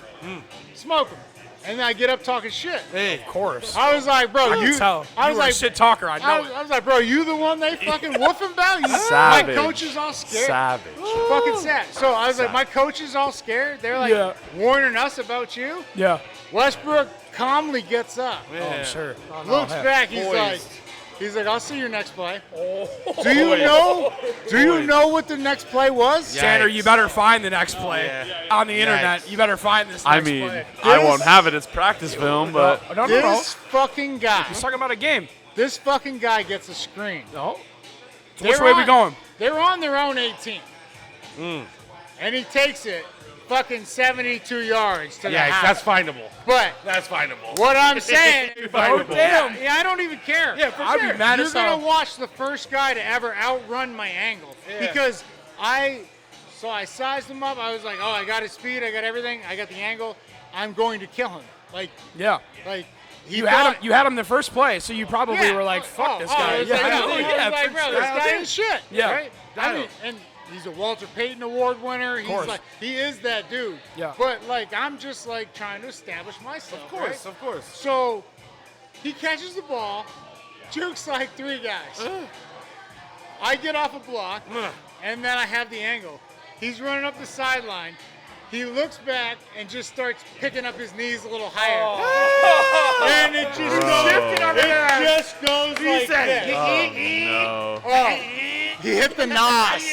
Smoke him. And then I get up talking shit. Hey. Of course. I was like, bro, I you. can tell. I You was were like, a shit talker. I know it. I was like, bro, you the one they fucking woofing about? My Savage. coach is all scared. Savage. Fucking sad. So I was like, my coach is all scared. They're like warning us about you. Yeah. Westbrook calmly gets up, Oh, I'm sure. looks back. He's like, I'll see your next play. Do you know what the next play was? Tanner, you better find the next play on the internet. You better find this next play. I won't have it. It's practice film, but No. This fucking guy. He's talking about a game. This fucking guy gets a screen. No. So which way we going? They're on their own 18. And he takes it fucking 72 yards to the house. That's findable. But That's findable. what I'm saying, Oh, damn. yeah, I don't even care. Yeah, for I'd sure. be mad You're as going hell. to watch the first guy to ever outrun my angle. Because I sized him up. I was like, I got his speed. I got everything. I got the angle. I'm going to kill him. Yeah. He You had him the first play, so you probably were like, fuck this guy. I was like, bro, this guy ain't shit. Yeah. Right? I mean, and he's a Walter Payton Award winner. He is that dude. Yeah. But I'm just trying to establish myself. Of course. So he catches the ball, jukes like 3 guys. I get off a block, and then I have the angle. He's running up the sideline. He looks back and just starts picking up his knees a little higher. And it just goes like this. He hit the nos.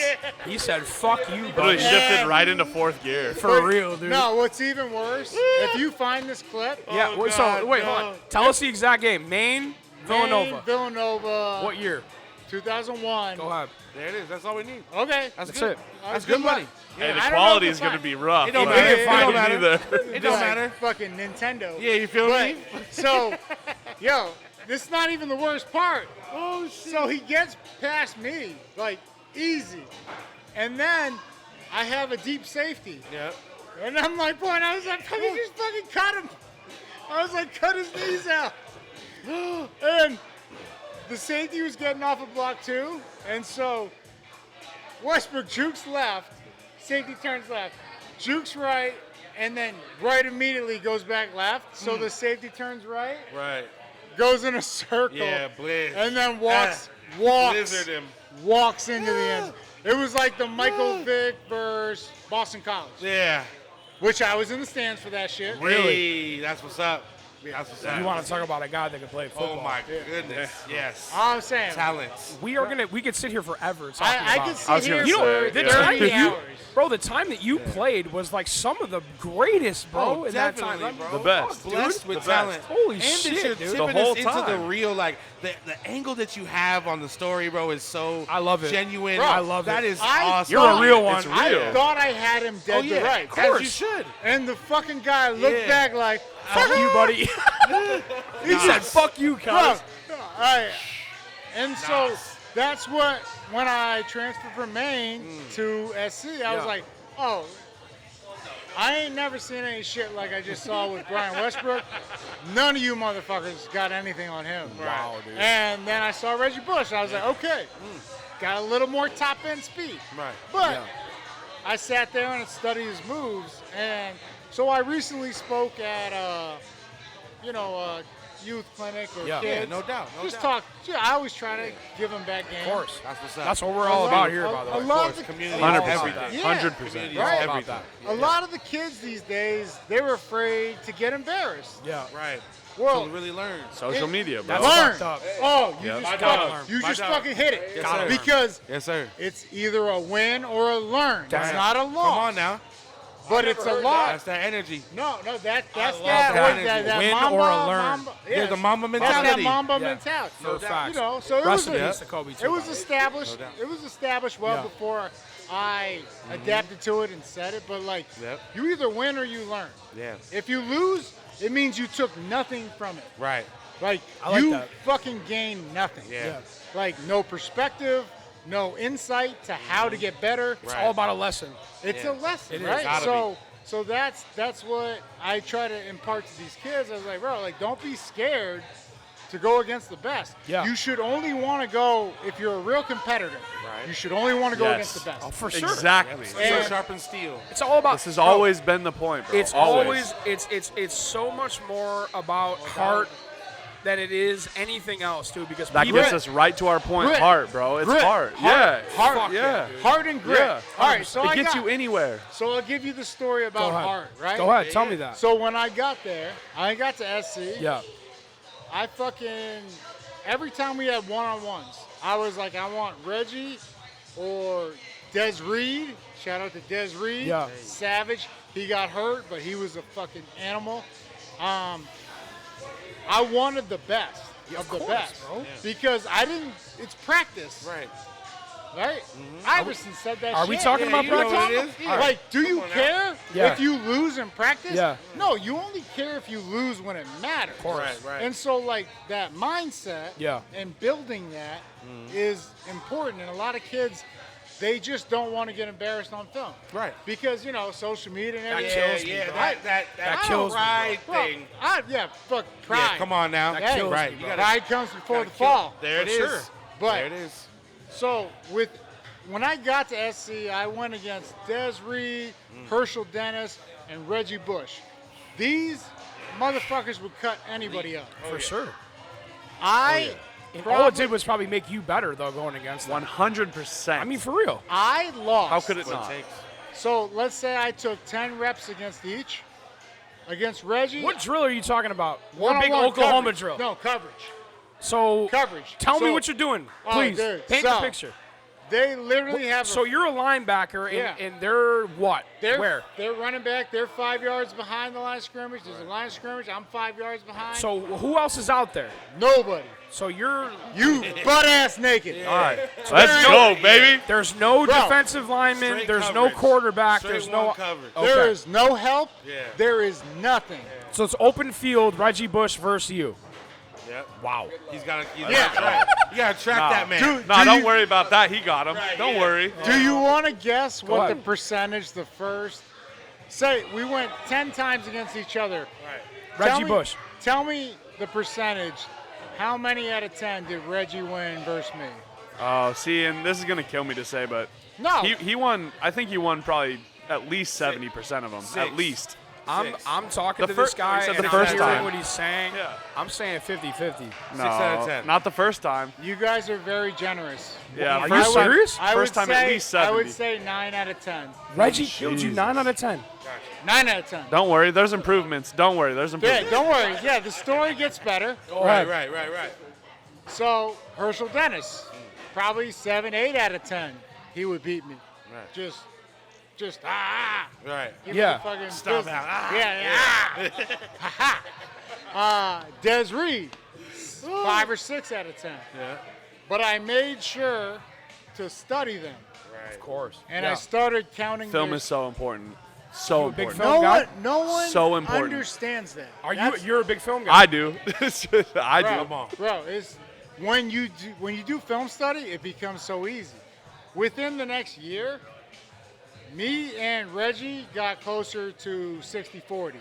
He said, fuck you, literally buddy. shifted right into 4th gear. For real, dude. No, what's even worse, if you find this clip. Yeah, wait, hold on. Tell us the exact game. Maine, Villanova. Villanova. What year? 2001. Go ahead. There it is. That's all we need. Okay. That's That's good. it. That's good money. Hey, the I don't know quality if is it's going to fine. be rough. It don't It matter. ain't It fine don't matter. either. It don't matter. Fucking Nintendo. Yeah, you feel me? So, yo, this is not even the worst part. Oh, shit. So he gets past me, easy. And then I have a deep safety. Yeah. And I'm like, boy, I was like, just fucking cut him. I was like, cut his knees out. And the safety was getting off a block too. And so Westbrook jukes left, safety turns left, jukes right, and then right immediately goes back left. So the safety turns right, Right. goes in a circle, Yeah, blizz. and then Blizzard him. walks into the end. It was like the Michael Vick versus Boston College, Yeah. which I was in the stands for that shit. Really? That's what's up. That's what's up. You want to talk about a guy that can play football? Oh my goodness. Yes. All I'm saying, Talents. We could sit here forever talking I about. could sit here You know, for the 30 time that you, hours. bro, the time that you played was like some of the greatest, bro. in that time, definitely, bro. The best. Blessed with The best. talent. Holy and shit, that you're dude. tipping The whole us into the time. real, the angle that you have on the story, bro, is so I love it. genuine. Bro, I love That it. is I awesome. You're a real one. It's I real. thought I had him dead Oh, yeah. to rights. As course. you should. And the fucking guy looked Yeah. back like, Fuck you, buddy. He said, "Fuck you, bro, cuz." And so that's what, when I transferred from Maine to SC, I was like, oh, I ain't never seen any shit like I just saw with Brian Westbrook. None of you motherfuckers got anything on him. Wow, dude. And then I saw Reggie Bush. I was like, okay, got a little more top end speed. Right. But I sat there and studied his moves. And so I recently spoke at youth clinic or kids. Yeah, no doubt. Just talk. Yeah, I always try to give them back game. Of course. That's what's up. That's what we're all about here, by the way. A lot of the community, 100%. everything. 100%. Right. Everything. A lot of the kids these days, they were afraid to get embarrassed. Yeah. Right. Well, to really learn. Social media, bro. That's learn. fucked up. Oh, you Yeah. just fucking hit it. Yes, sir. Because Yes, sir. it's either a win or a learn. It's Damn. not a loss. Come on now. But it's a loss. That's that energy. No, that's love that. that That Win Mamba, or a learn. Mamba, Yeah, the Mamba That's that mentality. Mamba Yeah. mentality. No facts. You know, so it Rest was, in peace to Kobe, too, it was by the way. established. No doubt. It was established well Yeah. before I adapted to it and said it. But like, Yep. you either win or you learn. Yeah. If you lose, it means you took nothing from it. Right. Like, I like you that. fucking gained nothing. Yeah. Like, no perspective, no insight to how to get better. It's Right. all about a lesson. It's Yeah. a lesson, It is. right? Gotta So that's what I try to impart to these kids. I was like, bro, like, don't be scared to go against the best. Yeah. You should only want to go, if you're a real competitor, Right. you should only want to go Yes. against the best. Oh, for sure. Exactly. And- Sharp and steel. It's all about. This has always been the point, bro. It's always it's so much more about heart than it is anything else, too. Because That people, gets us right to our point. Grit. Heart, bro. It's Grit. heart. Heart. Yeah. Heart. Yeah. Heart and grit. Yeah. All right, so it I gets got, you anywhere. So I'll give you the story Go about ahead. heart, right? Go ahead, tell me that. So when I got there, I got to SC. Yeah. I fucking, every time we had one-on-ones, I was like, I want Reggie or Des Reed. Shout out to Des Reed. Yeah. Savage. He got hurt, but he was a fucking animal. I wanted the best of the best, bro. because I didn't. It's practice, Right. right? Iverson said that. Are shit. we talking about you know practice? what it is? Yeah. Like, do you on now. care Yeah. if you lose in practice? Yeah. No, you only care if you lose when it matters. Right, right. And so, like, that mindset Yeah. and building that is important. And a lot of kids, they just don't want to get embarrassed on film. Right. Because, you know, social media and everything. kills me, bro. That kills me, pride Bro, thing. fuck pride. Yeah, come on now. That kills right. me, You bro. gotta, Pride comes before the gotta kill- fall. There it for is. sure. But There it is. so when I got to SC, I went against Des Reed, Herschel Dennis, and Reggie Bush. These motherfuckers would cut anybody up. For sure. I And all it did was probably make you better, though, going against them. 100%. I mean, for real. I lost. how could it What not? it takes. So let's say I took 10 reps against each. Against Reggie. What drill are you talking about? One big one-on-one Oklahoma coverage. drill. No, coverage. So Coverage. tell me So- what you're doing, Oh, please. dude, Paint so- the picture. They literally have So you're a linebacker, and, Yeah. and they're what? they're, Where? They're running back. They're 5 yards behind the line of scrimmage. There's a line of scrimmage. I'm 5 yards behind. So who else is out there? Nobody. So you're You butt ass naked. All right. So Let's there's go, no- baby. There's no Bro, defensive lineman. straight There's no coverage. quarterback. Straight There's one no coverage. Okay. There is no help. Yeah. There is nothing. So it's open field. Reggie Bush versus you. Yep. Wow. He's got to. Yeah. You got to track Nah. that man. Dude, No, do don't you- worry about that. He got him. Right, Don't yeah. worry. Do you want to guess what the ahead. percentage the first? Say we went 10 times against each other. Right. Reggie Tell me- Bush. Tell me the percentage. How many out of 10 did Reggie win versus me? Oh, see, and this is gonna kill me to say, but No. he won. I think he won probably at least 70% of them. At least. I'm talking The to this fir- guy, he said and the I'm first hearing time. what he's saying. Yeah. I'm saying 50-50. No, 6 out of 10. not the first time. You guys are very generous. Yeah, Are first you time- serious? I First would time say, at least I 70. would say 9 out of 10. Reggie killed you Jesus. 9 out of 10. 9 out of 10. Don't worry, there's improvements. Don't worry, there's Yeah, improvements. don't worry. Yeah, the story gets better. Right. So Herschel Dennis, probably 7, 8 out of 10. He would beat me. Right. Just Right. give me Yeah. the fucking Stop business. out. Ah. Yeah. Des Reed, 5 or 6 out of 10. Yeah. But I made sure to study them, Of course. and Yeah. I started counting. Film their- is so important. So a big important. film guy? No one So important. understands that. Are you? That's- You're a big film guy. I do. I do. Bro, it's when you do film study, it becomes so easy. Within the next year, me and Reggie got closer to 60-40.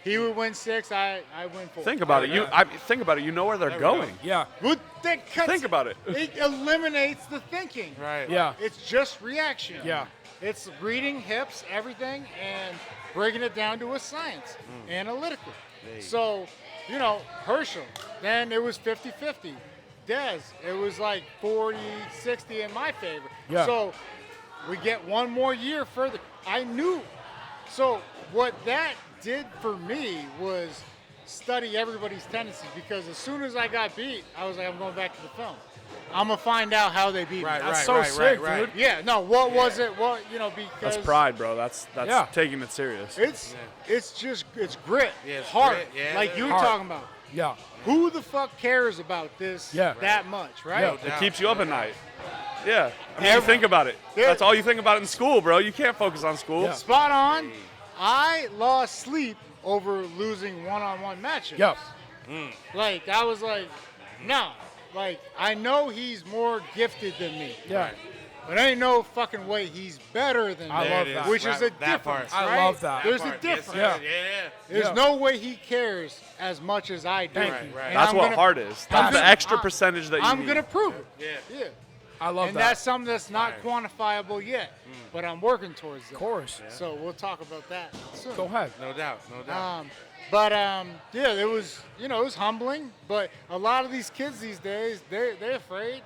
He would win 6, I win 4. Think about it. Think about it. You know where they're going. Yeah. Well, Think about it. It eliminates the thinking. Right. Yeah. It's just reaction. Yeah. It's reading hips, everything, and breaking it down to a science, analytically. So, Herschel, then it was 50-50. Dez, it was like 40-60 in my favor. Yeah. So we get one more year further. I knew. So what that did for me was study everybody's tendencies, because as soon as I got beat, I was like, I'm going back to the film. I'm going to find out how they beat me. That's so sick, dude. Yeah, no, what was it? What, because That's pride, bro. That's taking it serious. It's grit, Yeah, it's heart, grit, yeah. like you were Heart. talking about. Yeah. Who the fuck cares about this that much, right? Yeah. It keeps you up at night. Yeah. I mean, you think about it. Yeah. That's all you think about in school, bro. You can't focus on school. Yeah. Spot on. I lost sleep over losing one-on-one matchups. Yeah. Like, I was like, no. Like, I know he's more gifted than me. Yeah. But ain't no fucking way he's better than me. I love that. Which is a That difference, part. I right? love that. There's That a part. Yes, difference. sir. Yeah. There's Yeah. no way he cares as much as I do. Thank you. Right. And That's I'm what gonna- heart is. I'm That's the gonna- extra percentage that you I'm need. going to prove it. Yeah. Yeah. I love And that. that's something that's not quantifiable yet, but I'm working towards that. Of course. So we'll talk about that soon. Go ahead. No doubt. No doubt. Yeah, it was, it was humbling. But a lot of these kids these days, they're afraid,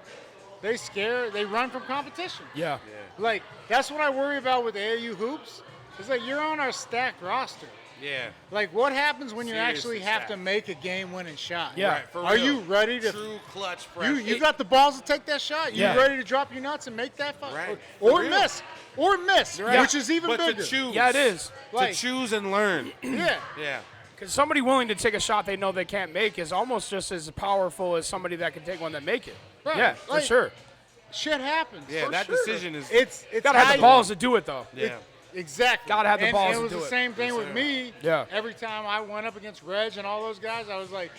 they scared, they run from competition. Yeah. Like, that's what I worry about with AAU hoops. It's like, you're on our stacked roster. Yeah. Like, what happens when you Seriously actually have to stacked. make a game-winning shot? Yeah. Right, for Are real. you ready to? True clutch You pressure. got the balls to take that shot? You Yeah. ready to drop your nuts and make that fuck? Right. Or For real. miss. Or miss, Right. which is even but bigger. to choose. Yeah, it is. Like- to choose and learn. Yeah. Yeah. Because somebody willing to take a shot they know they can't make is almost just as powerful as somebody that can take one that make it. Right. Yeah, for Like, sure. Shit happens. Yeah, for that sure. decision is- It's Gotta how have the you- balls to do it, though. Yeah. Exactly. Gotta have the And balls it to was do the it. same thing Yes, with sir. me. Yeah. Every time I went up against Reg and all those guys, I was like,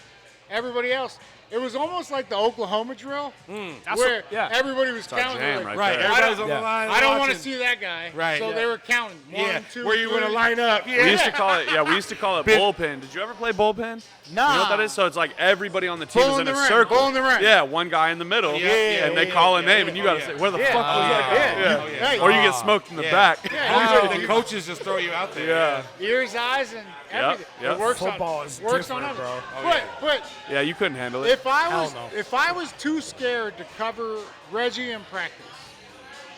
everybody else. It was almost like the Oklahoma drill, That's where what- yeah. everybody was our counting. jam like, right there. Everybody's on Yeah. the line. I don't want to watching. see that guy. Right. So Yeah. they were counting. One, Yeah. two, Where you want to three. line up? Yeah. We used to call it, we used to call it bullpen. Did you ever play bullpen? Nah. You know what that is? So it's like everybody on the team Bull is in in a the ring, circle. bull in the ring. Yeah, one guy in the middle, Yeah, and they yeah, call a yeah, name, yeah. and you got to Oh, say, yeah. where the Yeah. fuck was that? Yeah. Yeah. Hey, Or you get smoked in the Yeah. back. Yeah. The coaches just throw you out there. Yeah. Ears, eyes, and everything. yep. It works Football on, is works different, on bro. everything. But Yeah, you couldn't handle it. if I was no. if I was too scared to cover Reggie in practice,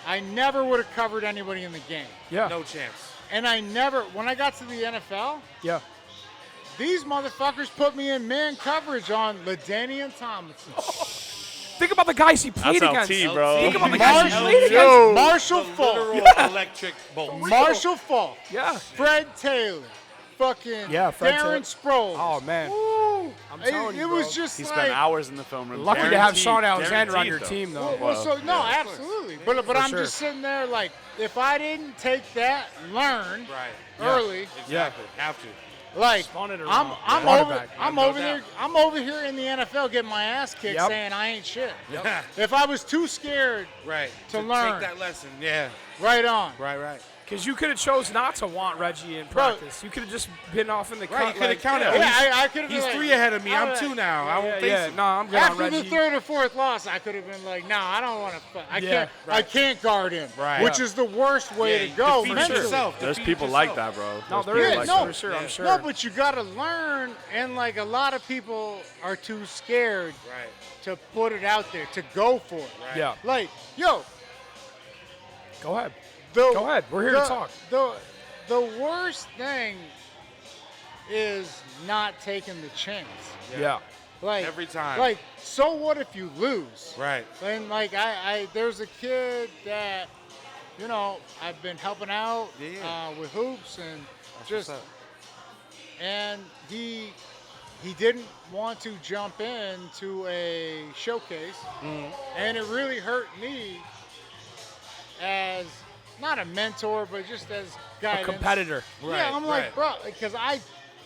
I never would have covered anybody in the game. Yeah. No chance. And when I got to the NFL, Yeah. these motherfuckers put me in man coverage on LaDainian Tomlinson. Think about the guys he played That's against. LT, bro. Think about the guys he Marshall, played against. Marshall Falk. Literal electric bolt. Marshall Falk. Yeah. Fred Taylor. Fucking Yeah, Fred Darren Taylor. Sproles. Oh, man. Woo. I'm telling you, it was bro. just He like, spent hours in the film room. Lucky to have Sean Guaranteed. Alexander on your Guaranteed, team, though. though. Well, so no, absolutely. But I'm sure. just sitting there like, if I didn't take that, learn Right. early, Exactly. Have to. like Spun it I'm around. over No doubt. I'm over here in the NFL getting my ass kicked, Yep. saying I ain't shit. Yeah. If I was too scared, Right. To learn. Take that lesson. Yeah. right on. Right. Because you could have chose not to want Reggie in Bro. practice. You could have just been off in the Right, cut. you coulda like, counted. yeah, Yeah, I could have He's been 3 like, ahead of me. I'm 2 now. I won't face yeah, him. no, I'm good on after the Reggie. third or fourth loss, I could have been like, no, I don't want to. I Yeah, can't guard him. Right. Which is the worst way to go defeat mentally. yourself. There's Defeat people yourself. like that, bro. No, There's there people is. like no, that. for sure, I'm sure. No, but you got to learn, and like a lot of people are too scared Right. to put it out there, to go for it. Right. Yeah. Like, yo, Go ahead. the, Go ahead. We're here to talk. The worst thing is not taking the chance. Yeah. Like Every time. Like, so what if you lose? Right. And like there's a kid that, I've been helping out with hoops and What's up? and he didn't want to jump into a showcase, and it really hurt me as not a mentor, but just as A guidance. competitor. Yeah, I'm like, right. bro, because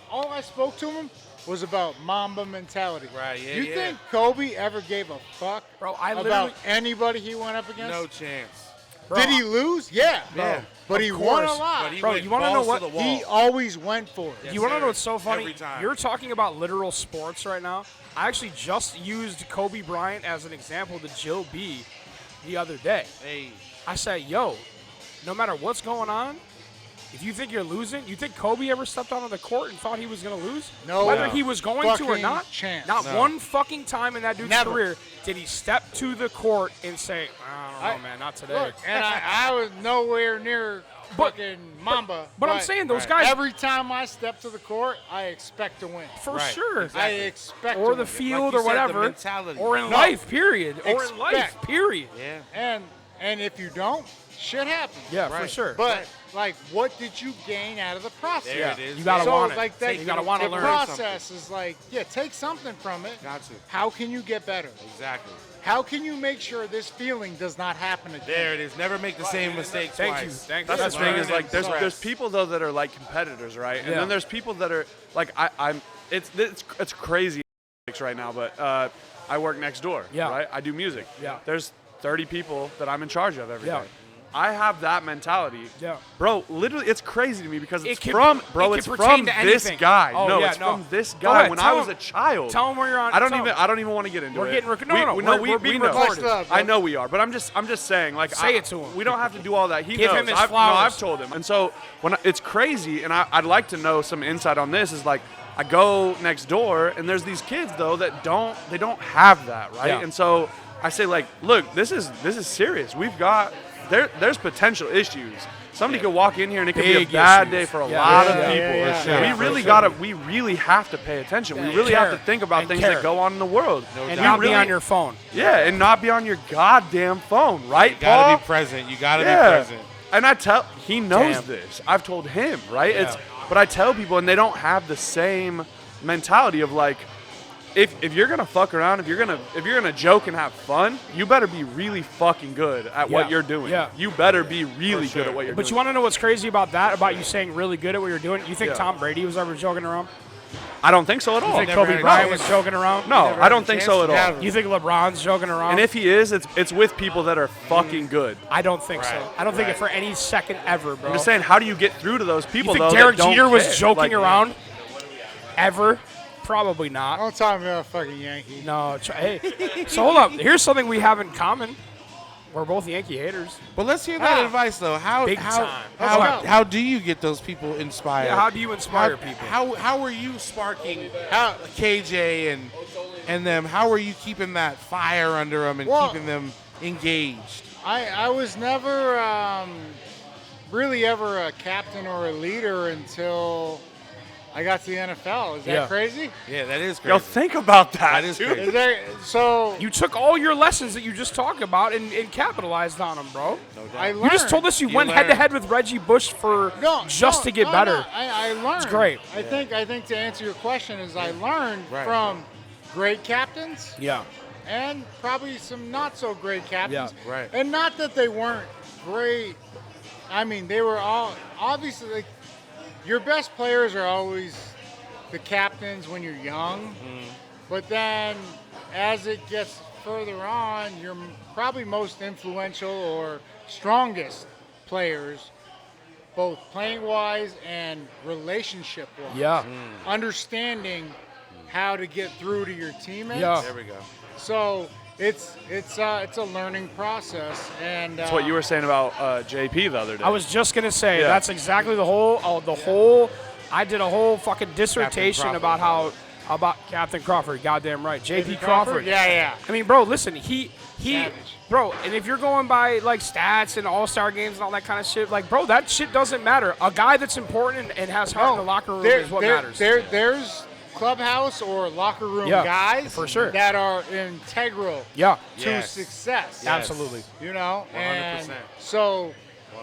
all I spoke to him was about Mamba mentality. Right, yeah, You yeah. think Kobe ever gave a fuck Bro, I about literally- anybody he went up against? No chance. Bro, Did he lose? Yeah. Yeah. But he Of won a course. lot. But he Bro, went you wanna know balls what? to the wall. He always went for it. Yes, You want to sir. know what's so funny? Every time. You're talking about literal sports right now. I actually just used Kobe Bryant as an example to Jill B the other day. Hey, I said, yo, no matter what's going on, if you think you're losing, you think Kobe ever stepped onto the court and thought he was going to lose? No Whether he was going to or fucking not, chance. not No. one fucking time in that dude's Never. career did he step to the court and say, I don't know, man, not today. Look, and I was nowhere near fucking Mamba. But I'm saying those guys, Every time I step to the court, I expect to win. for Right, sure. exactly. I expect Or to the win. field you or said, the whatever. mentality. Or in No. life, period. Or in life, Expect. period. yeah. And if you don't, shit happens. Yeah, for Right. sure. But like, what did you gain out of the process? There it is. You gotta so want it. like that, You gotta want to the learn. process is like, yeah, take something from it. Got to. How can you get better? Exactly. How can you make sure this feeling does not happen again? There it is. Never make the same mistake Thank you. twice. Thank you. That's the thing is like there's Progress. people though that are like competitors, right? And Yeah. then there's people that are like it's crazy right now, but I work next door, Yeah. right? I do music. Yeah. There's 30 people that I'm in charge of every day. Yeah. I have that mentality. Yeah. Bro, literally it's crazy to me because It it's can- from it bro, can it's pertain from to this anything. guy. Oh, no, yeah, it's no. from this Go guy ahead, when tell I was him- a child. Tell them where you're on. I don't tell even 'em. I don't even want to get into We're it. getting no, we we're being know. recorded. I know we are, but I'm just saying like Say it to him. We don't have to do all that. He Give knows. him his I've, no, flowers. I've told him. And so it's crazy, and I'd like to know some insight on this. Is like I go next door, and there's these kids though that don't have that, right? Yeah. And so I say like, look, this is serious. We've got there's potential issues. Somebody could walk in here and it could be a Big bad issues. day for a Yeah. lot Yeah, of yeah, people. yeah, For sure. We For really sure. we really have to pay attention. Yeah, We really care. have to think about And things care. that go on in the world. And doubt. not We be on really- your phone. Yeah, and not be on your goddamn phone, right, You gotta Paul? be present. You gotta Yeah. be present. And he knows Damn. this. I've told him, right? Yeah. But I tell people, and they don't have the same mentality of like, if you're gonna fuck around, if you're gonna joke and have fun, you better be really fucking good at what Yeah. you're doing. Yeah. You better be really For sure. good at what you're But doing. you want to know what's crazy about that? About you saying really good at what you're doing? You think Yeah. Tom Brady was ever joking around? I don't think so at all. You think never Kobe had a Bryant chance. was joking around? No, never I had don't a think chance so at to all. have You think LeBron's joking around? And if he is, it's with people that are fucking good. I don't think Right. so. I don't think it for any second ever, bro. I'm just saying, how do you get through to those You people think though? Derek that don't Jeter was care? joking Like, around? Ever? Probably not. Don't talk about fucking Yankee. No. Hey, so hold up. Here's something we have in common. We're both Yankee haters. But let's hear that advice though. Big time. How do you get those people inspired? Yeah, how do you inspire people? How are you sparking KJ and them? How are you keeping that fire under them and Well- keeping them engaged? I was never really ever a captain or a leader until I got to the NFL. Is that Yeah. crazy? Yeah, that is crazy. Yo, think about that. That is dude. crazy. Is there, so You took all your lessons that you just talked about and capitalized on them, bro. I learned. You just told us you went head to head with Reggie Bush for to get better. No, I learned. It's great. I think to answer your question is I learned Right. from great captains Yeah. and probably some not so great captains. Yeah, right. And not that they weren't great. I mean, they were all obviously like your best players are always the captains when you're young. But then as it gets further on, your probably most influential or strongest players, both playing wise and relationship wise. Yeah. Understanding how to get through to your teammates. Yeah. There we go. So it's a learning process, and That's what you were saying about JP the other day. I was just gonna say Yeah. that's exactly the whole. I did a whole fucking dissertation Crawford. about Captain Crawford. Goddamn right, JP Crawford. Yeah. I mean, bro, listen, he, Savage. bro, and if you're going by like stats and all-star games and all that kind of shit, like, bro, that shit doesn't matter. A guy that's important and has heart in the locker room is what matters. There's clubhouse or locker room Yeah, guys for sure. that are integral Yeah, to Yes. success. absolutely. You know, and 100%. so,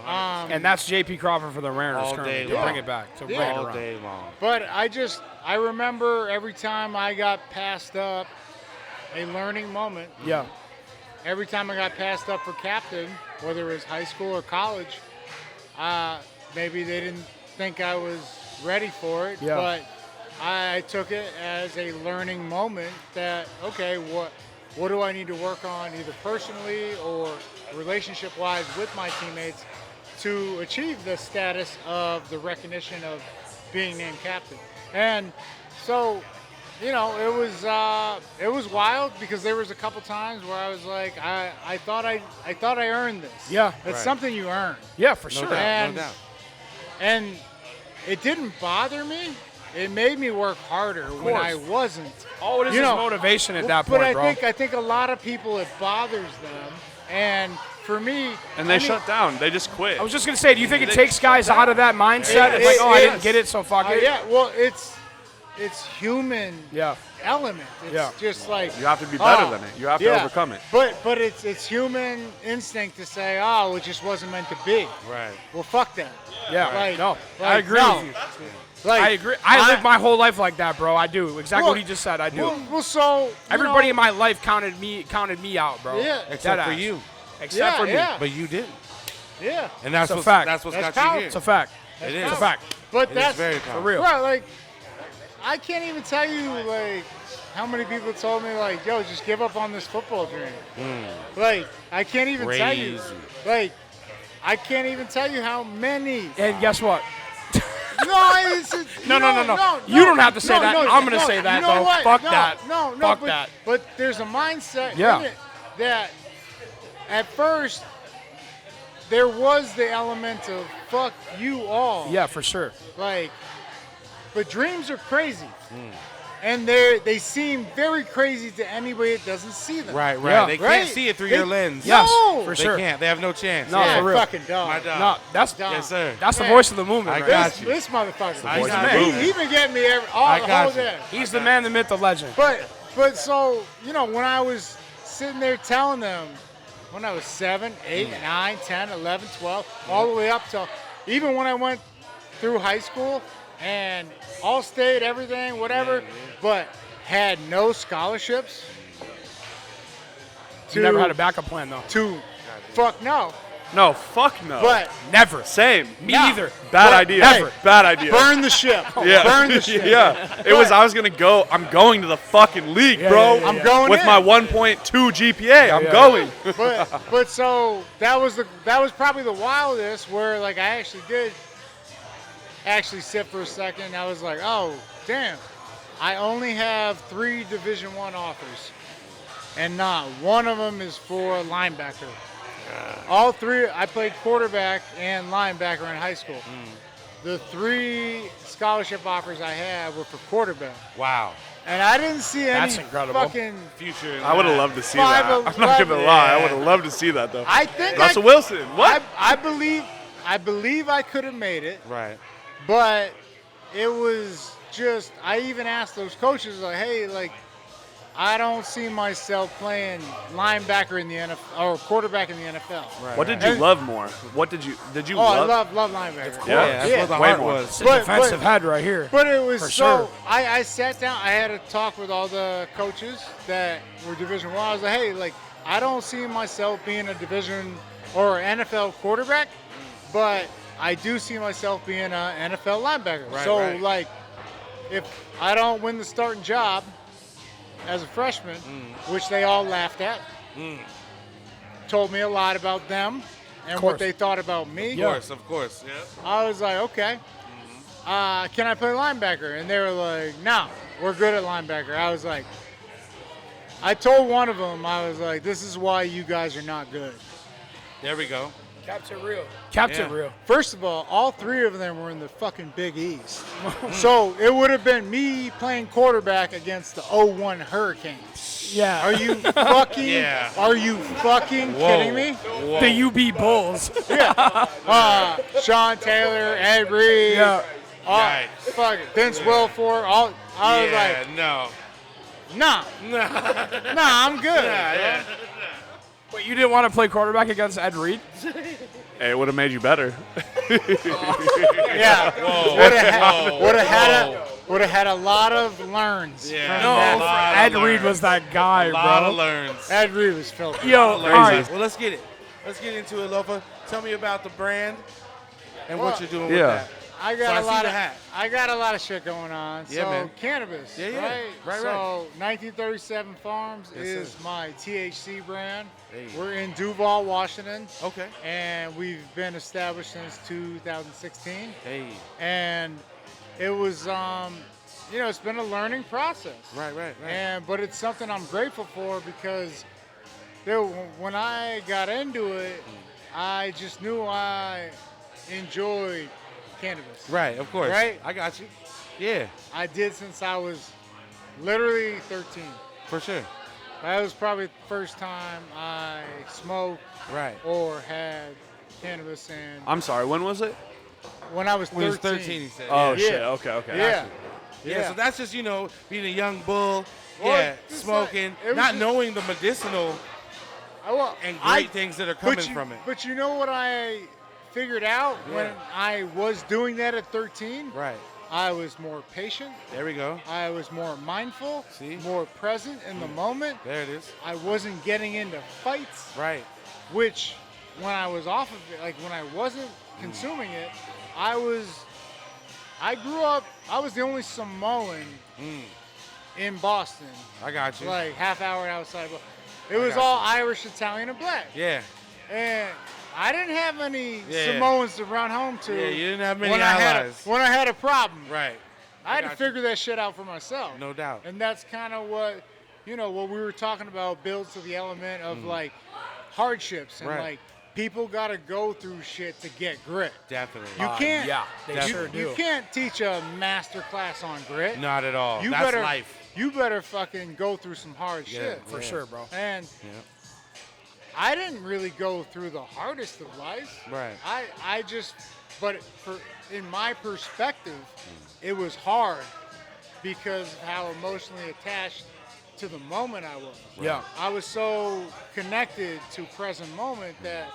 And that's JP Crawford for the Mariners All currently. day To long. bring it back, to bring it All around. day long. but I remember every time I got passed up, a learning moment. Yeah, Every time I got passed up for captain, whether it was high school or college, maybe they didn't think I was ready for it. Yeah. But I took it as a learning moment that, okay, what do I need to work on either personally or relationship-wise with my teammates to achieve the status of the recognition of being named captain. And so, you know, it was wild because there was a couple times where I was like, I thought I earned this. Yeah. It's something you earn. Yeah, for sure. No doubt. And it didn't bother me. It made me work harder when I wasn't. All it is motivation at that point, but bro. I think a lot of people, it bothers them. And for me, And they shut down. They just quit. I was just gonna say, do you think it takes guys out of that mindset? It's like, I didn't get it, so fuck it. Yeah, well, it's human element. It's just like you have to be better than it. You have to overcome it. But it's human instinct to say, oh, it just wasn't meant to be. Right. Well, fuck that. Yeah. Like, I agree with you. Like, I agree. I lived my whole life like that, bro. I do exactly what he just said. I do. Well, so everybody in my life counted me out, bro. Yeah. Except for you. Except for me. But you didn't. Yeah. And that's a fact. That's what's That's got power. you here. It's a fact. It is. It's a fact. But It that's is very For powerful. real. right. Like, I can't even tell you like how many people told me like, yo, just give up on this football dream. Like, I can't even tell you. Crazy. Like, I can't even tell you how many. And guess what? No. You don't have to say that. I'm gonna say that, you know though. what? Fuck No, that. No, Fuck but, that. But there's a mindset Yeah. in it that at first there was the element of fuck you all. Yeah, for sure. Like, but dreams are crazy. And they seem very crazy to anybody that doesn't see them. Right. Yeah. They Right? can't see it through They- your lens. Yes, No. for They sure. can't. They have no chance. No, Yeah, for real. fucking dog. My dog. No, that's Yes, sir. that's the Man. voice of the movement. I right? got you. This motherfucker. I got he, you. he been getting me all I the got whole you. day. He's the man, the myth, the legend. But so, you know, when I was sitting there telling them when I was 7, 8, 9, 10, 11, 12, all the way up till even when I went through high school and all state, everything, whatever, but had no scholarships. You never had a backup plan, though. Fuck no. No, fuck no. But Never. Same. Me either. Bad But- idea. hey, Bad idea. burn the ship. Yeah. Burn the ship. Yeah. It was. I was gonna go. I'm going to the fucking league, bro. yeah, I'm going with in. my 1.2 GPA. I'm going. But so that was probably the wildest where like I actually did sit for a second. I was like, oh damn, I only have 3 Division I offers, and not one of them is for linebacker. All 3, I played quarterback and linebacker in high school. The 3 scholarship offers I had were for quarterback, Wow. and I didn't see any That's incredible. fucking. Future. I would have loved to see that. I'm not gonna 5'11". lie. I would have loved to see that though. I think Russell Wilson. What? I believe I could have made it. Right. But it was just, I even asked those coaches, like, hey, like, I don't see myself playing linebacker in the NFL or quarterback in the NFL. Right. What did you love more? What did you Oh, love? I love linebacker. Yeah, That's what the way heart more. was. It's a But- defensive head right here. But it was For so, sure. I sat down, I had a talk with all the coaches that were Division I. I was like, hey, like, I don't see myself being a Division or NFL quarterback, but I do see myself being an NFL linebacker. Right, so, right. like, if I don't win the starting job as a freshman, which they all laughed at, told me a lot about them and what course. they thought about me. Of course. Yeah. I was like, okay. Can I play linebacker? And they were like, no, we're good at linebacker. I was like, I told one of them, I was like, this is why you guys are not good. There we go. Captain real. First of all 3 of them were in the fucking Big East. So it would have been me playing quarterback against the 01 Hurricanes. Yeah. Are you fucking, Yeah. are you fucking kidding me? Whoa. The UB Bulls. Sean Taylor, Ed Reed, Right. fucking Vince Wilfork, I was like, no. nah, I'm good. Yeah. Wait, you didn't want to play quarterback against Ed Reed? Hey, it would have made you better. Yeah. Whoa. Would have had a lot of learns. Yeah. from that. lot Ed of Reed learns. was that guy, A lot bro. of learns. Ed Reed was filthy. Yo, all right. Well, let's get it. Let's get into it, Lofa. Tell me about the brand and what Well, you're doing Yeah. with that. I got a lot of shit going on. Yeah, so man. cannabis, Yeah, right? right. So 1937 Farms Yes, is sir. my THC brand. Hey. We're in Duval, Washington. Okay. And we've been established since 2016. Hey. And it was, it's been a learning process. Right. But it's something I'm grateful for because when I got into it, I just knew I enjoyed cannabis. Right, of course. Right? I got you. Yeah. I did since I was literally 13. For sure. That was probably the first time I smoked or had cannabis. And I'm sorry, when was it? when I was 13. When he was 13, he said. Oh, yeah. shit. Okay. Yeah. Yeah, so that's just, being a young bull, Well, it's smoking, it was not just- knowing the medicinal and great things that are coming from it. But you know what I figured out when I was doing that at 13? Right. I was more patient. There we go. I was more mindful, See? more present in the moment. There it is. I wasn't getting into fights, Right. which when I was off of it, like when I wasn't consuming it, I grew up, I was the only Samoan in Boston. I got you. Like half hour outside. It was all Irish, Italian, and black. Yeah. And I didn't have any Samoans to run home to. Yeah, you didn't have many when allies. when I had a problem. Right. I had to got figure that shit out for myself. No doubt. And that's kind of what we were talking about builds to the element of like hardships and like people got to go through shit to get grit. Definitely. You can't. they sure do. You can't teach a master class on grit. Not at all. You That's better, life. You better fucking go through some hard shit. For sure, bro. And I didn't really go through the hardest of life. Right. I just, but in my perspective, it was hard because of how emotionally attached to the moment I was. Yeah. I was so connected to present moment that,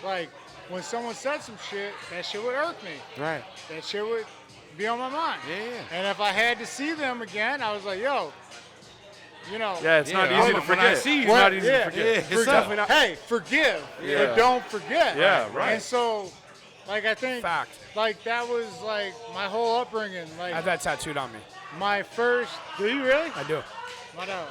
like, when someone said some shit, that shit would irk me. Right. That shit would be on my mind. Yeah. And if I had to see them again, I was like, yo, Yeah, it's not easy to when I forget. see you, It's not easy to Yeah, forget. it's definitely not. Hey, forgive, but don't forget. Yeah, right. And so, like, I think, like, that was, like, my whole upbringing. Like, I have that tattooed on me. my first, do you really? I do. I know.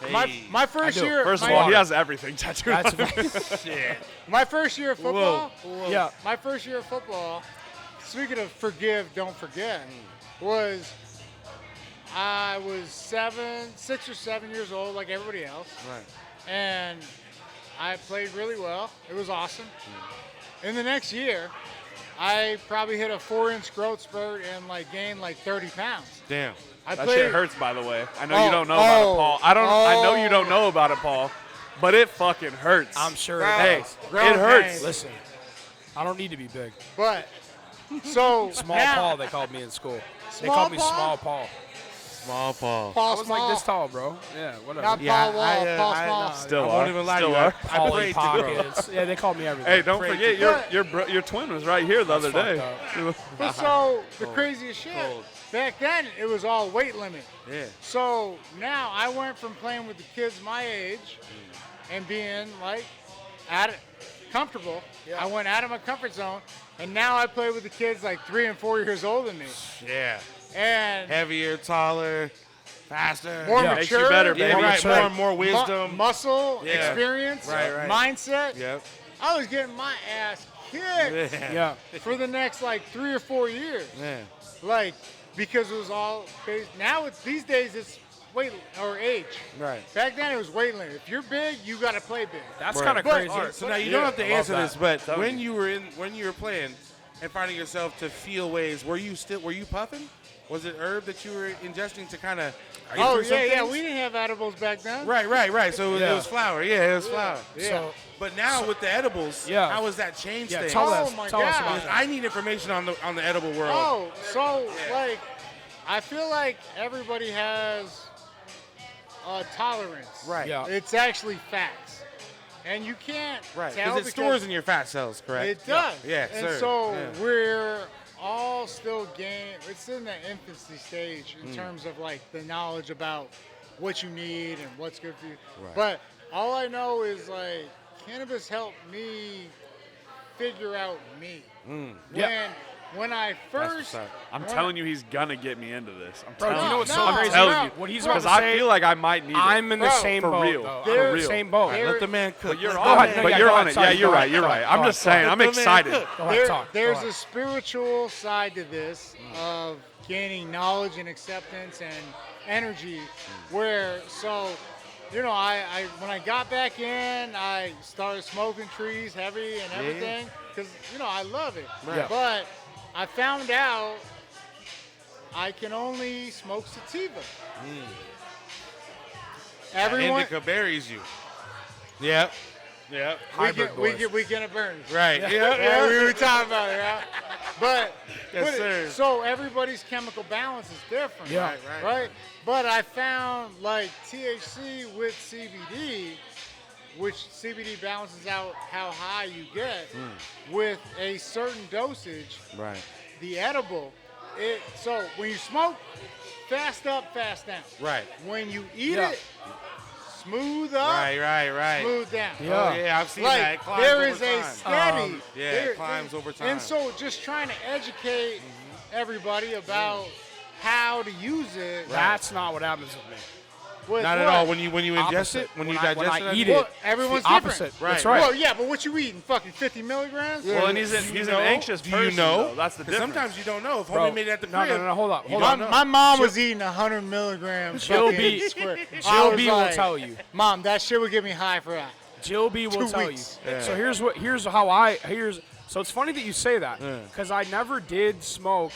Hey. My first I do. year. First of my- all, he has everything tattooed on That's him. My first year of football. Yeah. My first year of football. Speaking of forgive, don't forget, was I was 6 or 7 years old, like everybody else, Right. and I played really well. It was awesome. In the next year, I probably hit a 4-inch growth spurt and like gained like 30 pounds. Damn. I That played. shit hurts, by the way. I know you don't know about it, Paul. I know you don't know about it, Paul. But it fucking hurts. I'm sure Bro, it Hey, does. grown it hurts. pains. Listen, I don't need to be big. But so Small now, Paul, they called me in school. They Small called me Paul? Small Paul. Small Paul. Paul I was Small, like this tall, bro. Yeah, whatever. not Yeah, Paul Wall, Paul I Small. Still I are. won't even lie to Still you. are. I Polly prayed to go. Pockets. Yeah, they called me everything. Hey, don't Crazy. forget your twin was right here the other day. But so the craziest shit. Cold. Back then, it was all weight limit. Yeah. So now I went from playing with the kids my age and being like comfortable. I went out of my comfort zone, and now I play with the kids like 3 and 4 years older than me. Yeah. And Heavier, taller, faster. more Yeah. Makes you mature, better, Yeah, baby. right. More wisdom. muscle, Yeah. experience, Right. mindset. Yep. I was getting my ass kicked Yeah. for the next like 3 or 4 years. Yeah. Like, because it was all based. Now these days it's weight or age. Right. Back then it was weight limit. If you're big, you got to play big. That's Right. kind of But- crazy. All right, so now you Yeah, don't have to I love answer this, that. but when you were playing and finding yourself to feel ways, were you puffing? Was it herb that you were ingesting to kind of? Oh yeah. We didn't have edibles back then. Right. So Yeah. it was flour. Yeah, it was flour. Yeah. So, But now with the edibles, Yeah. how has that changed yeah, things? tell Oh us, my tell us God. about Because that. I need information on the edible world. Oh, so like, I feel like everybody has a tolerance. Right. Yeah. It's actually facts, and you can't Right. tell Because it stores in your fat cells, correct? It does. Yeah, And sir. so Yeah. we're all still it's in the infancy stage Mm. in terms of like the knowledge about what you need and what's good for you. Right. But all I know is like cannabis helped me figure out me. Mm. Yeah. when I first, I'm telling you, he's gonna get me into this. I'm Bro, telling you know what's no, so I'm crazy? telling you. What he's about Because to I say, feel like I might need I'm it. in the same for boat, real. though. For I'm in the real. same boat. Let the man cook. But you're Let on the it. man- But yeah, you're go on ahead, it. sorry, Yeah, you're go right. ahead, You're go right. ahead, I'm just saying. I'm Let the man excited. cook. Go ahead, talk. there's Go ahead. a spiritual side to this of gaining knowledge and acceptance and energy where, so, you know, I when I got back in, I started smoking trees heavy and everything because, you know, I love it. Right. But I found out I can only smoke sativa. Everyone, Indica buries you. Yep. Yep. we get a burn. Right. Yeah, we were talking about it, right? But, Yes, sir. so everybody's chemical balance is different. Yeah. Right? But I found like THC with CBD, which CBD balances out how high you get with a certain dosage. Right. The edible, so when you smoke, fast up, fast down. Right. When you eat Yeah. it, smooth up, Right. smooth down. Yeah. Oh, yeah, I've seen that. It Like climbs there over is a time. steady. Yeah, it climbs over time. And so just trying to educate everybody about how to use it. That's not what happens with me. With Not at what? all. When you ingest Opposite. it, when you When digest I it, eat Well, it, everyone's it's the opposite. different. Right. That's right. Well, yeah, but what you eating? Fucking 50 milligrams? Well, and he's an anxious Do person. you know? Though. That's the 'Cause difference. sometimes you don't know. If Bro, homie made it at the no, crib. no, hold up, you hold don't up. know. My mom was eating 100 milligrams. Jill fucking B- square. I Jill was B will like, tell you. Mom, that shit would get me high for that. Jill B will 2 tell weeks. you. Yeah. So so it's funny that you say that because I never did smoke.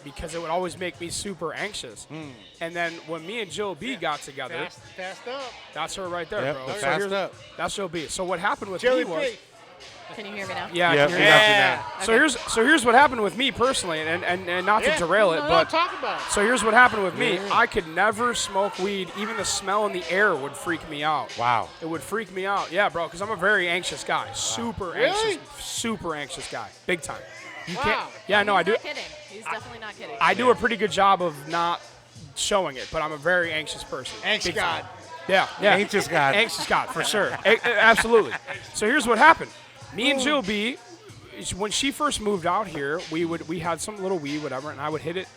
Because it would always make me super anxious. And then when me and Jill B got together, Fast up. that's her right there, Yep, bro. the So fast here's- up. That's Jill B. So what happened with Jelly me was, pig. Can you hear me now? yeah, Yep, I can we hear got you. you now. So here's what happened with me personally, and not to derail it, no, but talk about it. so here's what happened with me. I could never smoke weed. Even the smell in the air would freak me out. Wow. It would freak me out. Yeah, bro, because I'm a very anxious guy. Super anxious guy. Big time. You Wow. can't. Yeah, no, I do. He's not kidding. He's definitely not kidding. I do a pretty good job of not showing it, but I'm a very anxious person. Anxious Big time. God. Yeah. Anxious God. Anxious God, for sure. Absolutely. So here's what happened. Me and Jill B, when she first moved out here, we had some little weed, whatever, and I would hit it.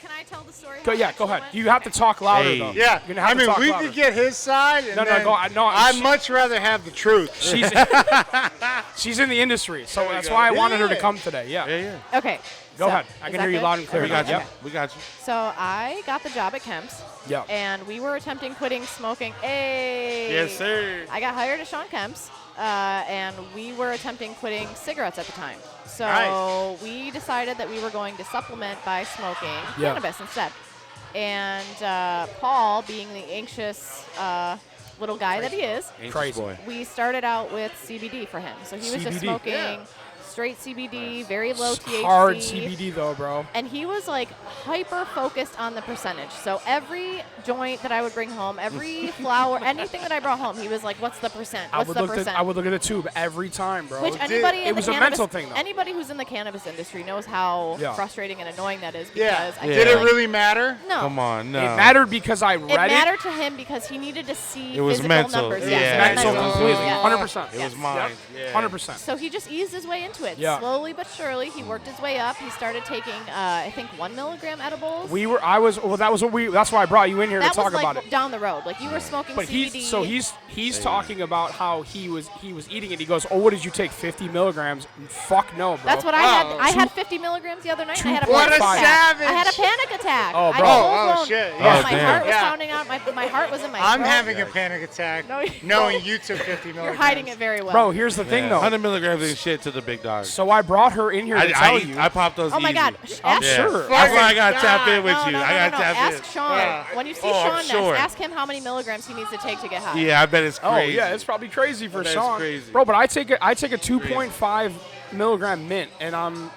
Can I tell the story? Go how it ahead. went? You have to talk louder, Hey. though. Yeah, You're gonna have I to mean, talk we louder. could get his side, and No, then I'd much rather have the truth. She's in the industry, so that's why I wanted her to come today. Yeah. Yeah. Okay. Go so, ahead. I is can that hear you good? loud and clear. We got you. Yep. We got you. So I got the job at Kemp's. Yeah. And we were attempting quitting smoking. Hey. Yes, sir. I got hired at Sean Kemp's, and we were attempting quitting cigarettes at the time. So Nice. we decided that we were going to supplement by smoking Yeah. cannabis instead. And Paul, being the anxious little guy that he is, Crazy boy. we started out with CBD for him. So he was just CBD. smoking straight CBD, very low THC. Hard CBD though, bro. And he was like hyper focused on the percentage. So every joint that I would bring home, every flower, anything that I brought home, he was like, "What's the percent? What's the percent?" I would look at the tube every time, bro. Which anybody in it the was a cannabis, mental thing, though. Anybody who's in the cannabis industry knows how Yeah. frustrating and annoying that is. Yeah. Because I Did feel it like, really matter? No. Come on, no. It mattered because I It read it. mattered to him because he needed to see It was physical mental. numbers. Yeah. Yes, it was Mental mental. completely. Yes. 100%. It was mine. Yeah. 100%. So he just eased his way into it. Yeah. Slowly but surely, he worked his way up. He started taking, I think, 1 milligram edibles. That's why I brought you in here that to talk was like about it. down the road. Like you were smoking But CBD. he's talking about how he was eating it. He goes, "Oh, what did you take? 50 milligrams?" Fuck no, bro. That's what I had. Oh. I had 50 milligrams the other night. And I had a What panic a attack. savage. I had a panic attack. Oh, I bro. full-blown- Oh, shit. Yeah, Oh, my damn. heart was Yeah. pounding out. My heart was in my I'm throat. having a panic attack No, you knowing don't. you took 50 milligrams. You're hiding it very well. Bro, here's the thing, though. 100 milligrams ain't shit to the big dog. So I brought her in here to tell you. I popped those Oh my easy. God. I'm Ask sure. That's why I got to tap God. in with No, you. no, I no, got no, to no. tap in. Ask Sean. Yeah. When you see Oh, I'm Sean next, sure. ask him how many milligrams he needs to take to get high. Yeah, I bet it's Oh crazy. yeah, it's probably crazy for That's Sean. crazy. Bro, but I take a 2.5 milligram mint, and I'm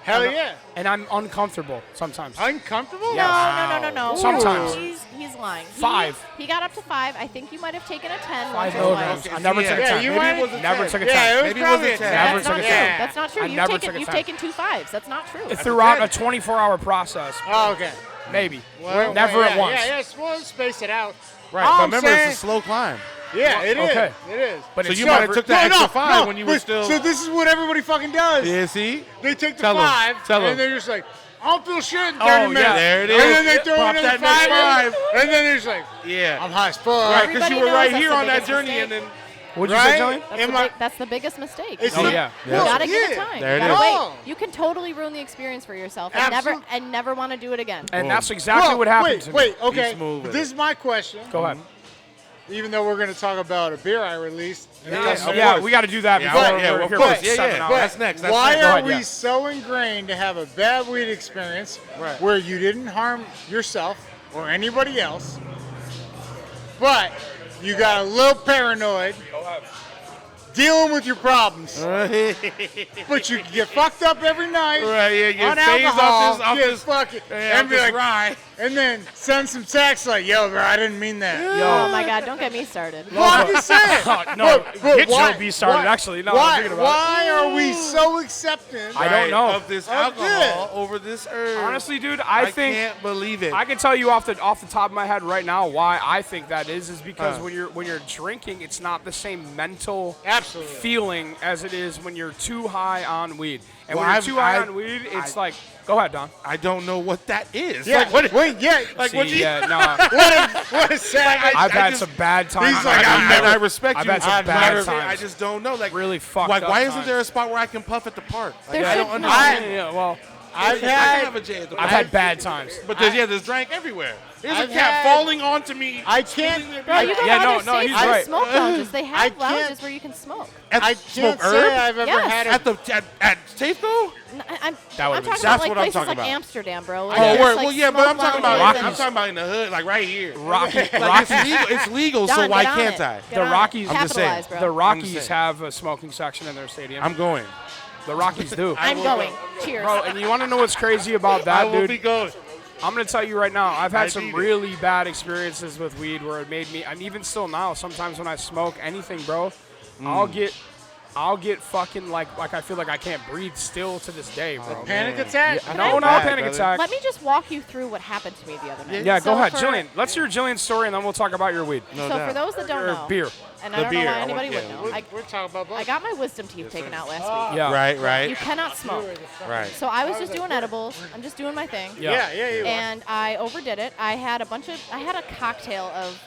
I'm uncomfortable sometimes. Uncomfortable? No. Sometimes. He's lying. 5. He got up to 5. I think you might have taken a 10 5 once or milligrams. twice. I never took a 10. you Maybe might- it was a Never 10. took a Yeah, 10. it was Maybe it probably was a a 10. Never That's took not a true. 10. That's not true. I never took a You've 10. taken 2 5s. That's not true. Throughout a 24-hour process, Oh, okay. maybe. Well, Never yeah, at once. Yeah, we'll space it out. Right, All but I'm remember, saying- it's a slow climb. Yeah, it is. Okay. It is. But So it's you might have never- took that extra 5 when you were but- still. So this is what everybody fucking does. Yeah, see? They take the Tell 'em. 5, Tell 'em. and they're just like, I don't feel shit in 30 Oh, minutes. yeah. There it And then is. they throw Pop another that next 5 in, 5. and then they're just like, Yeah. I'm high as fuck. Right, because Everybody you were knows right that's here the on that biggest journey, mistake. and then. What'd you say, Right? Jillian? That's the biggest mistake. It's you the- yeah. You gotta give it yeah. time. There you it gotta is. wait. No. You can totally ruin the experience for yourself and Absolute- never want to do it again. And that's exactly what happened to me. Wait, okay. smooth with This is my question. Go ahead. Even though we're going to talk about a beer I released. Yeah, we got to do that Yeah, before of we're course. here Yeah, for 7 yeah. hours. That's next. Why Go are ahead, we yeah. so ingrained to have a bad weed experience Right. where you didn't harm yourself or anybody else, but you got a little paranoid dealing with your problems, but you get fucked up every night Right, yeah, you on phase alcohol, off get this, fucking, yeah, and be this like, rye. and then send some text like, yo, bro, I didn't mean that. Oh my God! Don't get me started. Well, I'm just saying. No, But get why- Joe B started. why- Actually, no, I'm why, thinking about why are we so accepting? I don't know. Of this Of alcohol over this herb. Honestly, dude, I think can't believe it. I can tell you off the top of my head right now why I think that is because when you're drinking, it's not the same mental Absolutely. feeling as it is when you're too high on weed. And Well, when you're I've- too high I- on weed, it's like, go ahead, Don. I don't know what that is. Yeah, Like, what, wait, yeah. like, See, what you, yeah, no, What a sad. I've had just- some bad times. He's like, I respect I've you. had some I've bad never- times. I just don't know. Like, Really fucked like, up why isn't times. there a spot where I can puff at the park? Like, There's I don't no- understand. Yeah, well, I've I can had. have a J at the I've park. had bad times. But there's drank everywhere. There's I've a cat had- falling onto me. I can't. Bro, you go Yeah, to no, other no, states he's with right. smoke lounges. They I have can't- lounges where you can smoke. I smoke can't say herb I've ever Yes. had a. at Safeco? I'm That talking would've been- about that's like what I'm places talking like about. Amsterdam, bro. Oh, There's, word. like, Well, yeah, but smoke I'm talking about lounges I'm and- talking about in the hood, like right here. Rocky, Like Rocky, it's legal. It's legal. So Don, why get on can't it. I? Get The on it. Rockies- I'm just saying. Capitalize, bro. the Rockies saying. have a smoking section in their stadium. I'm going. The Rockies do. I'm going. Cheers. Bro, and you want to know what's crazy about I that, will dude? be going. I'm going to tell you right now, I've had I some need it. really bad experiences with weed where it made me, and even still now, sometimes when I smoke anything, bro, I'll get fucking like I feel like I can't breathe still to this day, bro. Panic attack? No, not a panic brother. attack. Let me just walk you through what happened to me the other night. Yeah, So go ahead, for- Jillian. Let's hear Jillian's story, and then we'll talk about your weed. No So doubt. for those that don't Or know, beer. and The I don't know beer, why I anybody want- would yeah, know, We're talking about both. I got my wisdom teeth taken out last week. Yeah. Right, right, You cannot smoke. right. So I was just doing edibles. I'm just doing my thing. Yeah. Yeah, you are. And I overdid it. I had a cocktail of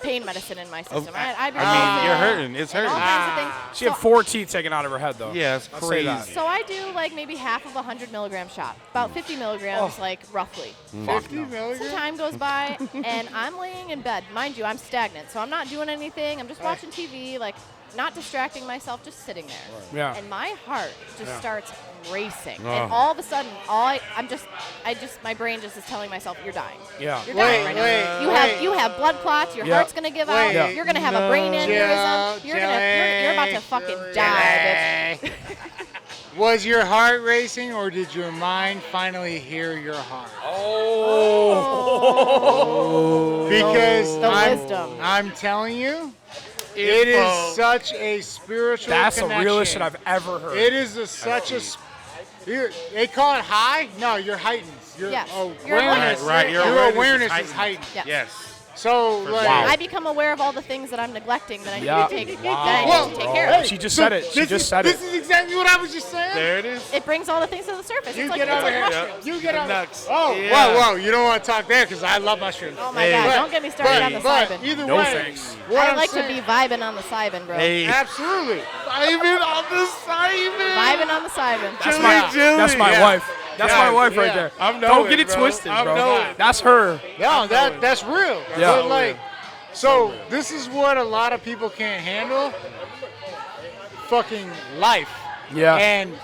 pain medicine in my system. I had ibuprofen you're hurting. It's and all hurting. kinds of things. She had 4 teeth taken out of her head, though. Yeah, it's I'll say that. crazy. So I do like maybe half of a 100 milligram shot, about 50 milligrams, like roughly. 50 Some milligrams? time goes by, and I'm laying in bed. Mind you, I'm stagnant, so I'm not doing anything. I'm just watching TV, like not distracting myself, just sitting there. Yeah. And my heart just starts racing, Oh. and all of a sudden, my brain just is telling myself, "You're dying. Yeah. You're dying Wait, right wait, now. wait. You have blood clots. Your Yeah. heart's gonna give Wait, out. You're gonna have a brain no. aneurysm. You're about to fucking die, bitch." Was your heart racing, or did your mind finally hear your heart? Because The wisdom. I'm telling you, it is such a spiritual That's the connection. realest shit I've ever heard. It is such a. They call it high. No, you're heightened. Your Yes. Your awareness, Right, your your awareness awareness is is heightened. heightened. Yeah. Yes. So like, Wow. I become aware of all the things that I'm neglecting that I need Yeah. to take Wow. that I need to take care of. She just said it. She just said This it. is exactly what I was just saying. There it is. It brings all the things to the surface. You it's like, get it's over like here. mushrooms. You get The over. nuts. Oh, Yeah. whoa. You don't want to talk there because I love mushrooms. Oh my Hey. God! But- Don't get me started on the But Cybin. either No way, thanks. what I I'm like to saying- be vibing on the Cybin, bro. Hey. Absolutely. Simon on the Simon. Vibing on the Cybin. That's Yeah. That's my Yeah. wife. That's Yeah. my wife right Yeah. there. I'm Don't knowing, get it bro. twisted, I'm bro. knowing. That's her. No, that's real. Yeah. But like, so this is what a lot of people can't handle. Fucking life. Yeah. And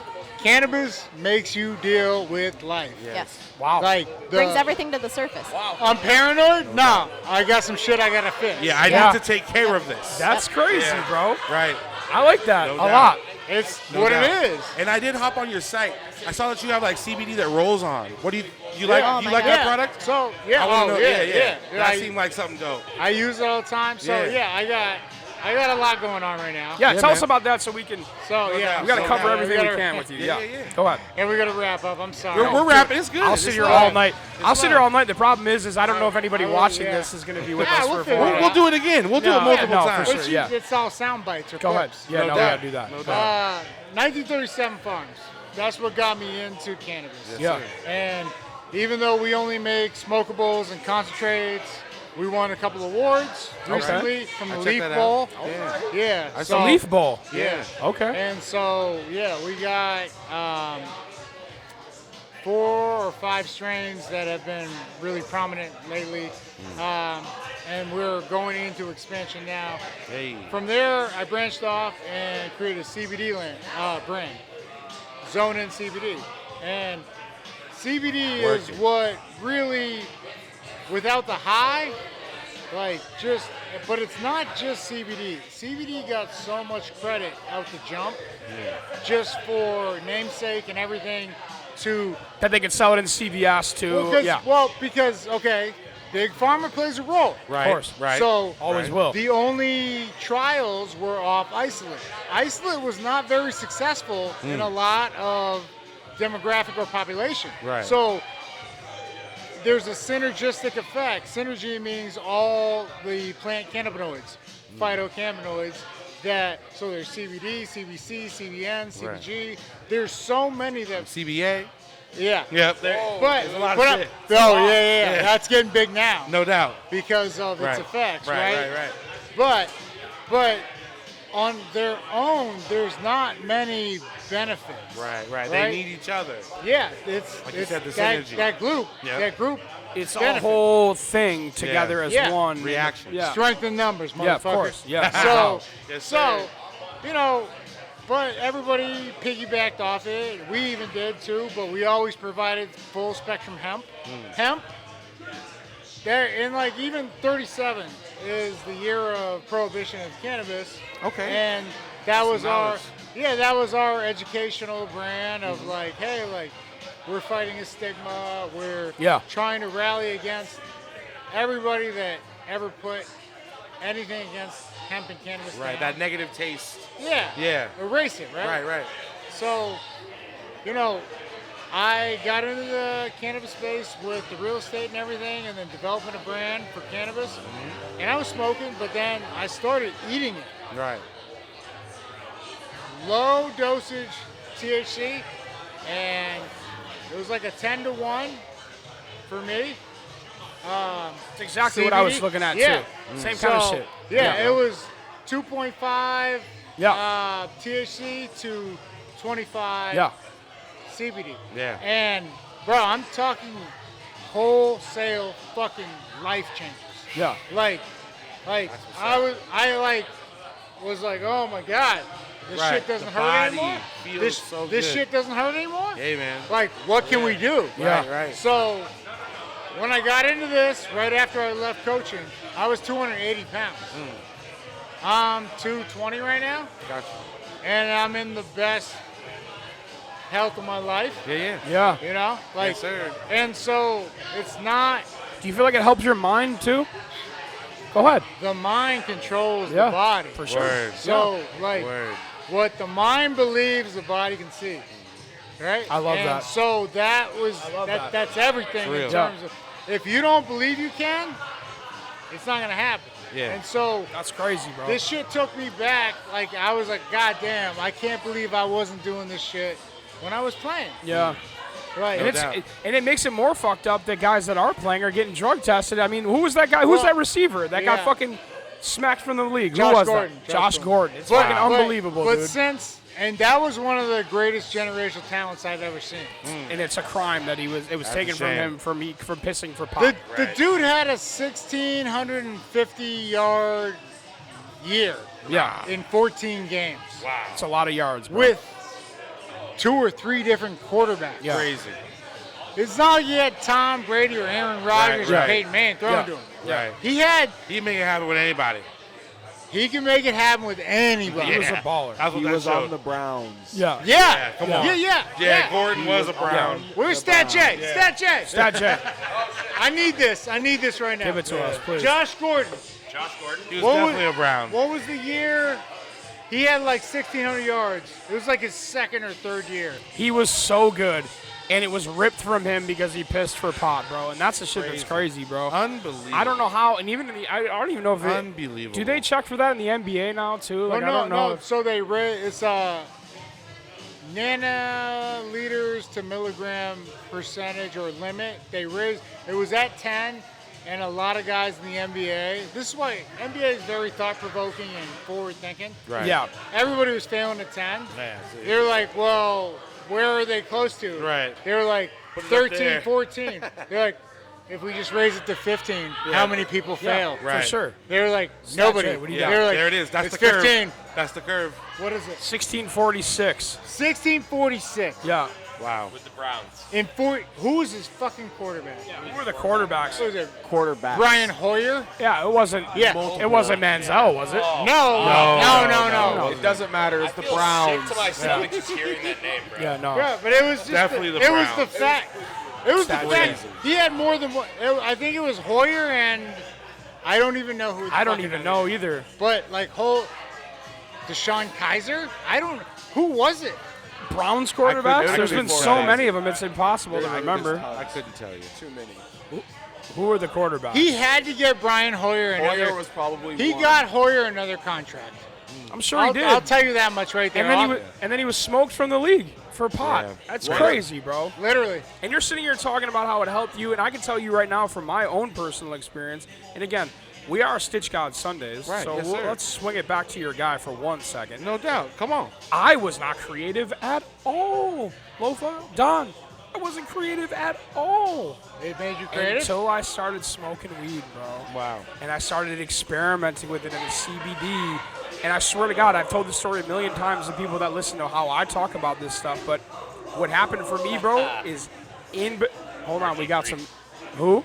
cannabis makes you deal with life. Yes. Wow. Like Brings everything to the surface. I'm paranoid. No, I got some shit I gotta fix. Yeah, I Yeah. need to take care of this. That's crazy, Yeah. bro. Right. I like that No a doubt. lot. It's No what doubt. it is. And I did hop on your site. I saw that you have like CBD that rolls on. What do you like? Oh You my like God. that product? So yeah, I want to know. yeah. That I, seemed like something dope. I use it all the time. So Yeah. yeah, I got a lot going on right now. Yeah, tell us about that so we can. So yeah, We got to so cover we everything we gotta- can with you. Yeah. Go ahead. And we got to wrap up. I'm sorry. We're wrapping. It's good. I'll It's sit here live. all night. It's I'll sit live. here all night. The problem is I don't know if anybody I- watching yeah. this is going to be with Yeah, us we'll for a figure full. it We'll do it again. We'll do No, it multiple no, for times. sure. It's, yeah. it's all sound bites or Go ahead. clips. Yeah, No no, we doubt. got to do that. No doubt. 1937 Farms. That's what got me into cannabis. Yeah. And even though we only make smokables and concentrates, we won a couple awards recently from the I checked Leaf that Bowl. out. Yeah. Yeah. It's a Leaf Bowl. Yeah. Okay. And so, yeah, we got 4 or 5 strains that have been really prominent lately. And we're going into expansion now. Hey. From there, I branched off and created a CBD brand, Zone in CBD. And CBD is what really, without the high, but it's not just CBD. CBD got so much credit out the jump, just for namesake and everything to. That they can sell it in CVS too. Because Big Pharma plays a role. Right. Of course. Right. So Always will. the only trials were off isolate. Isolate was not very successful in a lot of demographic or population. Right. So there's a synergistic effect. Synergy means all the plant cannabinoids, phytocannabinoids. So there's CBD, CBC, CBN, CBG. There's so many that. CBA. Yeah. Yep. But there's a lot of shit. yeah. That's getting big now. No doubt. Because of its effects, right? Right. But on their own, there's not many benefits. Right. They need each other. Yeah, it's Like you said, the that, synergy. that group. Yep. That group. It's a benefit. whole thing together as Yeah. one Reaction. Yeah. Strength in numbers, motherfucker. Yeah, of course. Yeah. So, but everybody piggybacked off it. We even did too, but we always provided full spectrum hemp. Hemp, even 37 is the year of prohibition of cannabis. Okay. And that was knowledge. that was our educational brand of we're fighting a stigma. We're trying to rally against everybody that ever put anything against hemp and cannabis. Right. down. That negative taste. Yeah. Erase it, right? Right. So, I got into the cannabis space with the real estate and everything, and then developing a brand for cannabis. And I was smoking, but then I started eating it. Right. Low dosage THC, and it was like a 10-to-1 for me. That's exactly CBD? what I was looking at Yeah. too. Same kind of So, shit. Yeah, it was 2.5 Yeah. THC to 25 Yeah. CBD. Yeah. And bro, I'm talking wholesale fucking life changes. Yeah. I was like, oh my god, this Right. shit doesn't The hurt body anymore. feels This so this good. shit doesn't hurt anymore. Hey, man. What can we do? Yeah. Right. So when I got into this, right after I left coaching, I was 280 pounds. I'm 220 right now, Gotcha. and I'm in the best health of my life. Yeah. Yeah. Yes, sir. And so it's not Do you feel like it helps your mind too? Go ahead. the mind controls Yeah, the body. for sure. Word. So Word. what the mind believes, the body can see. Right? I love and that. So that was love that. that's everything For real. in terms of if you don't believe you can, it's not gonna happen. Yeah. And so That's crazy, bro. this shit took me back. I was like, God damn, I can't believe I wasn't doing this shit when I was playing. Yeah. Right. And, doubt. it makes it more fucked up that guys that are playing are getting drug tested. I mean, who was that guy? Who's Well, that receiver that got yeah. fucking smacked from the league? Josh Who was Gordon. that? Josh Gordon. It's But- fucking but- unbelievable, but dude. And that was one of the greatest generational talents I've ever seen. And it's a crime that it was That's taken a from shame. him for pissing for pot. The dude had a 1,650-yard year Yeah. in 14 games It's a lot of yards, bro. with 2 or 3 different quarterbacks. Yeah. Crazy. It's not like you had Tom Brady or Aaron Rodgers or right. Peyton Manning throwing Yeah. to him. Right. He He make it happen with anybody. can make it happen with anybody. He was a baller. That's what He that was showed. on the Browns. Yeah. Yeah. Come on. Yeah. Gordon was a Brown. Where's Stat J? Stat J. Stat J. I need this right now. Give it to us, please. Josh Gordon. Josh Gordon. He was definitely a Brown. What was the year? He had like 1,600 yards. It was like his second or third year. He was so good, and it was ripped from him because he pissed for pot, bro. And that's the shit that's crazy, bro. Unbelievable. I don't know how, and even in the, I don't even know if it. Unbelievable. Do they check for that in the NBA now too? Like, no, I don't know. no. So they it's nanoliters to milligram percentage or limit. They raised. It was at 10. And a lot of guys in the NBA, this is why NBA is very thought-provoking and forward-thinking. Right. Yeah. Everybody was failing at 10. Yeah, They're like, well, where are they close to? Right. They were like Put it up 13, there. 14. They're like, if we just raise it to 15, how many people fail? Right. For sure. They were like, nobody. it. What do you Yeah, They were like, there it is. That's it's the curve. 15. That's the curve. What is it? 1646. 1646. Yeah. Wow. With the Browns. In 40, who was his fucking quarterback? Who were the quarterbacks? What was it? Quarterback. Brian Hoyer? Yeah, it wasn't. Yeah. It wasn't Manziel, was it? No. It doesn't matter. It's the I feel Browns. sick to my stomach just hearing that name, bro. Yeah, no. Yeah, but it was just Definitely the it was the Browns. fact. It was the That's fact crazy. he had more than one. I think it was Hoyer and I don't even know who. The I don't fucking even other- know either. But like Deshaun Kaiser. I don't. Who was it? Browns I quarterbacks? couldn't- There's been before so that. many of them, it's impossible to remember. I couldn't tell you. Too many. Who were the quarterbacks? He had to get Brian Hoyer another. Hoyer was probably He one. got Hoyer another contract. I'm sure he did. I'll tell you that much right there. and then he was smoked from the league for pot. Yeah. That's Right. crazy, bro. Literally. And you're sitting here talking about how it helped you, and I can tell you right now from my own personal experience. And again, we are Stitchgod Sundays, Right, so yes, sir. let's swing it back to your guy for 1 second. No doubt. Come on. I was not creative at all, Lofa. Don, I wasn't creative at all It made you creative. until I started smoking weed, bro. Wow. And I started experimenting with it in the CBD. And I swear to God, I've told this story a million times to people that listen to how I talk about this stuff. But what happened for me, bro, is hold on, we got some. Who?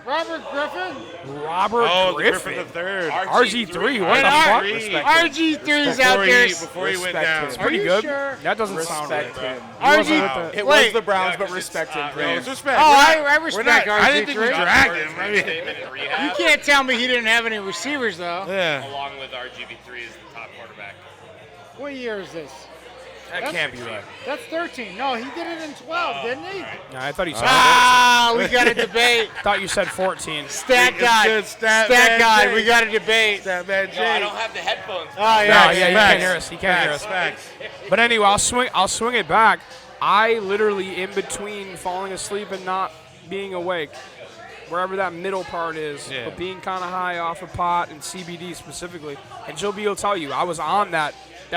Robert Griffin. Robert Oh, Griffin. the third. RG3. What the RG3. fuck? RG3's out there. Before he went Respect down. him. It's pretty you good. sure? That doesn't sound right. Respect him. RG. It Wait. was the Browns, Yeah, but 'cause respect it's, him. No, right. it's respect. Oh, We're I not- respect we're not- I didn't think we RG3. dragged him. I mean, Statement in You rehab, can't tell me he didn't have any receivers though. yeah. along with RGB3 as the top quarterback. What year is this? That can't be right. That's 13. No, he did it in 12, didn't he? No, I thought you said. We got a debate. Thought you said 14. Stat It's God. good. Stat Stat man God. Jay. We got a debate. That man No, I Jay. don't have the headphones. Oh No, yeah. yeah, you can't hear us. He can't hear us. Facts. But anyway, I'll swing it back. I literally, in between falling asleep and not being awake, wherever that middle part is, Yeah. but being kind of high off of pot and CBD specifically. And Joe B will tell you, I was on that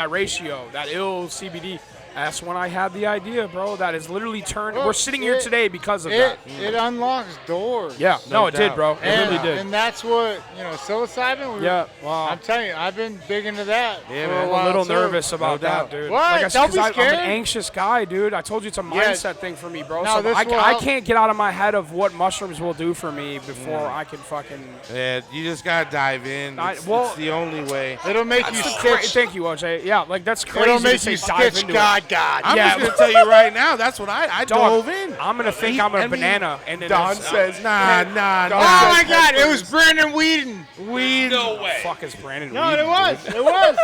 ratio, that ill CBD. That's when I had the idea, bro. That is literally turned. Well, we're sitting here it- today because of It that. unlocks doors. Yeah, no, it did, doubt. bro. It And, really did. and that's what, psilocybin. Yeah, wow. I'm telling you, I've been big into that Yeah, for man. a I'm while a little too. nervous about No that, doubt. dude. What? Like I Don't said, be 'cause I'm scared. an anxious guy, dude. I told you it's a Yeah. mindset thing for me, bro. No, So this will I help. can't get out of my head of what mushrooms will do for me before I can fucking. Yeah, you just gotta dive in. It's well- the only way. It'll make you stitch. Thank you, OJ. Yeah, like that's crazy. It'll to make say you dive stitch into God. I'm Yeah. just gonna tell you right now. That's what I Dog, dove in. I'm gonna think I'm a banana, and then Don it's- says, Nah. Oh my God! It was Brandon Whedon. Weed. No way. fuck is Brandon? No, Weed? it was. It was.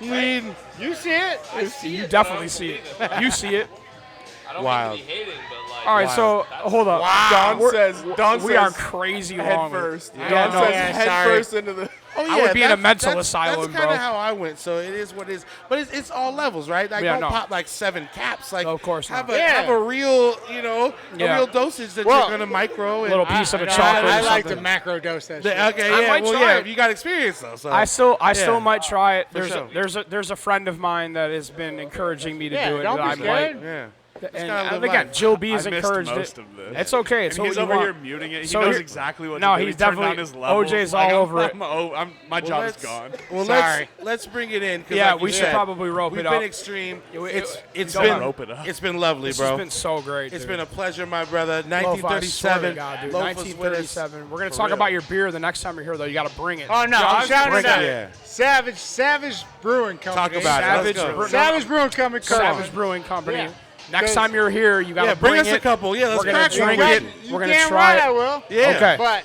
Weed. You see it? You definitely see it. You see it. I don't Wild. mean to be hating, but like. All right, so hold up. Don We says are crazy head long. first. Yeah, Don no, says yeah, head sorry. first into the. Oh, I would be in a that's- mental that's- asylum, That's kind bro. of how I went. So it is what it is. But it's all levels, right? Like Yeah, don't no. pop like 7 caps. Like Of course have not. a Yeah. have a real Yeah. a real dosage that Well, you're gonna micro and little piece of a No, chocolate. I or like to something. macro dose that shit. Okay, I yeah, might well, try yeah, it. you got experience though. So I still Yeah. might try it. For There's a friend of mine that has been encouraging me to Yeah, do it. don't that be I scared. might. yeah. And, gotta live again, life. Jill B I has missed encouraged most it. of this. It's okay. It's And what he's you over want. here muting it. He So knows here- exactly what No, to do. he's He turned definitely- down his levels. OJ's Like, all over it. My job's gone. Well, Sorry. let's bring it in. 'cause Yeah, like you we should said, probably rope we've it up. been extreme. It's Don't been rope it up. It's been lovely, This bro. has been so great. It's dude. been a pleasure, my brother. Lofa, I swear to 1937. God, dude. Lofa's with us. 1937. We're gonna For talk real. about your beer the next time you're here, though. You got to bring it. Oh no! I'm shouting bring it out. it. Yeah. Savage Brewing Company. Talk about it. Savage Let's go. Brew- Savage Brewing Company. Savage Brewing Company. Yeah. Next time you're here, you got to Yeah, bring us it. a couple. Yeah, let's We're gonna crack drink one. it. You We're gonna damn try right it. I will. Yeah. Okay. But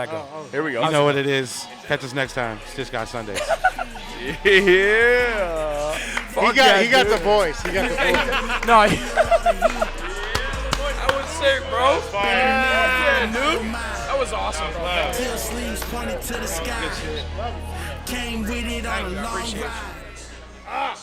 that go? Here we go. You know what it is. Catch us next time. Stitchgod Sundays. Yeah. He got the voice. He got the voice. No. sick, bro. Yeah, dude. That was awesome, bro. Till sleeves pointed to the sky. Came with it on a long ride.